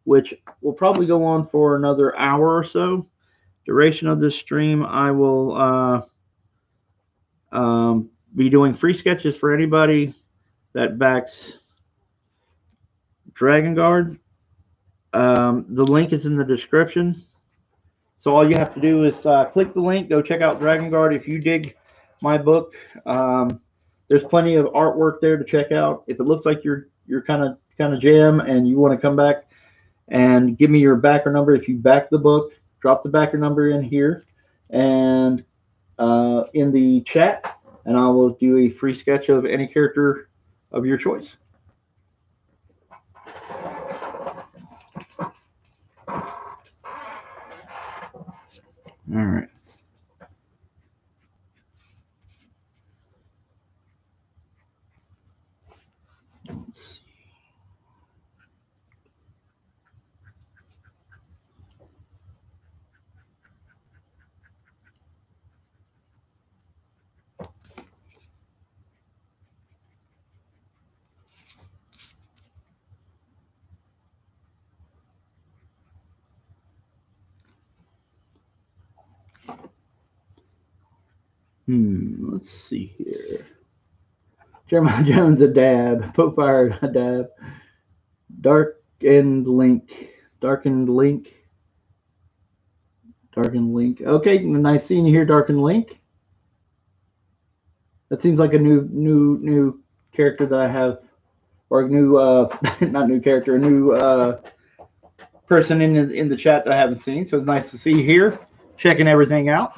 which will probably go on for another hour or so. Duration of this stream, I will be doing free sketches for anybody that backs DragonGuard. The link is in the description. So all you have to do is click the link, go check out DragonGuard. If you dig my book, there's plenty of artwork there to check out. If it looks like you're kind of jam and you want to come back and give me your backer number, if you back the book, drop the backer number in here and in the chat, and I will do a free sketch of any character of your choice. All right. Let's see. Let's see here. Jeremiah Jones a dab. Popefire a dab. Darkened link. Okay, nice seeing you here, Darkened Link. That seems like a new character that I have, or a new not new character, a new person in the chat that I haven't seen. So it's nice to see you here, checking everything out.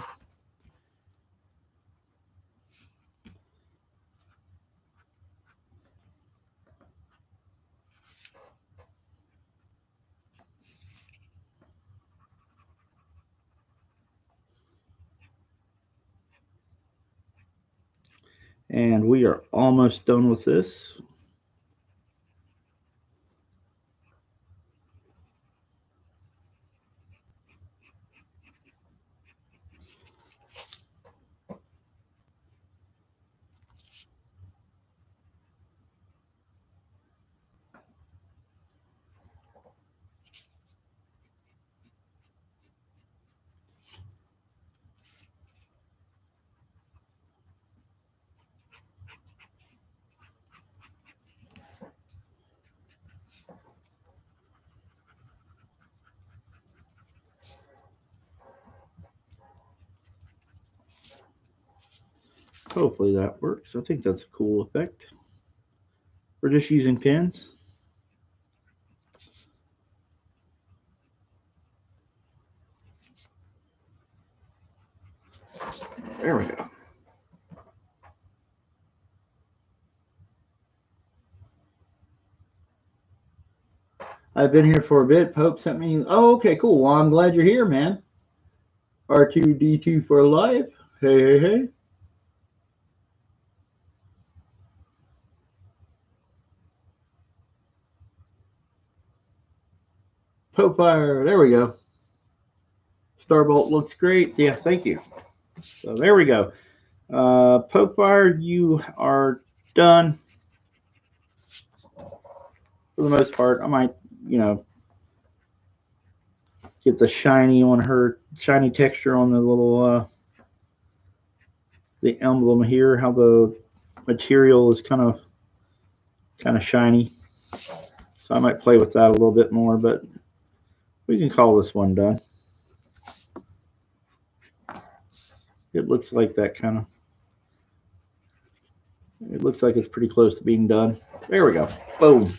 And we are almost done with this. Hopefully that works. I think that's a cool effect. We're just using pins. There we go. I've been here for a bit. Pope sent me. Oh, okay, cool. Well, I'm glad you're here, man. R2D2 for life. Hey. Popefire. There we go. Starbolt looks great. Yeah, thank you. So there we go. Popefire, you are done. For the most part, I might, get the shiny on her, shiny texture on the little, the emblem here, how the material is kind of shiny. So I might play with that a little bit more, but we can call this one done. It looks like that kind of, it looks like it's pretty close to being done. There we go. Boom.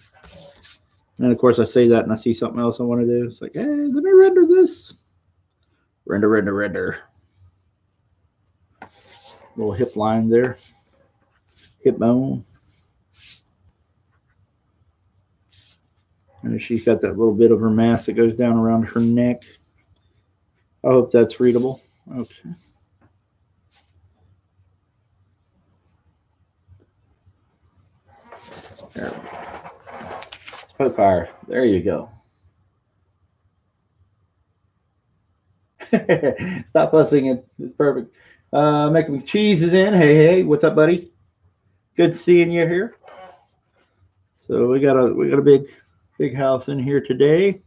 And of course I say that and I see something else I want to do. It's like, hey, let me render this. Render. Little hip line there. Hip bone. And she's got that little bit of her mask that goes down around her neck. I hope that's readable. Okay. There we go. Spokefire. There you go. Stop fussing. It's perfect. Making cheese is in. Hey, what's up, buddy? Good seeing you here. So we got a big house in here today.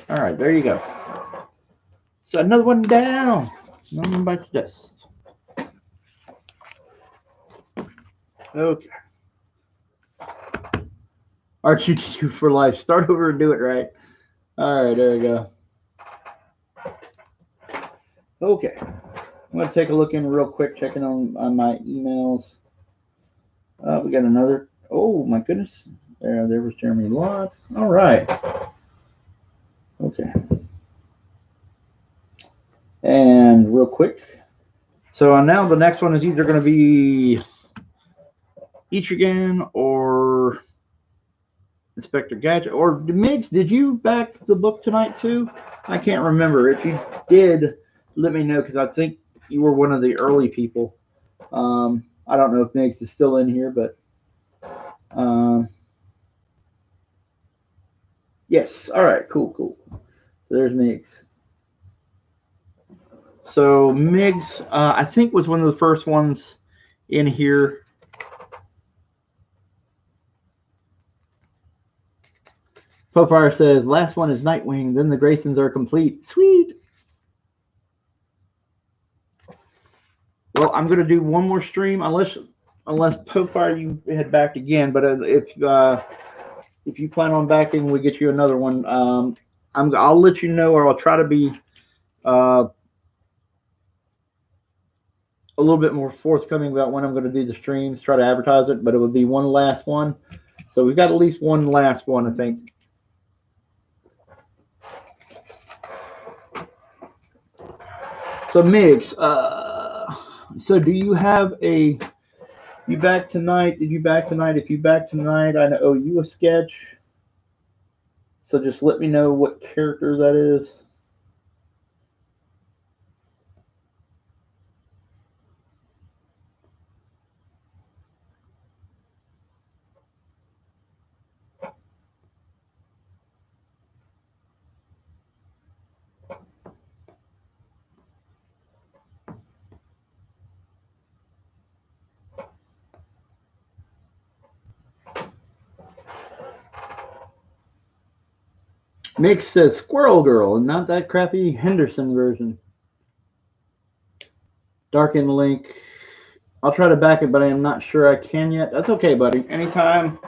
All right, there you go. So another one down. Another one bites dust. Okay. R2D2 for life. Start over and do it right. All right, there we go. Okay. I'm going to take a look in real quick, checking on my emails. We got another. Oh, my goodness. There was Jeremy Lott. All right. Okay. And real quick. So now the next one is either going to be Etrigan or Inspector Gadget. Or Migs, did you back the book tonight too? I can't remember. If you did, let me know, because I think you were one of the early people. I don't know if Migs is still in here, but yes. All right, cool. So there's Migs. So Migs, I think, was one of the first ones in here. Popfire says, last one is Nightwing, then the Graysons are complete. Sweet. Well, I'm going to do one more stream, unless Popfire, you head back again. But if you plan on backing, we get you another one. I'll let you know, or I'll try to be a little bit more forthcoming about when I'm going to do the streams, try to advertise it, but it would be one last one. So we've got at least one last one, I think. So Migs, so do you have you back tonight? Did you back tonight? If you back tonight, I owe you a sketch. So just let me know what character that is. Mick says Squirrel Girl, and not that crappy Henderson version. Darken Link. I'll try to back it, but I am not sure I can yet. That's okay, buddy. Anytime.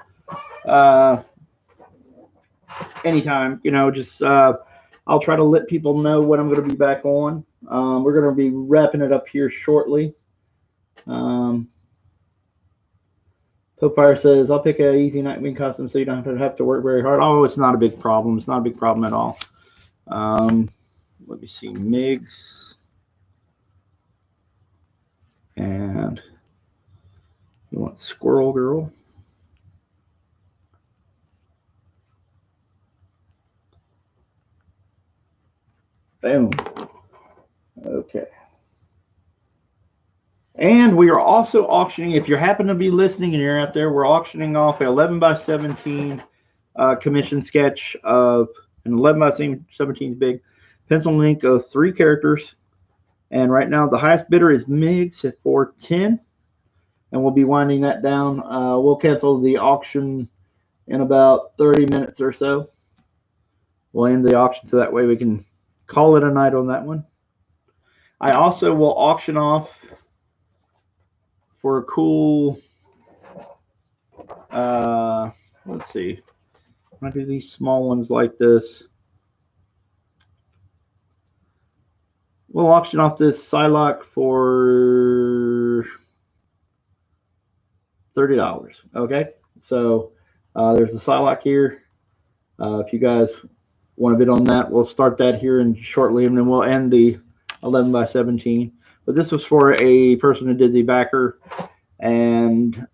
Anytime. Just I'll try to let people know when I'm going to be back on. We're going to be wrapping it up here shortly. Popfire says, I'll pick an easy Nightwing costume so you don't have to work very hard. Oh, it's not a big problem. It's not a big problem at all. Let me see. Migs. And you want Squirrel Girl. Boom. Okay. And we are also auctioning, if you happen to be listening and you're out there, we're auctioning off an 11x17 commission sketch of an 11x17 big pencil and ink of 3 characters. And right now the highest bidder is Migs at 410. And we'll be winding that down. We'll cancel the auction in about 30 minutes or so. We'll end the auction so that way we can call it a night on that one. I also will auction off for a cool, let's see, I'm going to do these small ones like this. We'll auction off this Psylocke for $30. Okay, so there's the Psylocke here. If you guys want to bid on that, we'll start that here and shortly, and then we'll end the 11 by 17. But this was for a person who did the backer, and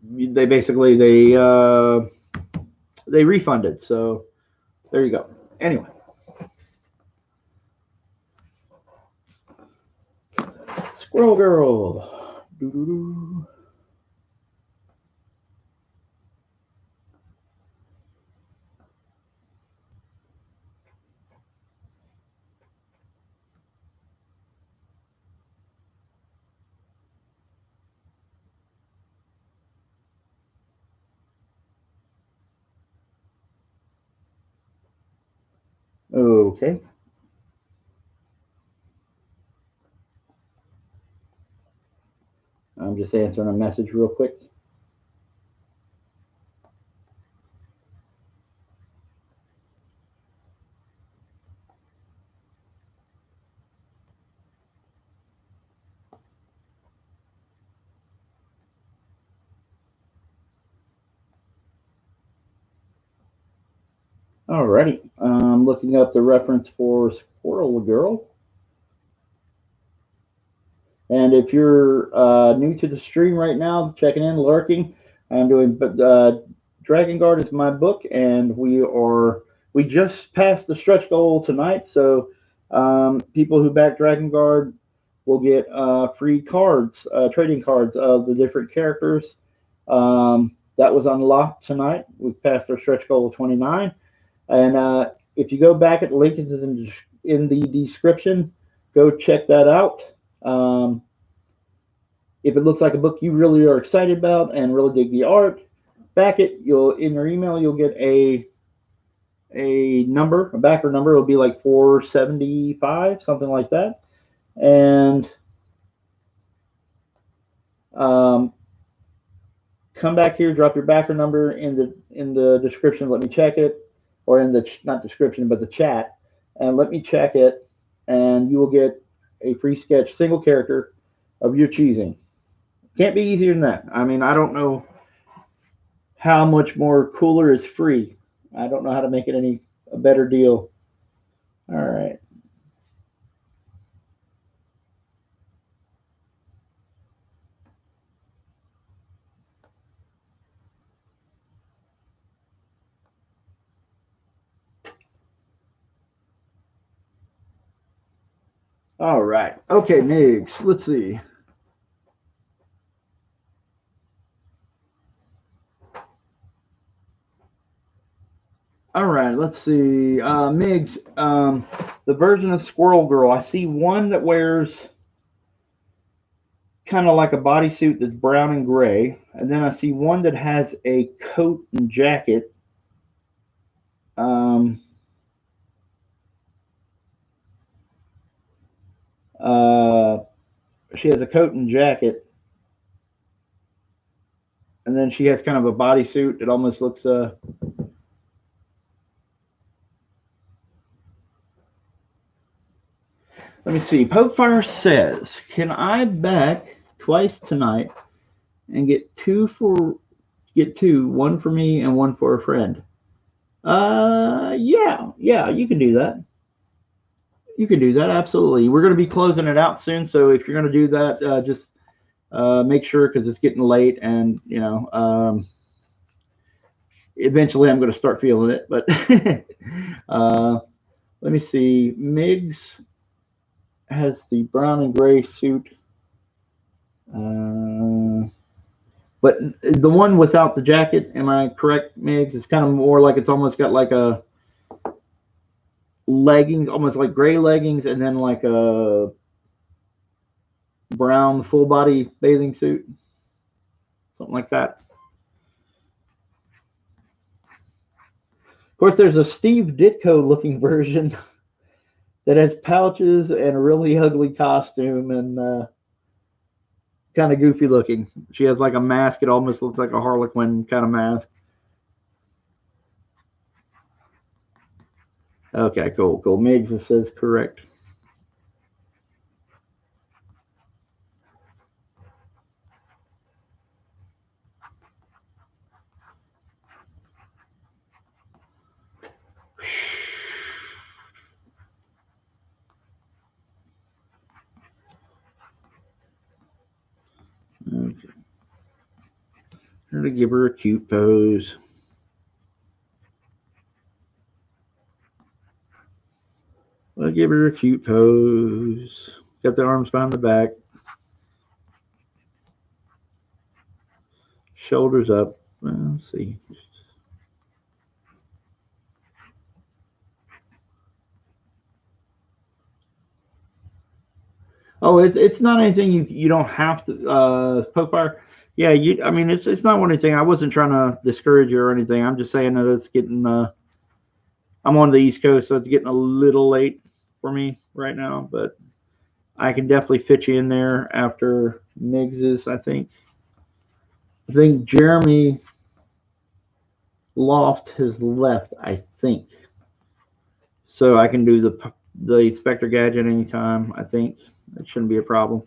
they basically they refunded. So there you go. Anyway, Squirrel Girl. Doo-doo-doo. Okay. I'm just answering a message real quick. Alrighty. I'm looking up the reference for Squirrel Girl. And if you're new to the stream right now, checking in, lurking, I'm doing DragonGuard is my book, and we just passed the stretch goal tonight. So people who back DragonGuard will get free cards, trading cards of the different characters. That was unlocked tonight. We passed our stretch goal of 29. And if you go back at the link in the description, go check that out. If it looks like a book you really are excited about and really dig the art, back it. In your email you'll get a number, a backer number. It'll be like 475, something like that. And come back here, drop your backer number in the description. Let me check it, or in the not description but the chat, and let me check it, and you will get a free sketch, single character of your choosing. Can't be easier than that. I mean, I don't know how much more cooler is free. I don't know how to make it a better deal. All right. All right. Okay, Migs. Let's see. All right, let's see. Migs, the version of Squirrel Girl, I see one that wears kind of like a bodysuit that's brown and gray. And then I see one that has a coat and jacket. She has a coat and jacket. And then she has kind of a bodysuit that almost looks let me see. Popefire says, "Can I back twice tonight and get two, one for me and one for a friend?" Yeah, you can do that. You can do that, absolutely. We're going to be closing it out soon, so if you're going to do that, just make sure, because it's getting late, and eventually I'm going to start feeling it. But let me see. Migs has the brown and gray suit. But the one without the jacket, am I correct, Migs? It's kind of more like it's almost got like a leggings, almost like gray leggings, and then like a brown full body bathing suit, something like that. Of course, there's a Steve Ditko looking version that has pouches and a really ugly costume and kind of goofy looking. She has like a mask. It almost looks like a Harlequin kind of mask. Okay, cool. Migs says correct. Trying to give her a cute pose. I'll give her a cute pose. Got the arms behind the back. Shoulders up. Well, let's see. Oh, it's not anything you don't have to poke fire. Yeah, I mean it's not anything. I wasn't trying to discourage you or anything. I'm just saying that it's getting I'm on the East Coast, so it's getting a little late for me right now, but I can definitely fit you in there after Miggs's, I think. I think Jeremy Loft has left, I think. So I can do the Spectre Gadget anytime, I think. That shouldn't be a problem.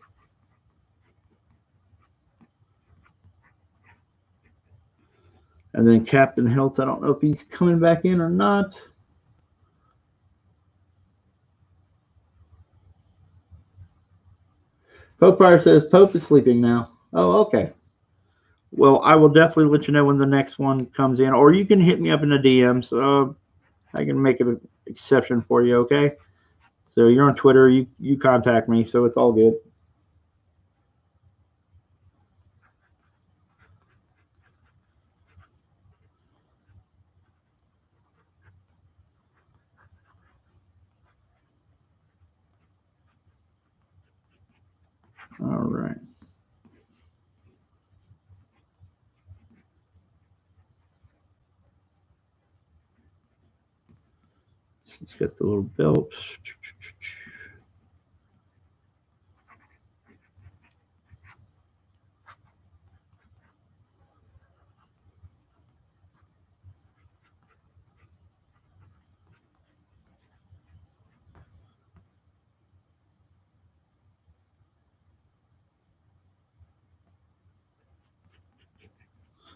And then Captain Hiltz, I don't know if he's coming back in or not. Pope Fire says Pope is sleeping now. Oh, okay. Well, I will definitely let you know when the next one comes in, or you can hit me up in the DMs. I can make an exception for you, okay? So you're on Twitter, you contact me, so it's all good. All right. She's got the little belt.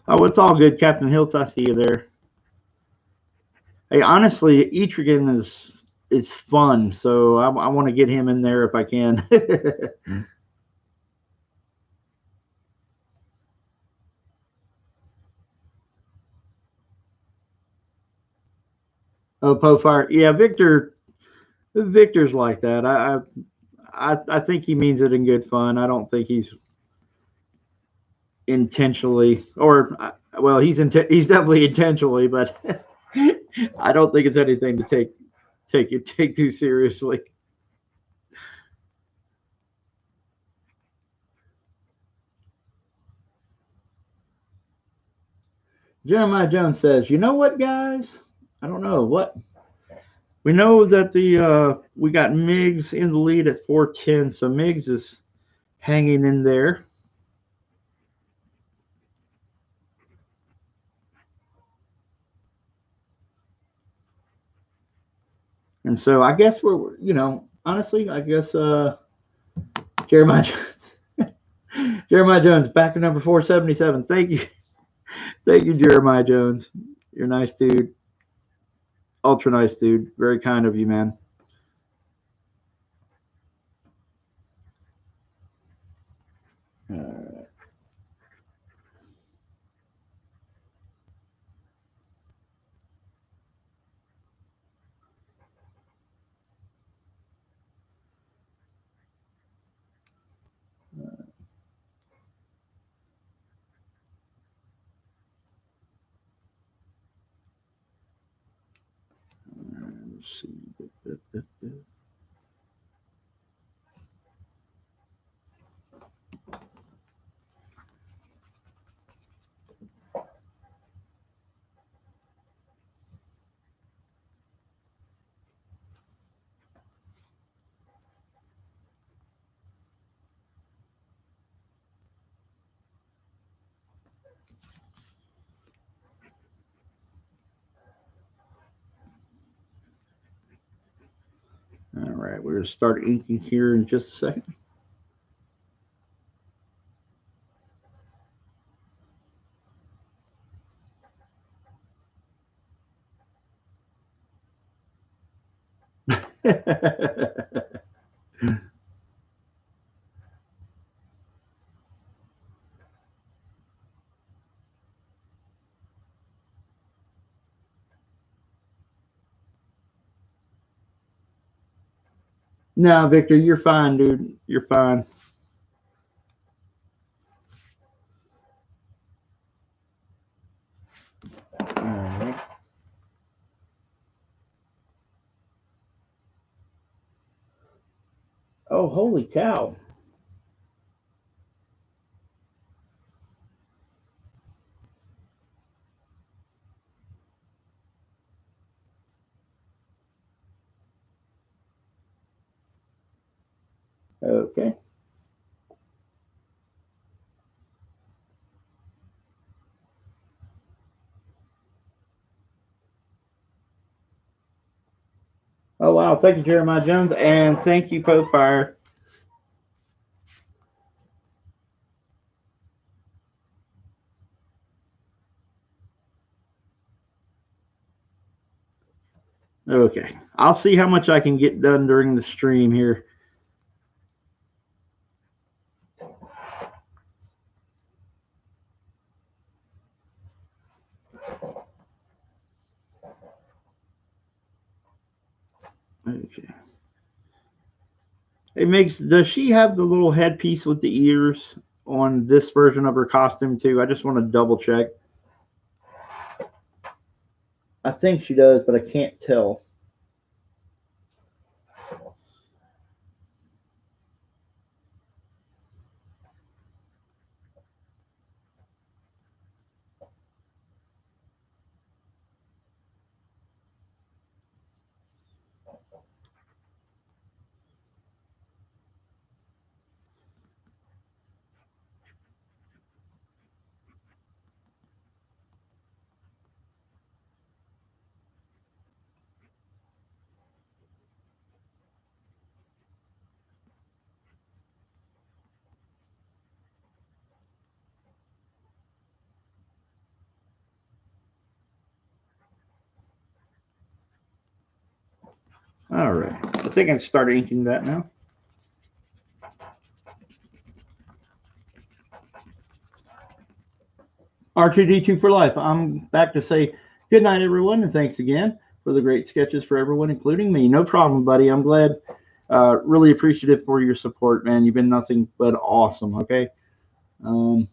Oh, it's all good, Captain Hiltz. I see you there. Hey, honestly, Etrigan is fun, so I want to get him in there if I can. Oh, Pofire. Yeah, Victor's like that. I think he means it in good fun. I don't think he's intentionally, or well, he's definitely intentionally, but I don't think it's anything to take too seriously. Jeremiah Jones says, "You know what, guys? I don't know what we know that we got Miggs in the lead at 410, so Miggs is hanging in there." And so I guess honestly, I guess Jeremiah Jones, Jeremiah Jones back to number 477. Thank you, thank you, Jeremiah Jones. You're a nice dude, ultra nice dude. Very kind of you, man. All right. Let's see. All right, we're gonna start inking here in just a second. No, Victor, you're fine, dude. You're fine. All right. Oh, holy cow. Okay. Oh, wow. Thank you, Jeremiah Jones. And thank you, Pope Fire. Okay. I'll see how much I can get done during the stream here. Okay. Hey, Migs, does she have the little headpiece with the ears on this version of her costume, too? I just want to double check. I think she does, but I can't tell. All right. I think I can start inking that now. R2D2 for life. I'm back to say good night, everyone, and thanks again for the great sketches for everyone, including me. No problem, buddy. I'm glad. Really appreciative for your support, man. You've been nothing but awesome. Okay. Um,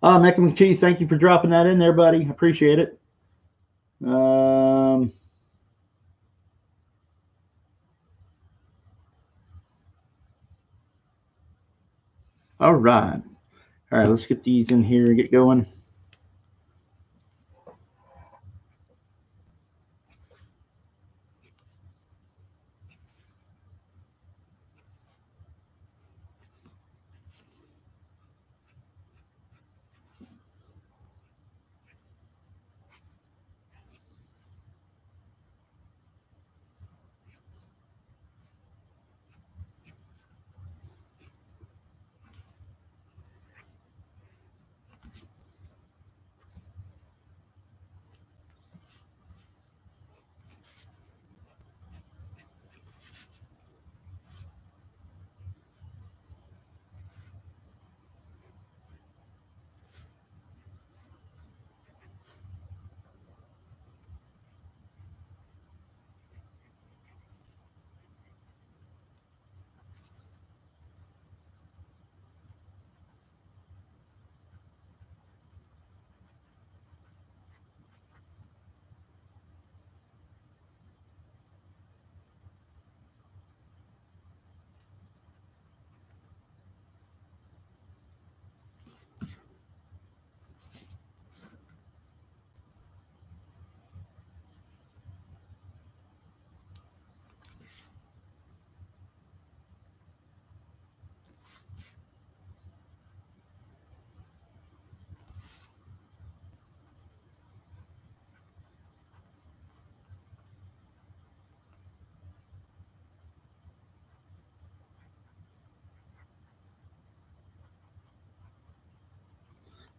Mac and Cheese, thank you for dropping that in there, buddy. Appreciate it. All right. All right, let's get these in here and get going.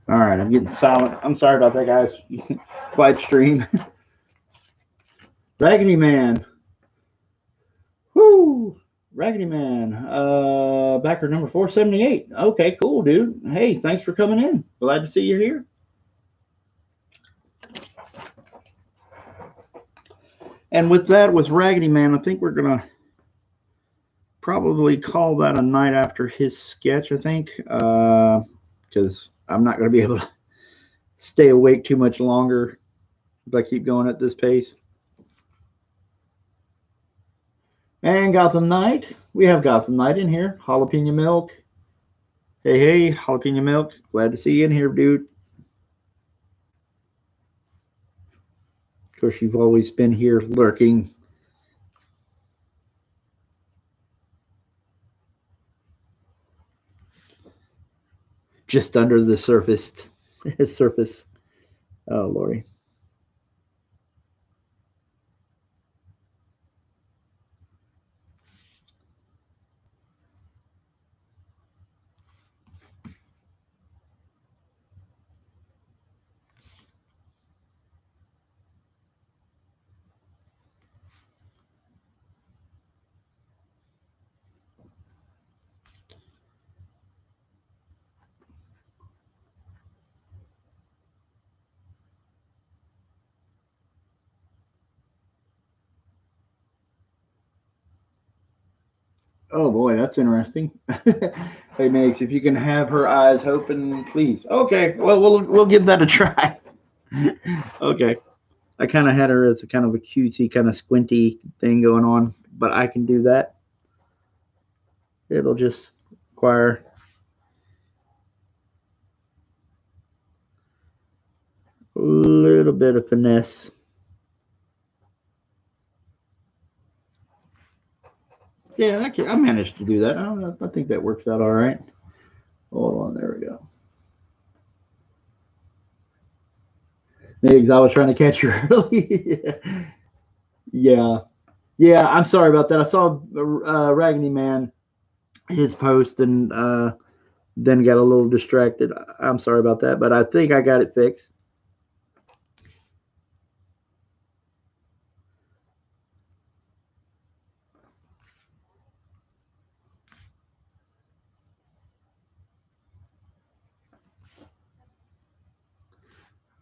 All right, I'm getting silent. I'm sorry about that, guys. Quiet stream. Raggedy Man. Woo! Raggedy Man, backer number 478. Okay, cool, dude. Hey, thanks for coming in. Glad to see you here. And with that, with Raggedy Man, I think we're going to probably call that a night after his sketch, I think, because I'm not going to be able to stay awake too much longer if I keep going at this pace. And Gotham Knight. We have Gotham Knight in here. Jalapeno Milk. Hey, hey, Jalapeno Milk. Glad to see you in here, dude. Of course, you've always been here lurking. Just under the surface. surface. Oh, Lordy. Oh boy, that's interesting. Hey Megs, if you can have her eyes open, please. Okay, well we'll give that a try. Okay, I kind of had her as a kind of a cutesy, kind of squinty thing going on, but I can do that. It'll just require a little bit of finesse. Yeah, I managed to do that. I think that works out all right. Hold on, there we go. Megs, I was trying to catch you early. Yeah. Yeah, I'm sorry about that. I saw Raggedy Man, his post, and then got a little distracted. I'm sorry about that, but I think I got it fixed.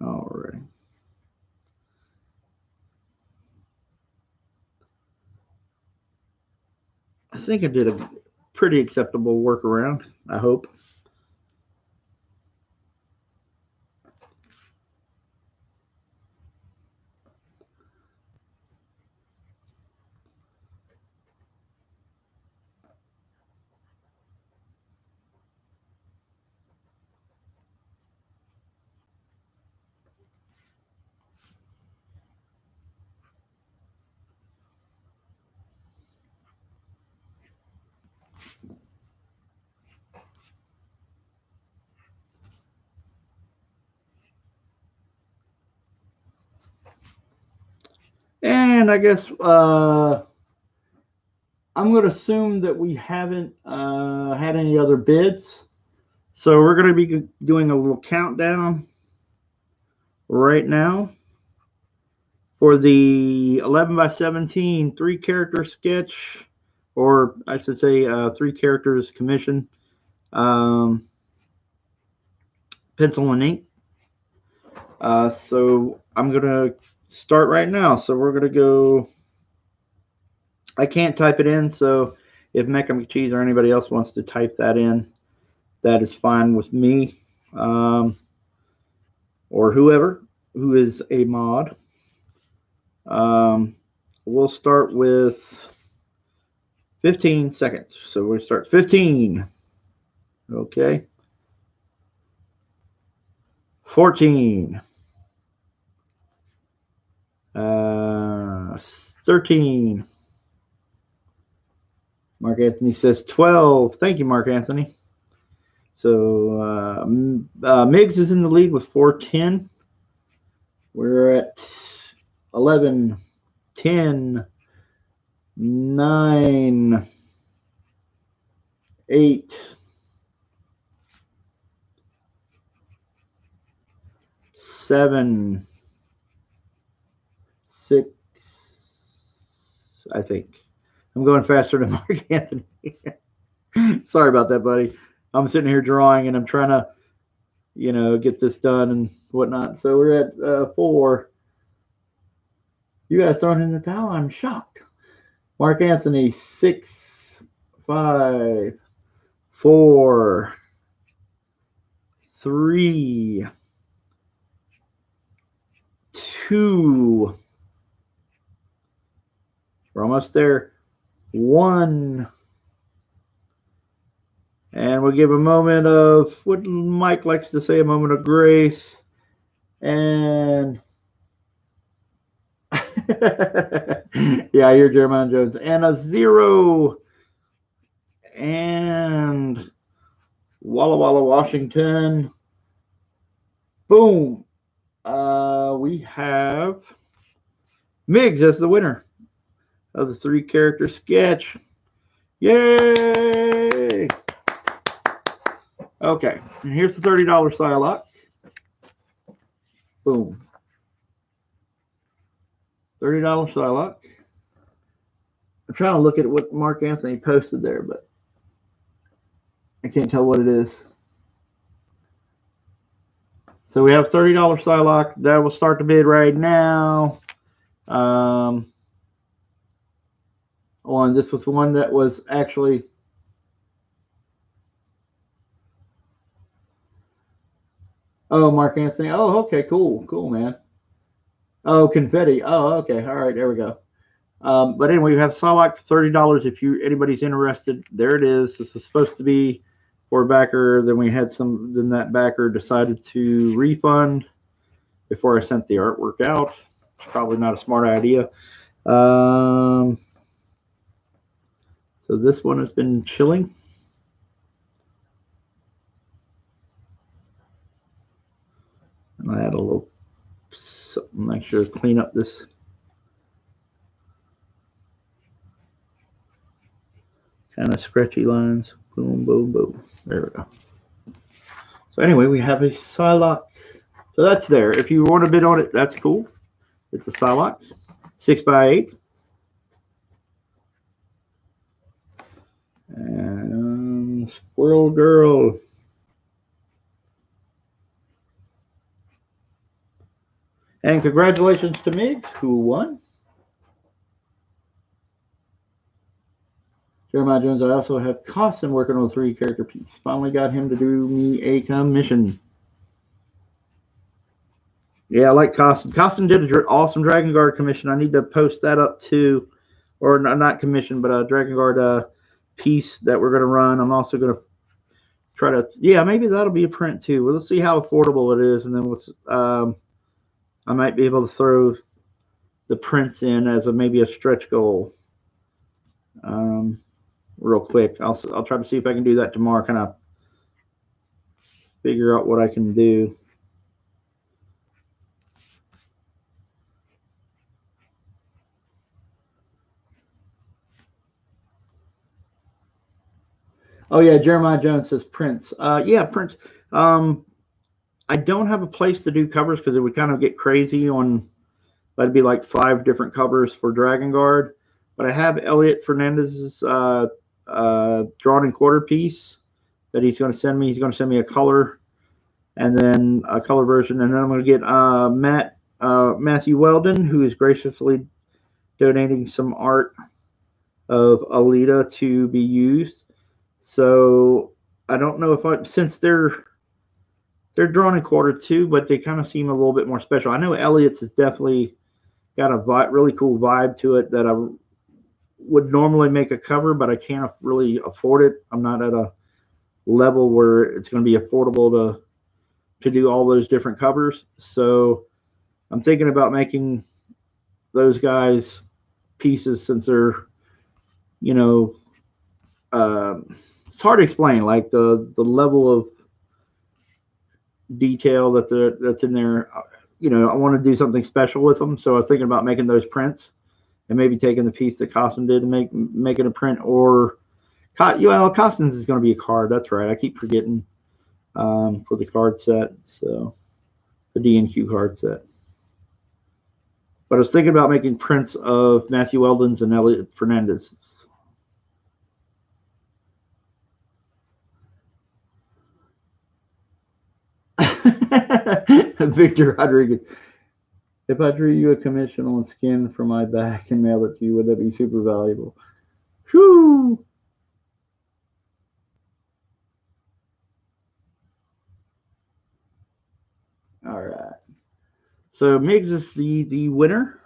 All right. I think I did a pretty acceptable workaround, I hope. And I guess I'm going to assume that we haven't had any other bids. So we're going to be doing a little countdown right now for the 11 by 17 3-character sketch, or I should say 3 characters commission, pencil and ink. So I'm going to start right now. So we're going to go. I can't type it in, so if Mecha McCheese or anybody else wants to type that in, that is fine with me, or whoever who is a mod. We'll start with 15 seconds. So we'll start 15. Okay. 14. 13. Mark Anthony says 12. Thank you, Mark Anthony. So Miggs is in the lead with 410. We're at 11, 10, 9, 8, 7, 6, I think. I'm going faster than Mark Anthony. Sorry about that, buddy. I'm sitting here drawing and I'm trying to, get this done and whatnot. So we're at 4. You guys throwing in the towel? I'm shocked. Mark Anthony, 6, 5, 4, 3, 2. We're almost there. 1. And we'll give a moment of what Mike likes to say, a moment of grace. And yeah, I hear Jeremiah Jones. And a 0. And Walla Walla, Washington. Boom. We have Miggs as the winner of the 3-character sketch. Yay! Okay, and here's the $30 Psylocke. Boom. $30 Psylocke. I'm trying to look at what Mark Anthony posted there, but I can't tell what it is. So we have $30 Psylocke. That will start the bid right now. This was one that was actually Mark Anthony. Oh, okay, cool, man. Oh, confetti. Oh, okay, all right, there we go. But anyway, we have Psylocke for $30. If anybody's interested, there it is. This was supposed to be for a backer. Then that backer decided to refund before I sent the artwork out. It's probably not a smart idea. So this one has been chilling. And I add a little something, make sure to clean up this. Kind of scratchy lines. Boom, boom, boom. There we go. So anyway, we have a Psylocke. So that's there. If you want to bid on it, that's cool. It's a Psylocke. 6x8. And Squirrel Girl. And congratulations to Miggs, who won. Jeremiah Jones, I also have Costin working on a 3-character piece. Finally got him to do me a commission. Yeah, I like Costin. Costin did an awesome DragonGuard commission. I need to post that up too. Or not commission, but a DragonGuard piece that we're going to run. I'm also going to try to, yeah, maybe that'll be a print too. Well, let's see how affordable it is, and then I might be able to throw the prints in as maybe a stretch goal. Real quick, I'll try to see if I can do that tomorrow. Kind of figure out what I can do. Oh yeah, Jeremiah Jones says prints. Yeah, prints. I don't have a place to do covers because it would kind of get crazy on. That'd be like 5 different covers for DragonGuard. But I have Elliot Fernandez's drawn in quarter piece that he's going to send me. He's going to send me a color, and then a color version, and then I'm going to get Matthew Weldon, who is graciously donating some art of Alita to be used. So I don't know if since they're drawn in quarter too, but they kind of seem a little bit more special. I know Elliot's has definitely got a really cool vibe to it that I would normally make a cover, but I can't really afford it. I'm not at a level where it's going to be affordable to do all those different covers. So I'm thinking about making those guys pieces since they're, it's hard to explain, like the level of detail that's in there. I want to do something special with them, so I was thinking about making those prints and maybe taking the piece that Costin did and making a print. Or Costin's is going to be a card. That's right, I keep forgetting for the card set, so the D&Q card set. But I was thinking about making prints of Matthew Weldon's and Elliot Fernandez. Victor Rodriguez. If I drew you a commission on skin for my back and mailed it to you, would that be super valuable? Whew. All right. So Miggs is the winner.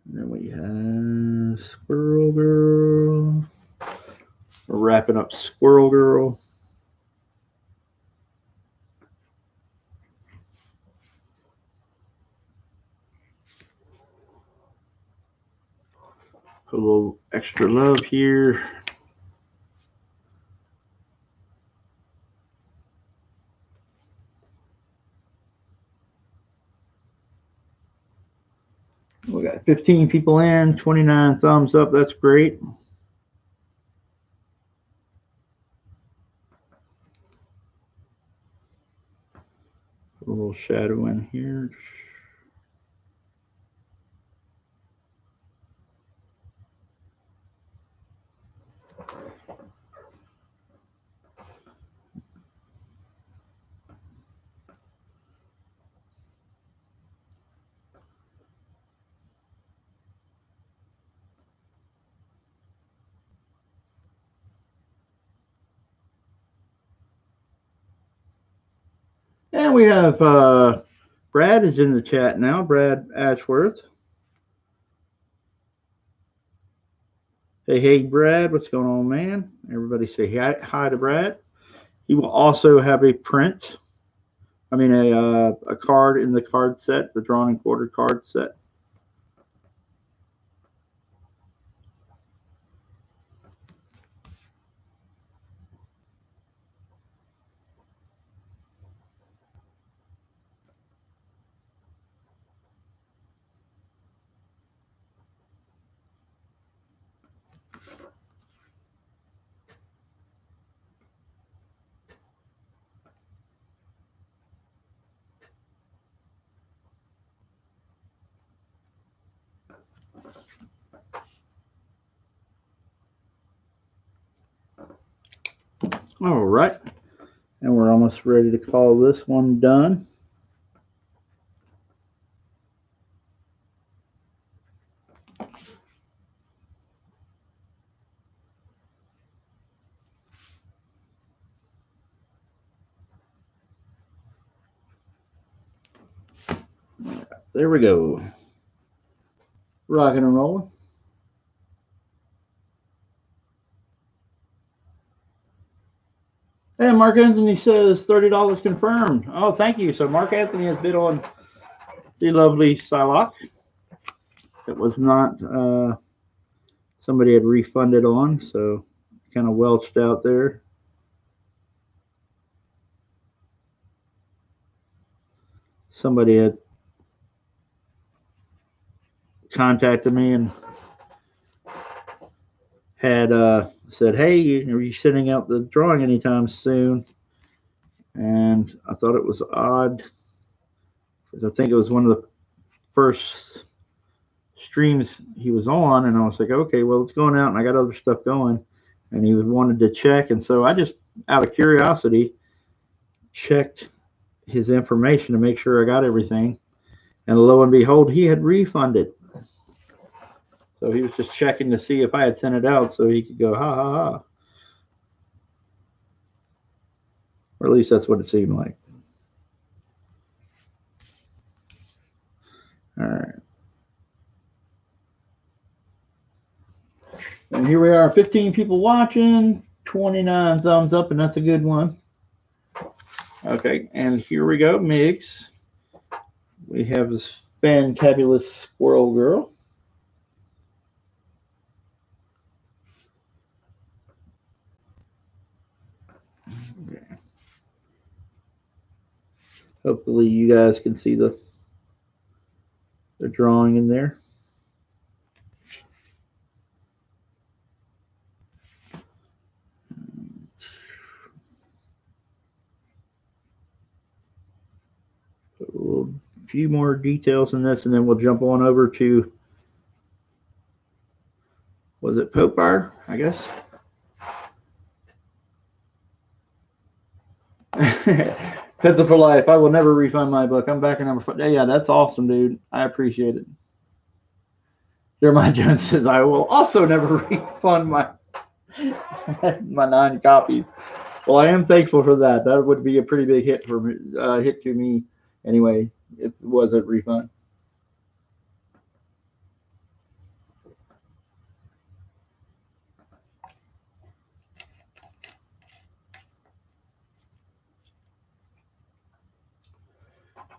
And then we have Squirrel Girl. We're wrapping up Squirrel Girl. Put a little extra love here. We got 15 people in, 29 thumbs up. That's great. Put a little shadow in here. And we have Brad is in the chat now. Brad Ashworth. Hey, Brad, what's going on, man? Everybody say hi to Brad. He will also have a print. I mean, a card in the card set, the drawn and quartered card set. All right. And we're almost ready to call this one done. There we go. Rocking and rolling. And Mark Anthony says $30 confirmed. Oh, thank you. So Mark Anthony has bid on the lovely Psylocke. It was not somebody had refunded on, so kind of welched out there. Somebody had contacted me and had said, hey, are you sending out the drawing anytime soon? And I thought it was odd because I think it was one of the first streams he was on, and I was like, okay, well, it's going out and I got other stuff going, and he wanted to check, and so I just out of curiosity checked his information to make sure I got everything, and lo and behold, he had refunded. So he was just checking to see if I had sent it out so he could go ha ha ha, or at least that's what it seemed like. All right. And here we are, 15 people watching, 29 thumbs up, and that's a good one. Okay, and here we go, Miggs. We have this fantabulous Squirrel Girl. Okay. Hopefully you guys can see the drawing in there. A few more details in this, and then we'll jump on over to, was it Pope Bar, I guess. Pencil for life. I will never refund my book. I'm back at number 5. Yeah, that's awesome, dude. I appreciate it. Jeremiah Jones says, I will also never refund my 9 copies. Well, I am thankful for that. That would be a pretty big hit for me, hit to me anyway, if it was a refund.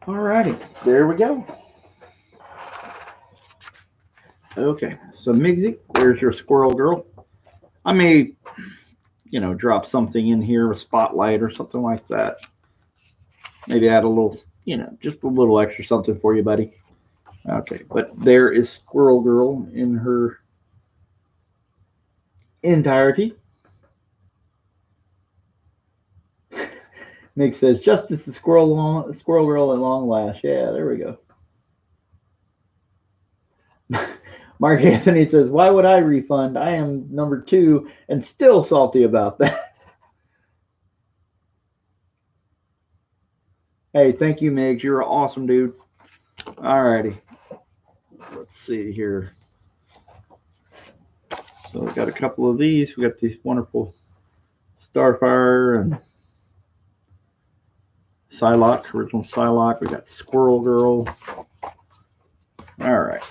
Alrighty, there we go. Okay, so Migsy, there's your squirrel girl. I may, drop something in here, a spotlight or something like that. Maybe add a little, just a little extra something for you, buddy. Okay, but there is Squirrel Girl in her entirety. Nick says, Justice the Squirrel Girl at long last. Yeah, there we go. Mark Anthony says, why would I refund? I am number 2 and still salty about that. Hey, thank you, Migs. You're awesome, dude. Alrighty. Let's see here. So we got a couple of these. We got these wonderful Starfire and Psylocke, original Psylocke. We got Squirrel Girl. All right.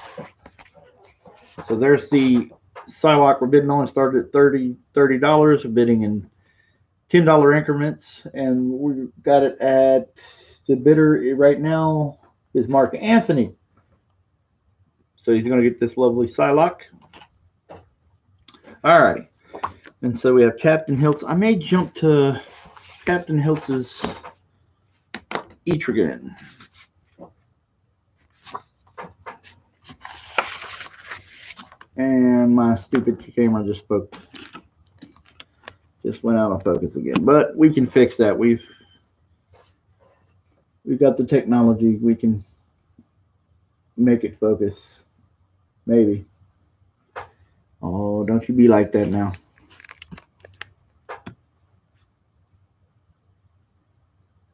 So there's the Psylocke. We're bidding on. Started at $30. We're bidding in $10 increments, and we got it at the bidder right now is Mark Anthony. So he's going to get this lovely Psylocke. All right. And so we have Captain Hiltz. I may jump to Captain Hiltz's Etrigan. And my stupid camera just went out of focus again. But we can fix that. We've got the technology. We can make it focus. Maybe. Oh, don't you be like that now.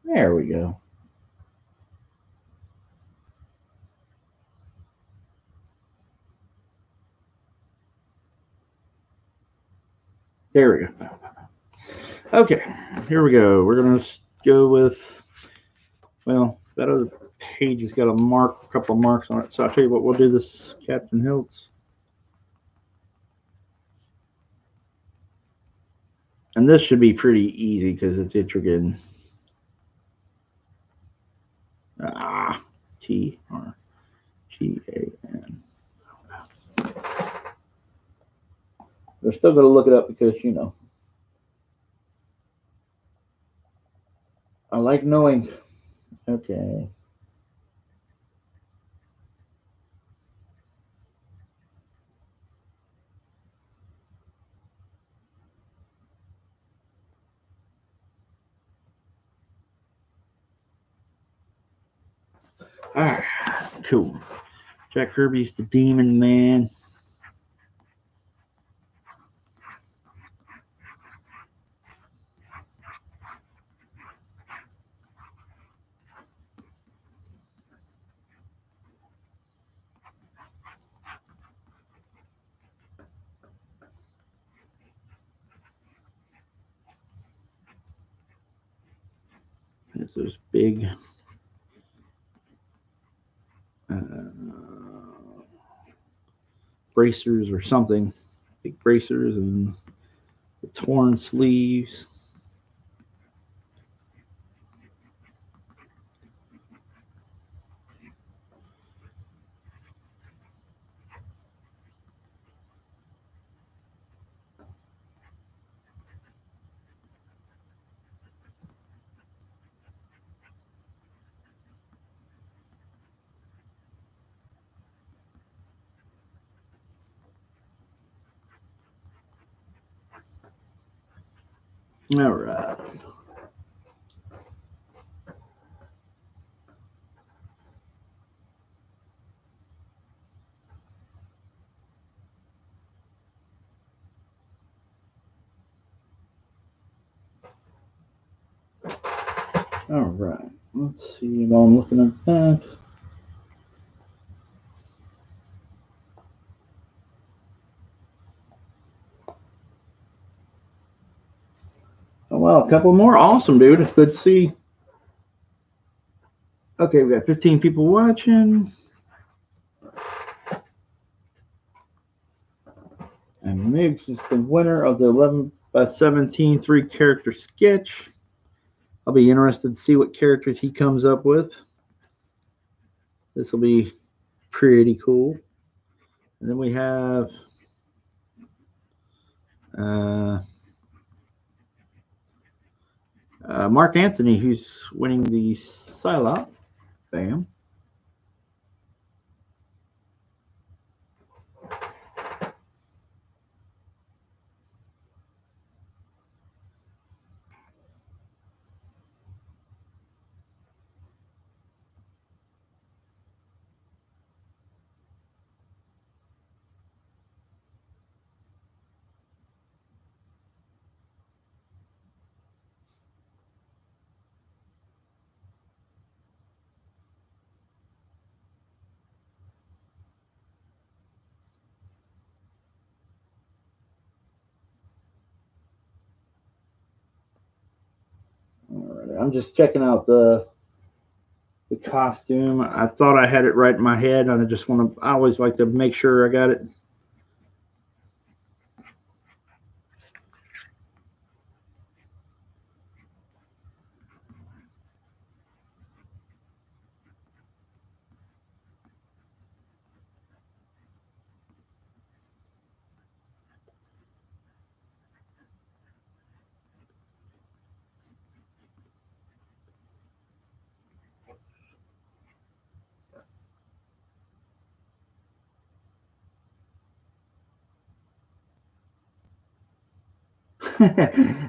There we go. There we go. Okay, here we go. We're going to go with, well, that other page has got a couple of marks on it. So I'll tell you what, we'll do this Captain Hiltz. And this should be pretty easy because it's Etrigan. T-R-G-A-N. They're still going to look it up because, I like knowing. Okay. All right, cool. Jack Kirby's the Demon Man. There's those big bracers or something. Big bracers and the torn sleeves. All right. All right. Let's see while I'm looking at that. Oh, wow, a couple more. Awesome, dude. It's good to see. Okay, we got 15 people watching. And Miggs is the winner of the 11 by 17 3-character sketch. I'll be interested to see what characters he comes up with. This will be pretty cool. And then we have Mark Anthony, who's winning the Psylocke. Bam. All right, I'm just checking out the costume. I thought I had it right in my head, and I always like to make sure I got it.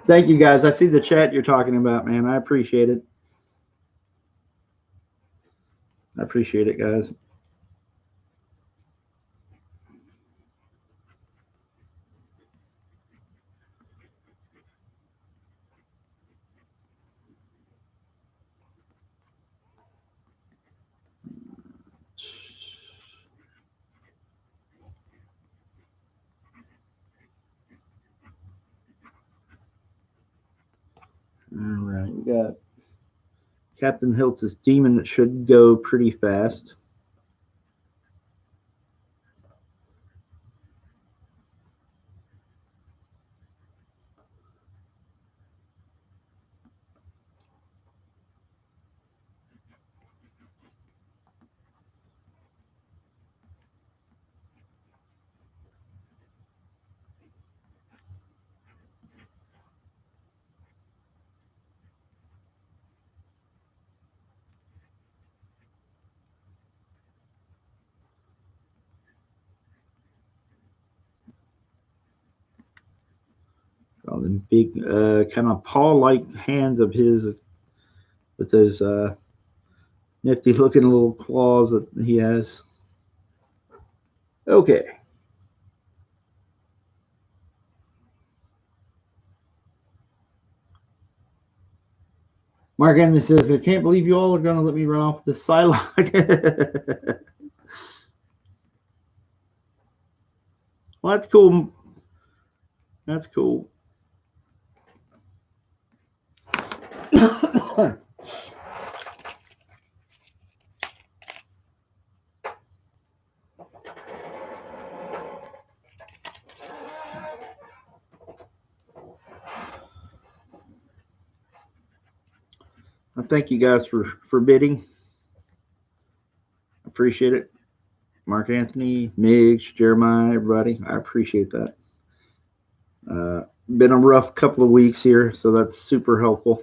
Thank you, guys. I see the chat you're talking about, man. I appreciate it. I appreciate it, guys. All right, we got Captain Hilt's demon that should go pretty fast. All them big, kind of paw-like hands of his with those nifty-looking little claws that he has. Okay. Mark Anthony says, I can't believe you all are going to let me run off the Psylocke. Well, that's cool. That's cool. I thank you guys for bidding. Appreciate it. Mark Anthony, Miggs, Jeremiah, everybody. I appreciate that. Been a rough couple of weeks here, so that's super helpful.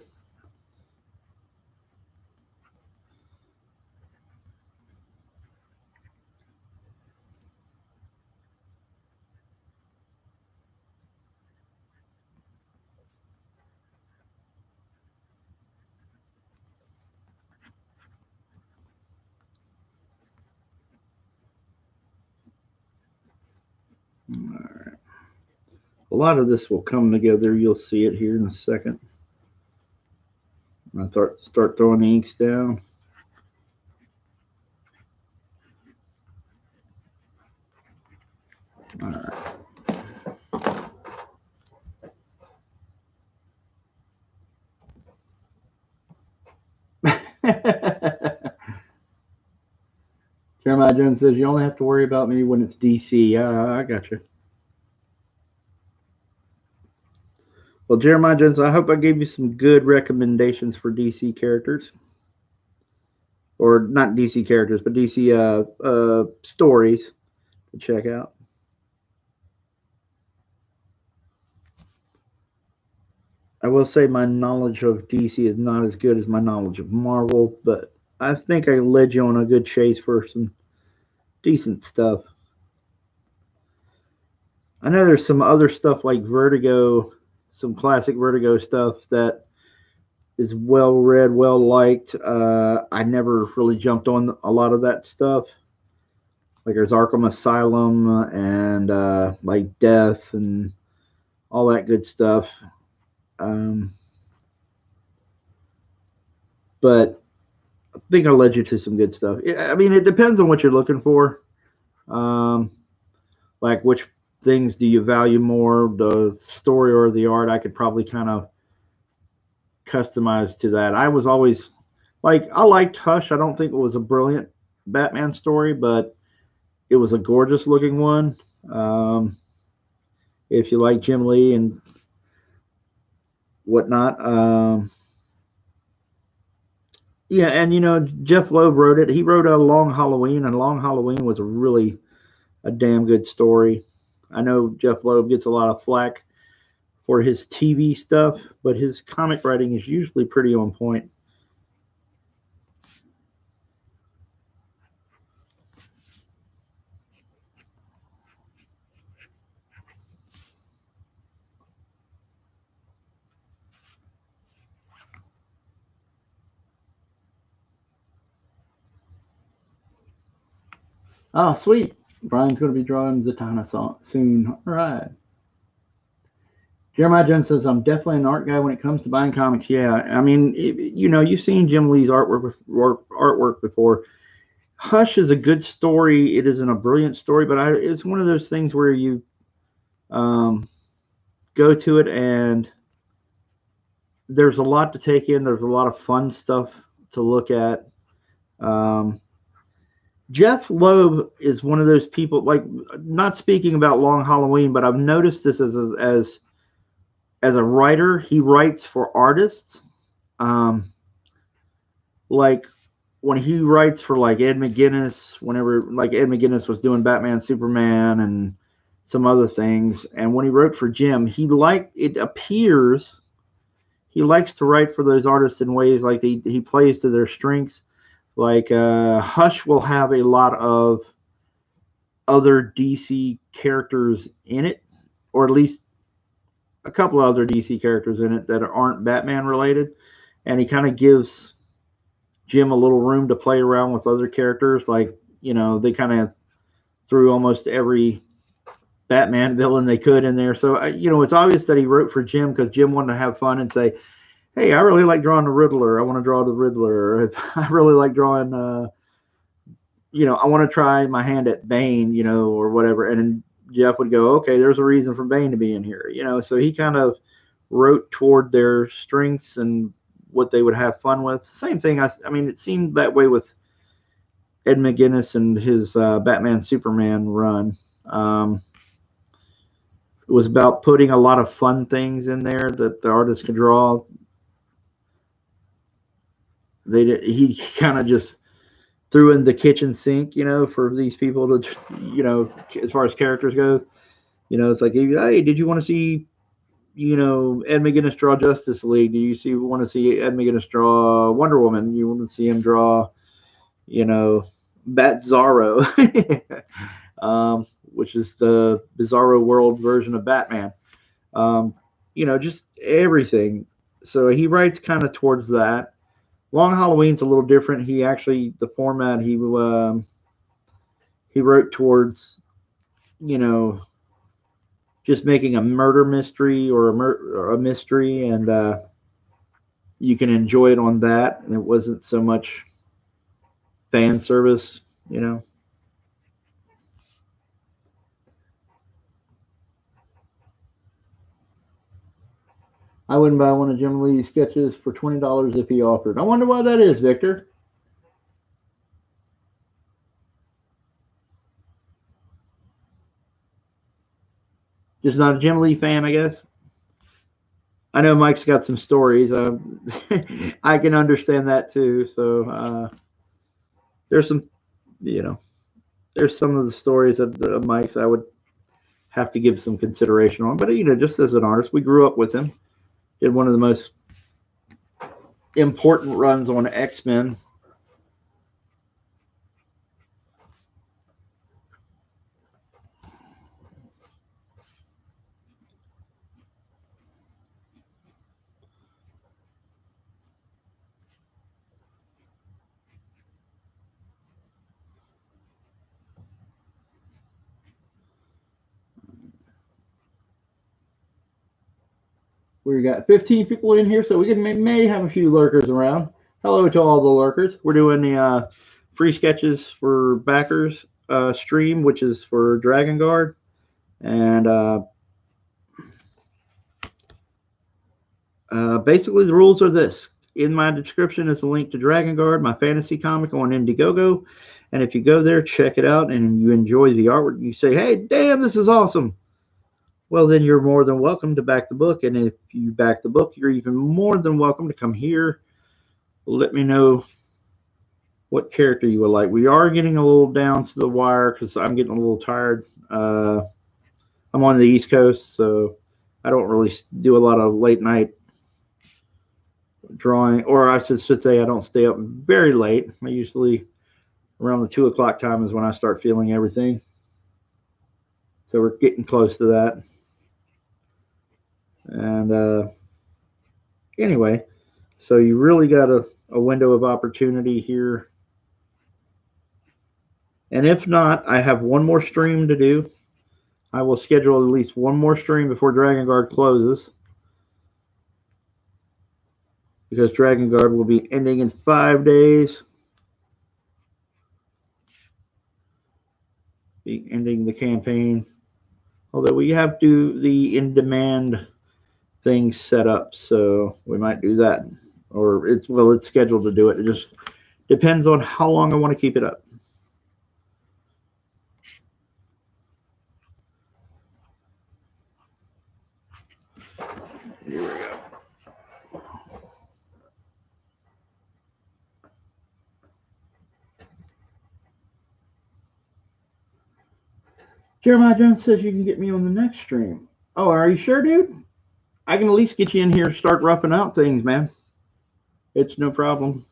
All right. A lot of this will come together. You'll see it here in a second. I'm gonna start throwing the inks down. All right. Jeremiah Jones says you only have to worry about me when it's DC. I got you. Well, Jeremiah Jones, I hope I gave you some good recommendations for DC characters, or not DC characters, but DC stories to check out. I will say my knowledge of DC is not as good as my knowledge of Marvel, but I think I led you on a good chase for some decent stuff. I know there's some other stuff like Vertigo, some classic Vertigo stuff that is well read, well liked. I never really jumped on a lot of that stuff. Like there's Arkham Asylum and like Death and all that good stuff. Um, but I think I led you to some good stuff. I mean, it depends on what you're looking for. Um, like which things do you value more, the story or the art? I could probably kind of customize to that. I was always like, I liked Hush. I don't think it was a brilliant Batman story, but it was a gorgeous looking one. Um, if you like Jim Lee and whatnot. Yeah, and you know Jeff Loeb wrote it. He wrote a Long Halloween, and Long Halloween was a damn good story. I know Jeff Loeb gets a lot of flack for his TV stuff, but his comic writing is usually pretty on point. Oh, sweet. Brian's going to be drawing Zatanna soon. All right. Jeremiah Jones says, I'm definitely an art guy when it comes to buying comics. Yeah, I mean, you know, you've seen Jim Lee's artwork before. Hush is a good story. It isn't a brilliant story, but it's one of those things where you um, go to it and there's a lot to take in. There's a lot of fun stuff to look at. Um, Jeff Loeb is one of those people, like, not speaking about Long Halloween, but I've noticed this as a writer. He writes for artists. Um, like when he writes for like Ed McGuinness, whenever like Ed McGuinness was doing Batman, Superman, and some other things, and when he wrote for Jim, it appears he likes to write for those artists in ways like he plays to their strengths. Like Hush will have a lot of other DC characters in it, or at least a couple of other DC characters in it that aren't Batman related, and he kind of gives Jim a little room to play around with other characters. Like, you know, they kind of threw almost every Batman villain they could in there. So, you know, it's obvious that he wrote for Jim because Jim wanted to have fun and say, hey, I really like drawing the Riddler. I want to draw the Riddler. I really like drawing, you know, I want to try my hand at Bane, you know, or whatever. And Jeff would go, okay, there's a reason for Bane to be in here, you know. So he kind of wrote toward their strengths and what they would have fun with. Same thing. I mean, it seemed that way with Ed McGuinness and his Batman Superman run. It was about putting a lot of fun things in there that the artist could draw. He kind of just threw in the kitchen sink, you know, for these people to, you know, as far as characters go. You know, it's like, hey, did you want to see, you know, Ed McGuinness draw Justice League? Do you want to see Ed McGuinness draw Wonder Woman? You want to see him draw, you know, Bat Zorro, which is the Bizarro World version of Batman. You know, just everything. So he writes kind of towards that. Long Halloween's a little different. He actually, the format he wrote towards, you know, just making a murder mystery or a mystery, and you can enjoy it on that, and it wasn't so much fan service, you know. I wouldn't buy one of Jim Lee's sketches for $20 if he offered. I wonder why that is, Victor. Just not a Jim Lee fan, I guess. I know Mike's got some stories. I can understand that too. So there's some, you know, there's some of the stories of Mike's I would have to give some consideration on. But you know, just as an artist, we grew up with him. Did one of the most important runs on X-Men. We got 15 people in here, so we may have a few lurkers around. Hello to all the lurkers. We're doing the free sketches for backers stream, which is for DragonGuard. And basically the rules are this. In my description is a link to DragonGuard, my fantasy comic on Indiegogo. And if you go there, check it out, and you enjoy the artwork, you say, hey, damn, this is awesome. Well, then you're more than welcome to back the book. And if you back the book, you're even more than welcome to come here. Let me know what character you would like. We are getting a little down to the wire because I'm getting a little tired. I'm on the East Coast, so I don't really do a lot of late night drawing, or I should say I don't stay up very late. I usually around the 2 o'clock time is when I start feeling everything. So we're getting close to that. And anyway, so you really got a window of opportunity here. And if not, I have one more stream to do. I will schedule at least one more stream before DragonGuard closes, because DragonGuard will be ending in 5 days. Be ending the campaign. Although we have to do the in-demand thing set up, so we might do that. Or it's scheduled to do it. It just depends on how long I want to keep it up. Here we go. Jeremiah Jones says you can get me on the next stream. Oh, are you sure, dude? I can at least get you in here and start roughing out things, man. It's no problem.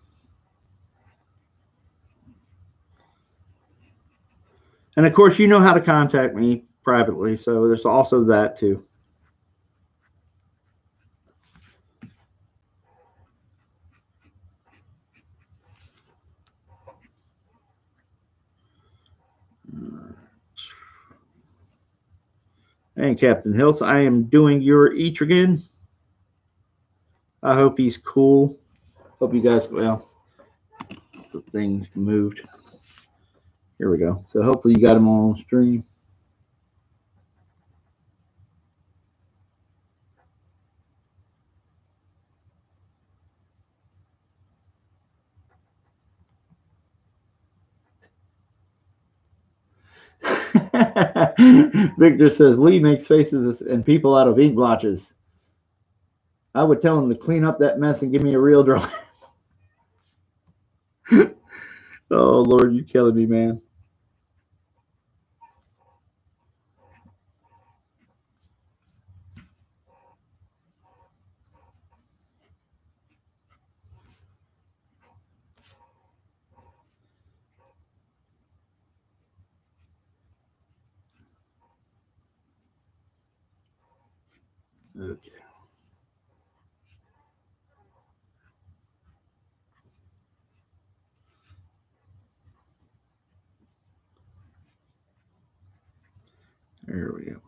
And of course, you know how to contact me privately, so there's also that too. And Captain Hills, I am doing your Etrigan. I hope he's cool. Hope you guys, well, the thing's moved. Here we go. So hopefully you got him on stream. Victor says Lee makes faces and people out of ink blotches. I would tell him to clean up that mess and give me a real drawing. Oh, Lord, you're killing me, man. Okay. There we go.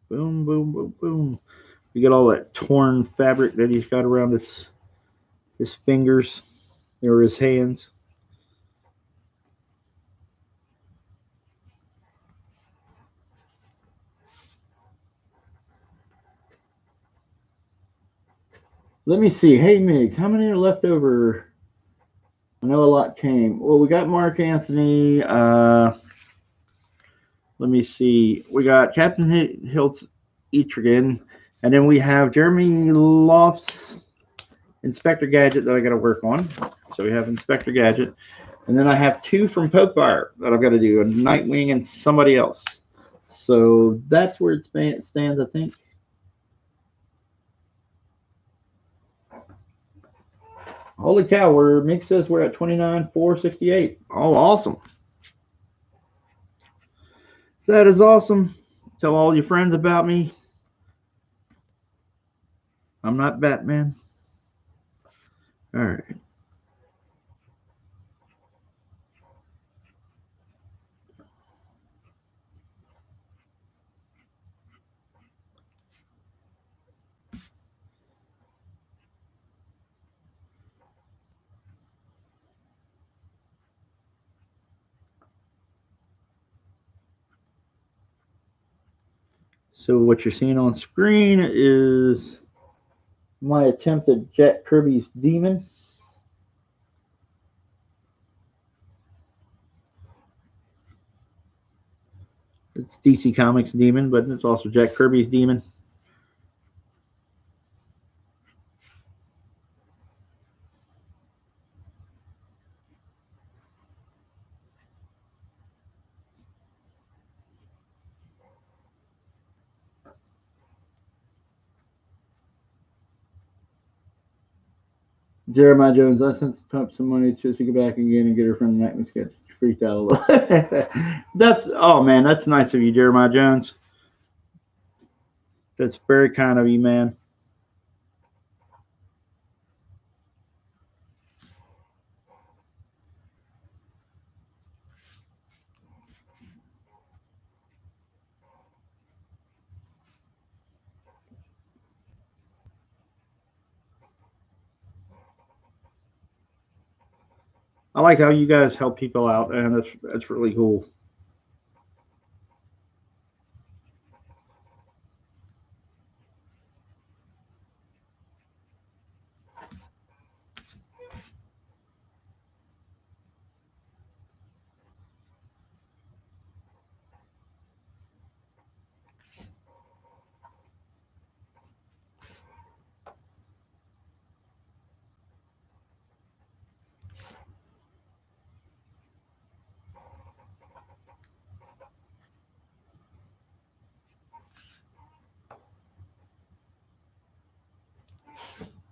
Boom, boom, boom, boom. You get all that torn fabric that he's got around his his fingers or his hands. Let me see. Hey, Migs, how many are left over? I know a lot came. Well, we got Mark Anthony. Let me see. We got Captain Hiltz Etrigan. And then we have Jeremy Lofts Inspector Gadget that I got to work on. So we have Inspector Gadget. And then I have two from Pokefire that I've got to do, a Nightwing and somebody else. So that's where it stands, I think. Holy cow, Mick says we're at 29,468. Oh, awesome. That is awesome. Tell all your friends about me. I'm not Batman. All right. So what you're seeing on screen is my attempt at Jack Kirby's Demon. It's DC Comics Demon, but it's also Jack Kirby's Demon. Jeremiah Jones, I sent Pump some money to get back again and get her from the Nightman sketch. Freaked out a little. Oh man, that's nice of you, Jeremiah Jones. That's very kind of you, man. I like how you guys help people out, and that's really cool.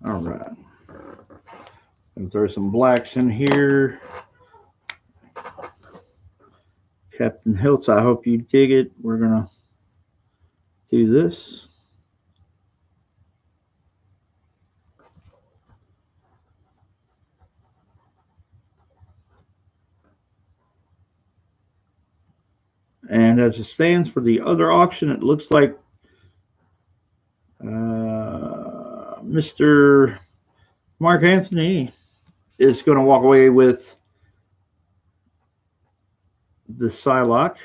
All right. And throw some blacks in here. Captain Hiltz, I hope you dig it. We're going to do this. And as it stands for the other auction, it looks like Mr. Mark Anthony is going to walk away with the Psylocke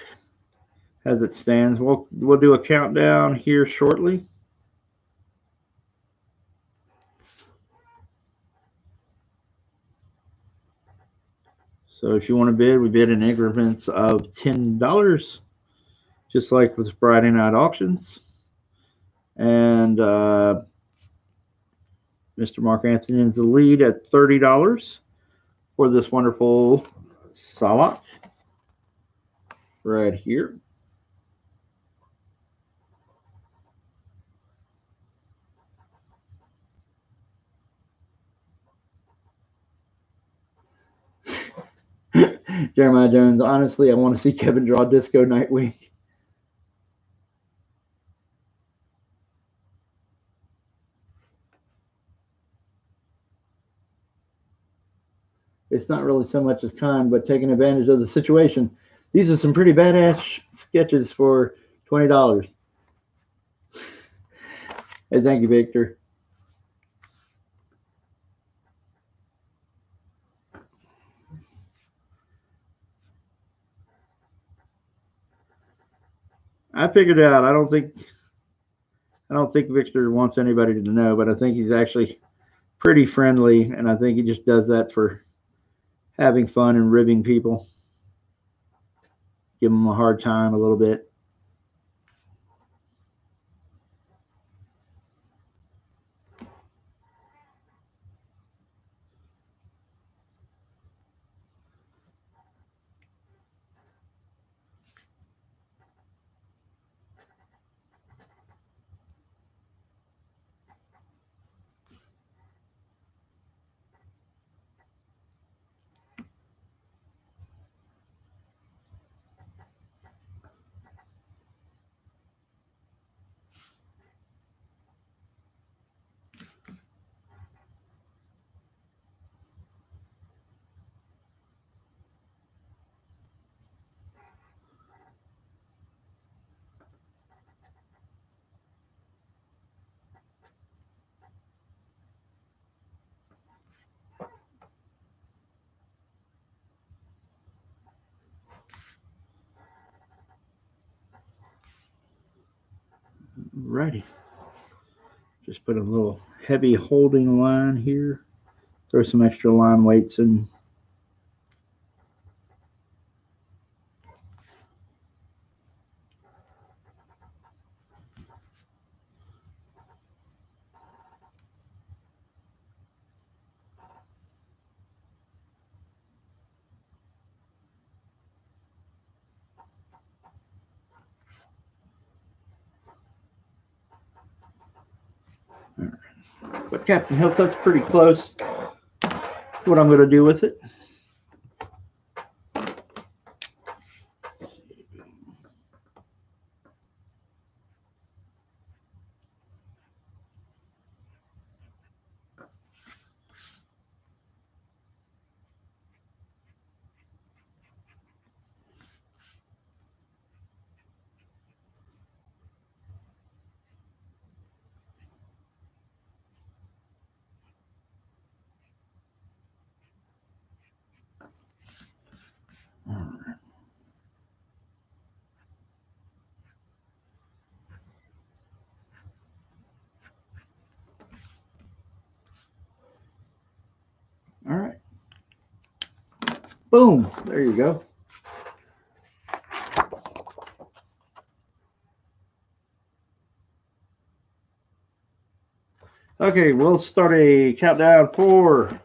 as it stands. We'll do a countdown here shortly. So if you want to bid, we bid in increments of $10, just like with Friday night auctions. And Mr. Mark Anthony is the lead at $30 for this wonderful Psylocke right here. Jeremiah Jones, honestly, I want to see Kevin draw Disco Nightwing. It's not really so much as kind, but taking advantage of the situation. These are some pretty badass sketches for $20. Hey, thank you, Victor. I figured it out. I don't think Victor wants anybody to know, but I think he's actually pretty friendly, and I think he just does that for having fun and ribbing people. Give them a hard time a little bit. Righty. Just put a little heavy holding line here. Throw some extra line weights in. But Captain Hook, that's pretty close. What I'm going to do with it. All right. Boom. There you go. Okay, we'll start a countdown for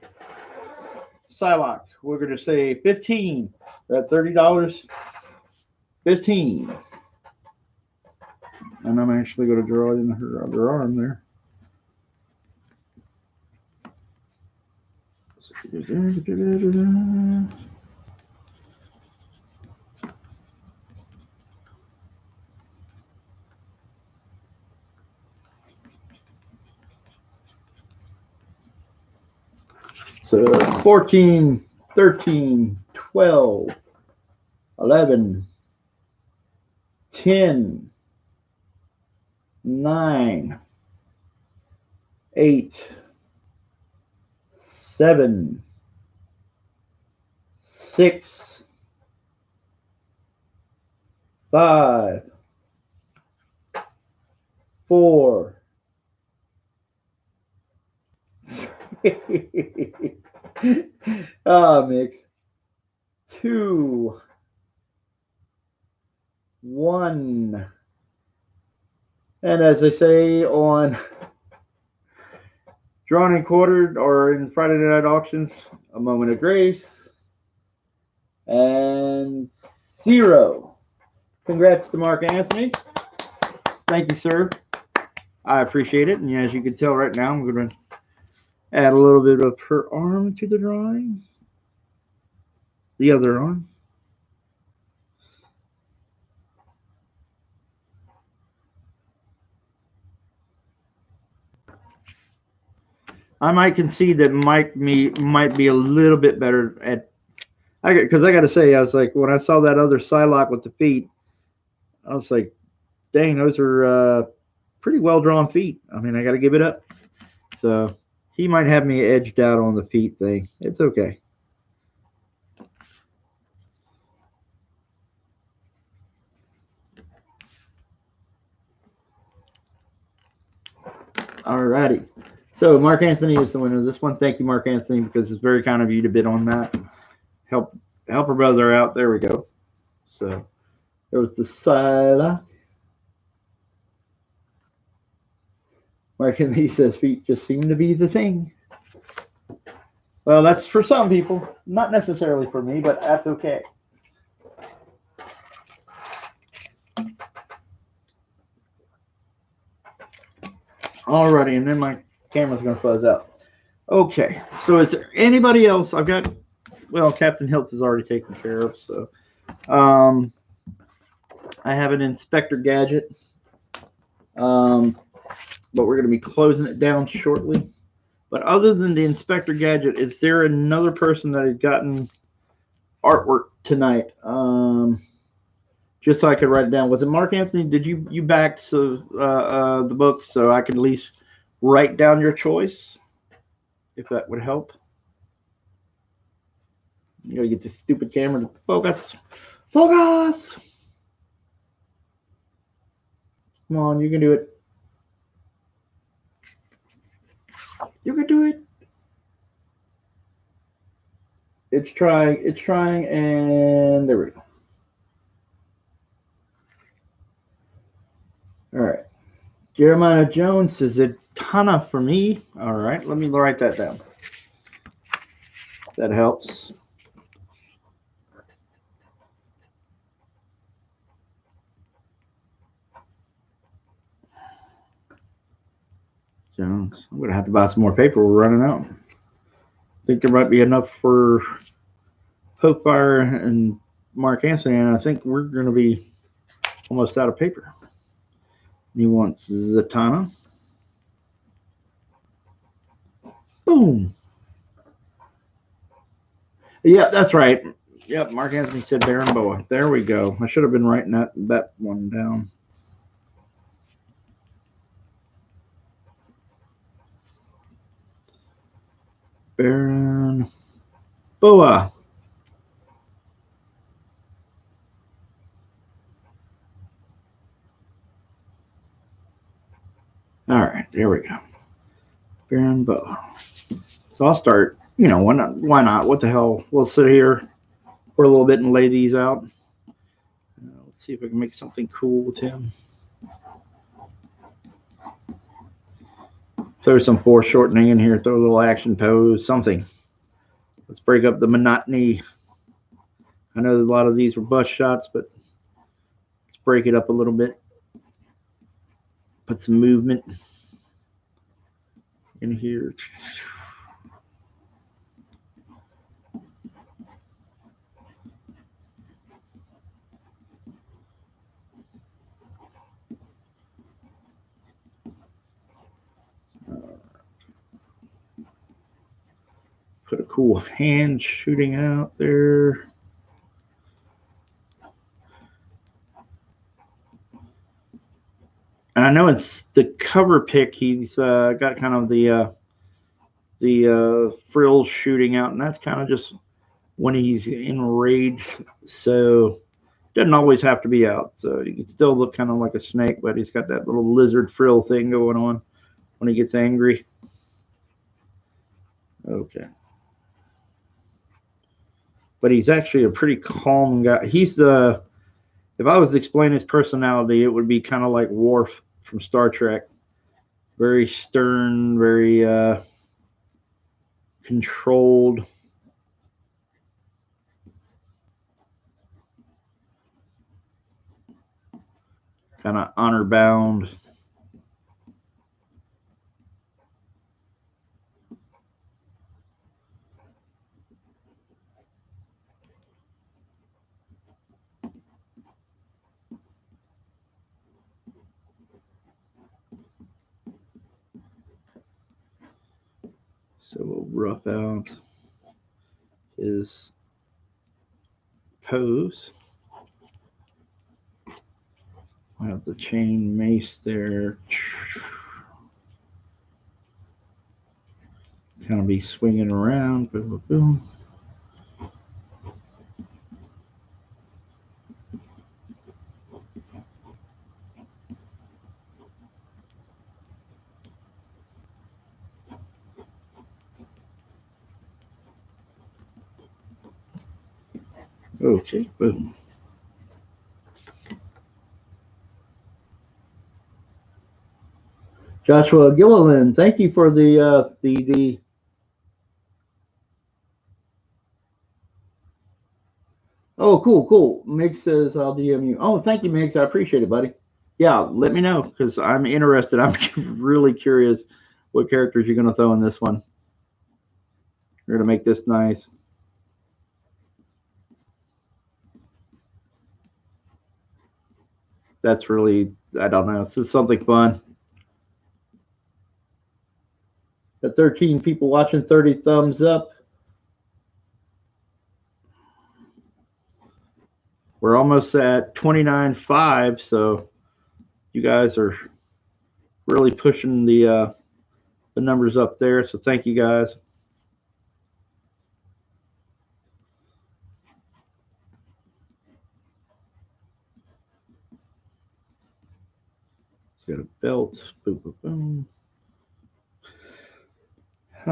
Psylocke. We're going to say 15 at $30. 15. And I'm actually going to draw in her other arm there. So 14, 13, 12, 11, 10, 9, 8, 7, 6, 5, 4, mix. 2, 1. And as they say on Drawn and Quartered or in Friday Night Auctions, a moment of grace. And 0. Congrats to Mark Anthony. Thank you, sir. I appreciate it. And as you can tell right now, I'm going to add a little bit of her arm to the drawing. The other arm. I might concede that might be a little bit better at, because I got to say, I was like, when I saw that other Psylocke with the feet, I was like, dang, those are pretty well drawn feet. I mean, I got to give it up. So he might have me edged out on the feet thing. It's okay. Alrighty. So Mark Anthony is the winner of this one. Thank you, Mark Anthony, because it's very kind of you to bid on that. Help our brother out. There we go. So there was the Sila. Mark Anthony says feet just seem to be the thing. Well, that's for some people, not necessarily for me, but that's okay. Alrighty, and then my camera's gonna fuzz out. Okay, so is there anybody else? I've got, well, Captain Hiltz is already taken care of, so I have an Inspector Gadget, but we're gonna be closing it down shortly. But other than the Inspector Gadget, is there another person that has gotten artwork tonight? Just so I could write it down. Was it Mark Anthony? Did you backed the book so I could at least write down your choice, if that would help? You gotta get this stupid camera to focus. Focus! Come on, you can do it. You can do it. It's trying, and there we go. All right. Jeremiah Jones says it Tana for me. All right, let me write that down. That helps. Jones. I'm gonna have to buy some more paper. We're running out. I think there might be enough for Pokefire and Mark Anthony, and I think we're gonna be almost out of paper. He wants Zatanna. Boom. Yeah, that's right. Yep, Mark Anthony said Baron Boa. There we go. I should have been writing that one down. Baron Boa. All right, there we go. Baron Boa. So I'll start. You know, why not? Why not? What the hell? We'll sit here for a little bit and lay these out. Let's see if I can make something cool with him. Throw some foreshortening in here. Throw a little action pose. Something. Let's break up the monotony. I know a lot of these were bust shots, but let's break it up a little bit. Put some movement in here. Put a cool hand shooting out there. And I know it's the cover pick. He's got kind of the frills shooting out, and that's kind of just when he's enraged. So it doesn't always have to be out. So he can still look kind of like a snake, but he's got that little lizard frill thing going on when he gets angry. Okay. But he's actually a pretty calm guy. He's the, if I was to explain his personality, it would be kind of like Worf from Star Trek. Very stern, very controlled. Kind of honor bound. So we'll rough out his pose. I have the chain mace there. Kind of be swinging around. Boom, boom, boom. Okay, boom. Joshua Gilliland, thank you for the. Oh, cool, cool. Mig says I'll DM you. Oh, thank you, Migs. I appreciate it, buddy. Yeah, let me know because I'm interested. I'm really curious what characters you're going to throw in this one. We're going to make this nice. That's really, I don't know. This is something fun. The 13 people watching, 30 thumbs up. We're almost at 29.5, so you guys are really pushing the numbers up there. So thank you guys. Got a belt. Boom, boom, boom. Huh.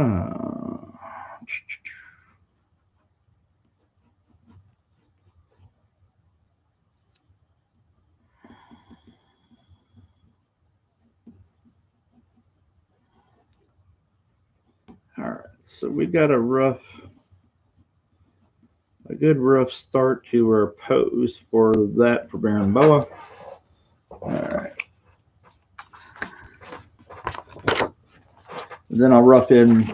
All right, so we got a good rough start to our pose for that for Baron Boa. All right. And then I'll rough in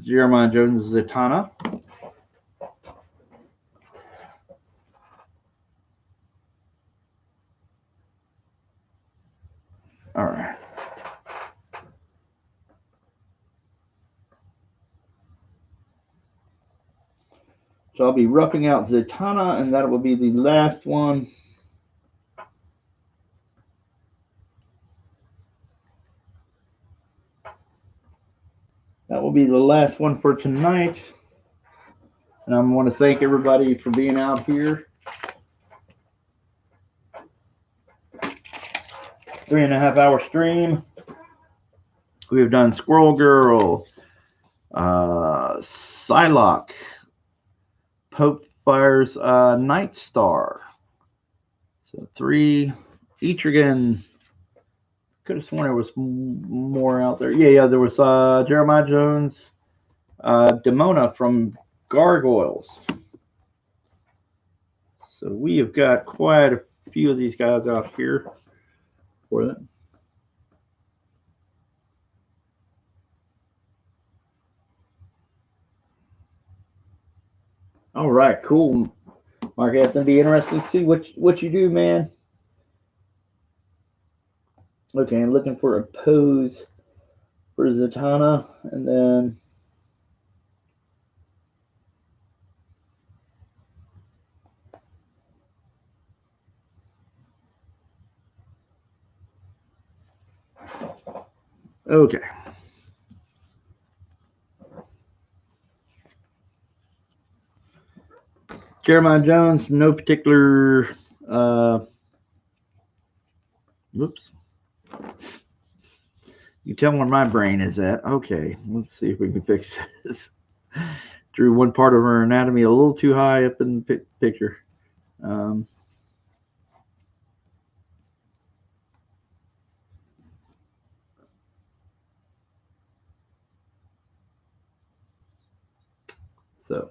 Jeremiah Jones' Zatanna. All right. So I'll be roughing out Zatanna, and that will be the last one. That will be the last one for tonight. And I want to thank everybody for being out here. 3.5 hour stream. We've done Squirrel Girl, Psylocke, Pope Fire's Night Star. So 3 Etrigan. Could have sworn there was more out there. Yeah, there was Jeremiah Jones, Demona from Gargoyles. So we have got quite a few of these guys out here for that. All right, cool. Mark, it's gonna be interesting to see what you do, man. Okay, I'm looking for a pose for Zatanna, and then okay. Jeremiah Jones, no particular. Whoops. You tell where my brain is at. Okay, let's see if we can fix this. Drew one part of her anatomy a little too high up in the picture. So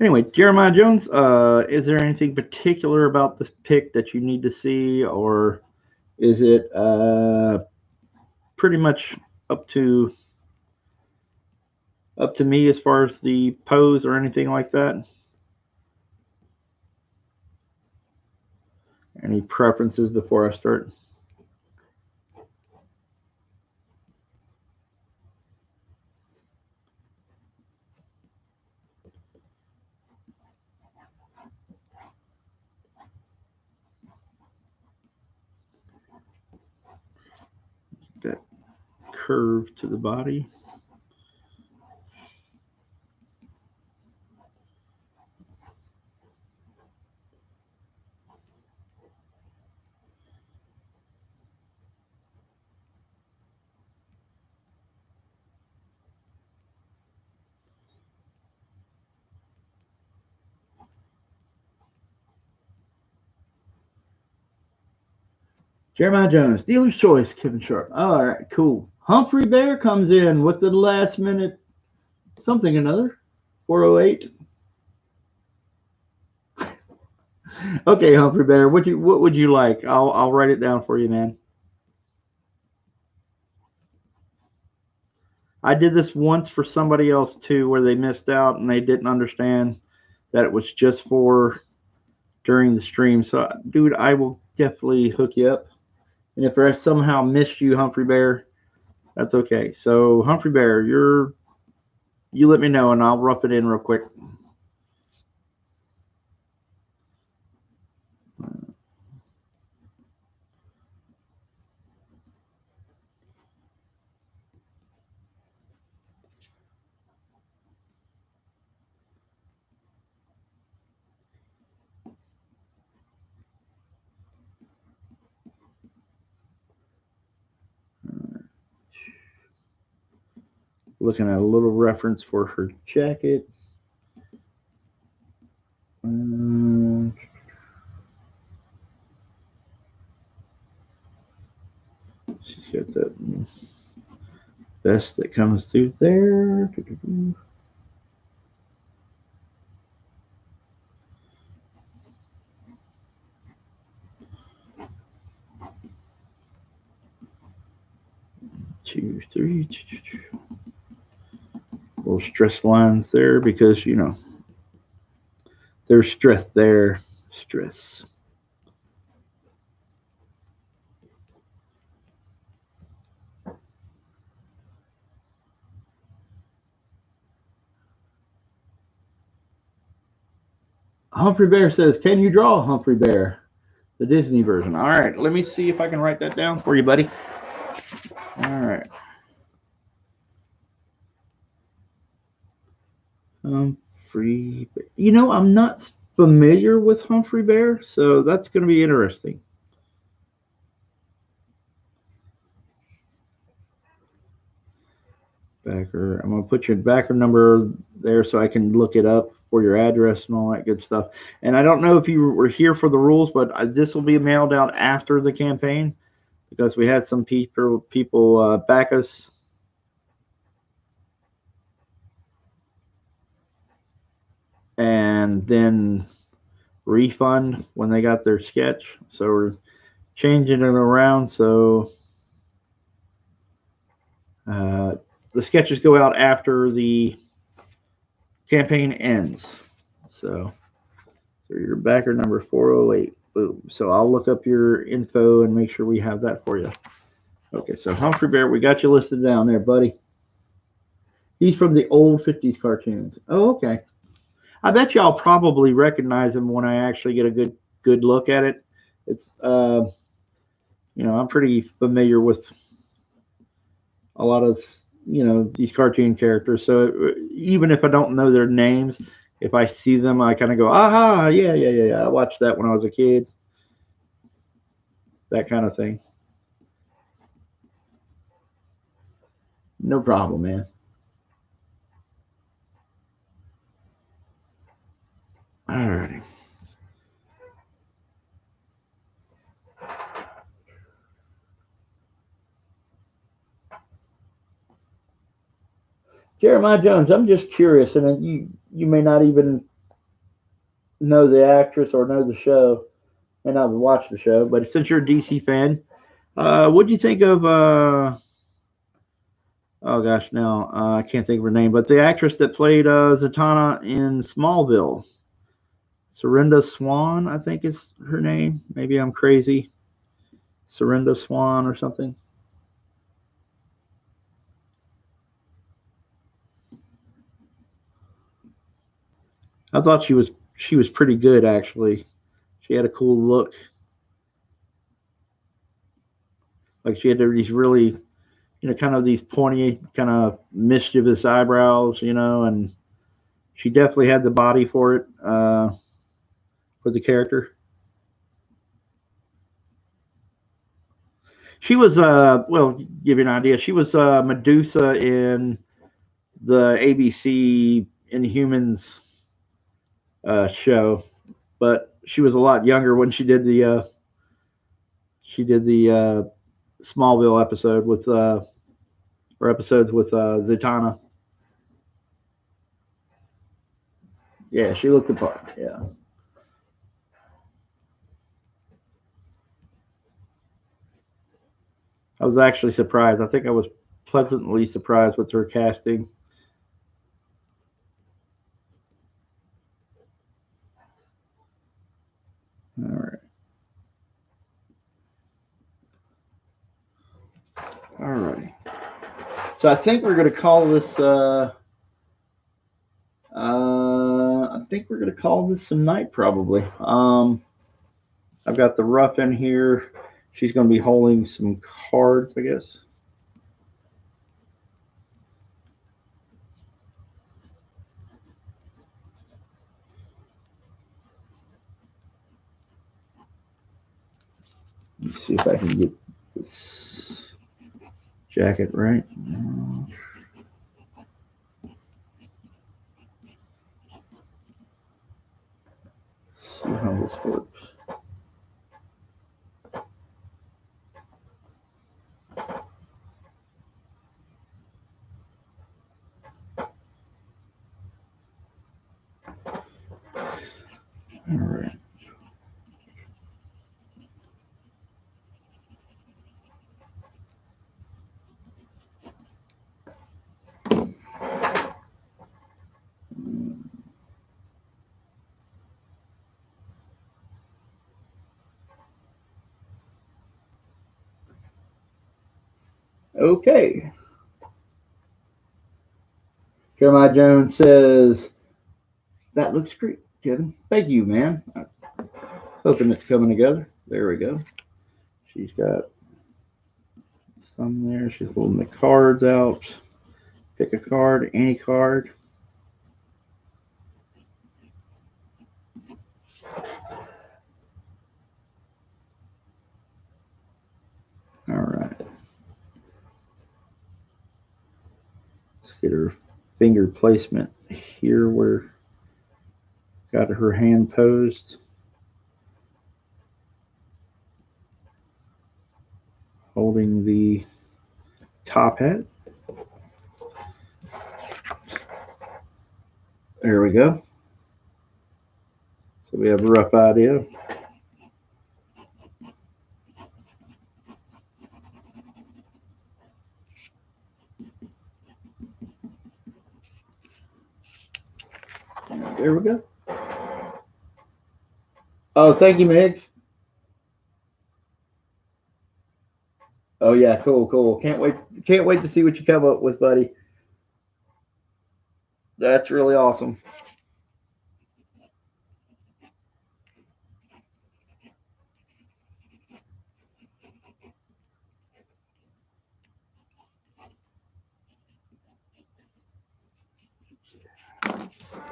anyway, Jeremiah Jones, is there anything particular about this pick that you need to see, or is it pretty much up to me as far as the pose or anything like that? Any preferences before I start? That curve to the body. Jeremiah Jones, dealer's choice, Kevin Sharp. All right, cool. Humphrey Bear comes in with the last minute something another. 408. Okay, Humphrey Bear, what would you like? I'll write it down for you, man. I did this once for somebody else too, where they missed out and they didn't understand that it was just for during the stream. So, dude, I will definitely hook you up. And if I somehow missed you, Humphrey Bear, that's okay. So, Humphrey Bear, you let me know and I'll rough it in real quick. Looking at a little reference for her jacket. She's got that vest that comes through there. 2, 3. Little stress lines there because, you know, there's stress there. Stress. Humphrey Bear says, can you draw Humphrey Bear? The Disney version. All right, let me see if I can write that down for you, buddy. All right. Humphrey Bear. You know, I'm not familiar with Humphrey Bear, so that's going to be interesting. Backer. I'm going to put your backer number there so I can look it up for your address and all that good stuff. And I don't know if you were here for the rules, but this will be mailed out after the campaign because we had some people back us. And then refund when they got their sketch. So we're changing it around so the sketches go out after the campaign ends. So your backer number 408. Boom. So I'll look up your info and make sure we have that for you. Okay, so Humphrey Bear, we got you listed down there, buddy. He's from the old 50s cartoons. Oh, okay. I bet you I'll probably recognize him when I actually get a good look at it. It's you know, I'm pretty familiar with a lot of, you know, these cartoon characters. So even if I don't know their names, if I see them, I kind of go, aha, yeah. I watched that when I was a kid. That kind of thing. No problem, man. All right. Jeremiah Jones, I'm just curious, and you may not even know the actress or know the show, may not watch the show, but since you're a DC fan, what do you think of? Oh gosh, now I can't think of her name, but the actress that played Zatanna in Smallville, Serinda Swan, I think is her name. Maybe I'm crazy. Serinda Swan or something. I thought she was pretty good actually. She had a cool look. Like she had these really, you know, kind of these pointy, kind of mischievous eyebrows, you know, and she definitely had the body for it, for the character. She was, well, give you an idea. She was Medusa in the ABC Inhumans show, but she was a lot younger when she did the She did the Smallville episode with or episodes with Zatanna. Yeah, she looked the part. Yeah. I was actually surprised. I think I was pleasantly surprised with her casting. All right. All right. So I think we're going to call this. I think we're going to call this a night probably. I've got the rough in here. She's going to be holding some cards, I guess. Let's see if I can get this jacket right. Let's see how this works. All right. Okay. Jeremiah Jones says, that looks great, Kevin. Thank you, man. I'm hoping it's coming together. There we go. She's got some there. She's holding the cards out. Pick a card, any card. All right. Let's get her finger placement here where got her hand posed. Holding the top hat. There we go. So we have a rough idea. There we go. Oh, thank you, Migs. Oh yeah, cool, cool. Can't wait to see what you come up with, buddy. That's really awesome.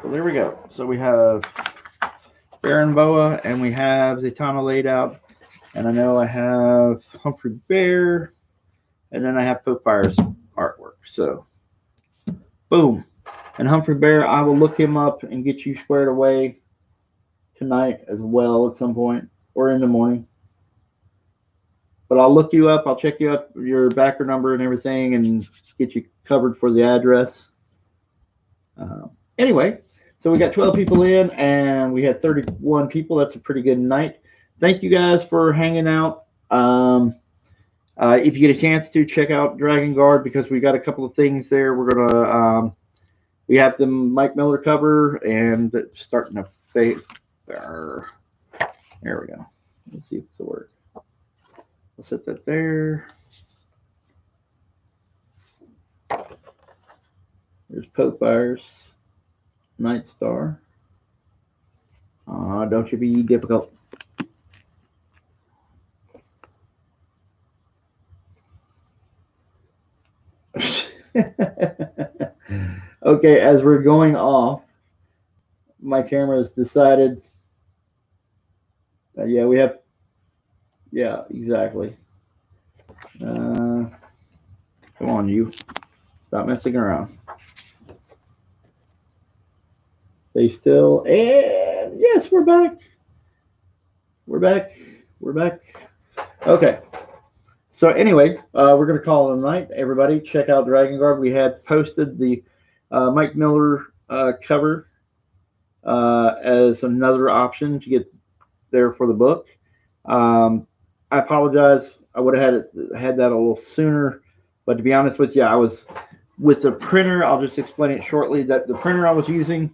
Well, there we go. So we have Baron Boa and we have Zatanna laid out. And I know I have Humphrey Bear. And then I have Popefire's artwork. So, boom. And Humphrey Bear, I will look him up and get you squared away tonight as well at some point or in the morning. But I'll look you up. I'll check you up, your backer number and everything, and get you covered for the address. Anyway, so we got 12 people in, and we had 31 people. That's a pretty good night. Thank you guys for hanging out. If you get a chance to check out DragonGuard, because we got a couple of things there. We're gonna we have the Mike Miller cover and starting to fade. There we go. Let's see if it's work. I'll set that there. There's Popefire's Night Star. Don't you be difficult. Okay, as we're going off, my camera has decided. Yeah, we have. Yeah, exactly. Come on, you. Stop messing around. Stay still. And yes, we're back. We're back. We're back. Okay. So anyway, we're going to call it a night. Everybody, check out DragonGuard. We had posted the Mike Miller cover as another option to get there for the book. I apologize. I would have had that a little sooner, but to be honest with you, I was with the printer. I'll just explain it shortly. That the printer I was using,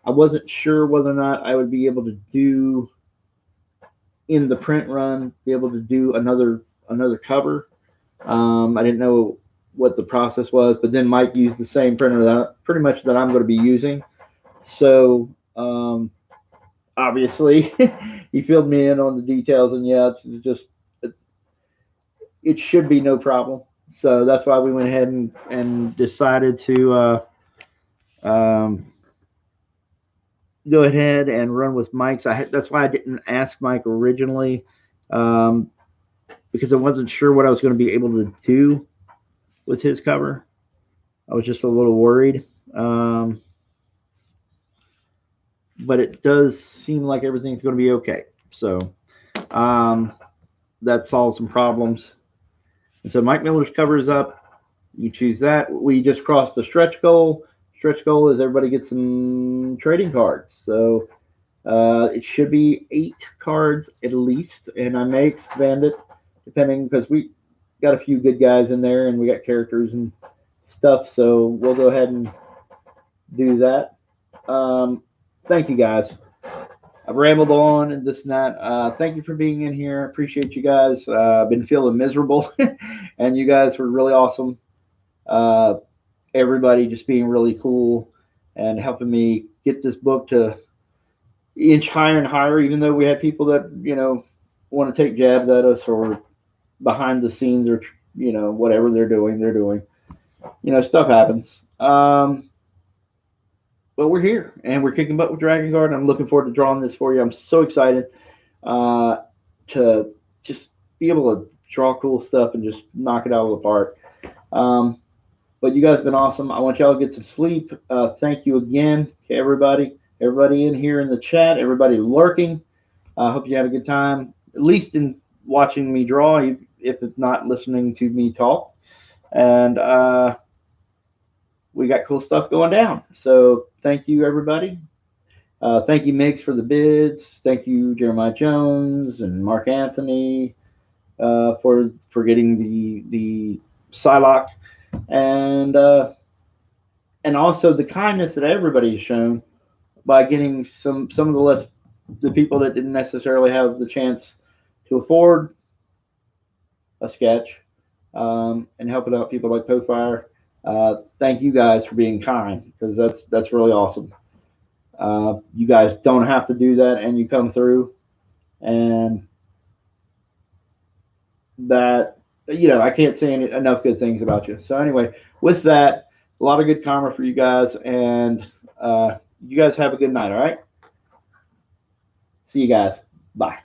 I wasn't sure whether or not I would be able to do in the print run, be able to do another cover. I didn't know what the process was, but then Mike used the same printer that pretty much that I'm going to be using. So obviously, he filled me in on the details, and yeah, it's just it should be no problem. So that's why we went ahead and decided to go ahead and run with Mike's. That's why I didn't ask Mike originally, um, because I wasn't sure what I was going to be able to do with his cover. I was just a little worried. But it does seem like everything's going to be okay. So um, that solves some problems. And so Mike Miller's cover is up. You choose that. We just crossed the stretch goal. Stretch goal is everybody gets some trading cards. So it should be 8 cards at least, and I may expand it depending because we got a few good guys in there and we got characters and stuff. So we'll go ahead and do that. Thank you guys. I've rambled on and this and that. Thank you for being in here. Appreciate you guys. I've been feeling miserable, and you guys were really awesome. Uh, Everybody just being really cool and helping me get this book to inch higher and higher. Even though we had people that want to take jabs at us or behind the scenes or whatever they're doing, they're doing. Stuff happens. But we're here and we're kicking butt with DragonGuard. And I'm looking forward to drawing this for you. I'm so excited to just be able to draw cool stuff and just knock it out of the park. But you guys have been awesome. I want y'all to get some sleep. Thank you again to everybody in here in the chat, everybody lurking. I hope you had a good time, at least in watching me draw, if it's not listening to me talk. And we got cool stuff going down. So thank you, everybody. Thank you, Migs, for the bids. Thank you, Jeremiah Jones and Mark Anthony for getting the Psylocke, and also the kindness that everybody has shown by getting some of the people that didn't necessarily have the chance to afford a sketch, and helping out people like Pofire. Thank you guys for being kind, because that's really awesome. You guys don't have to do that, and you come through, and that I can't say enough good things about you. So anyway, with that, a lot of good karma for you guys, and you guys have a good night. All right, see you guys. Bye.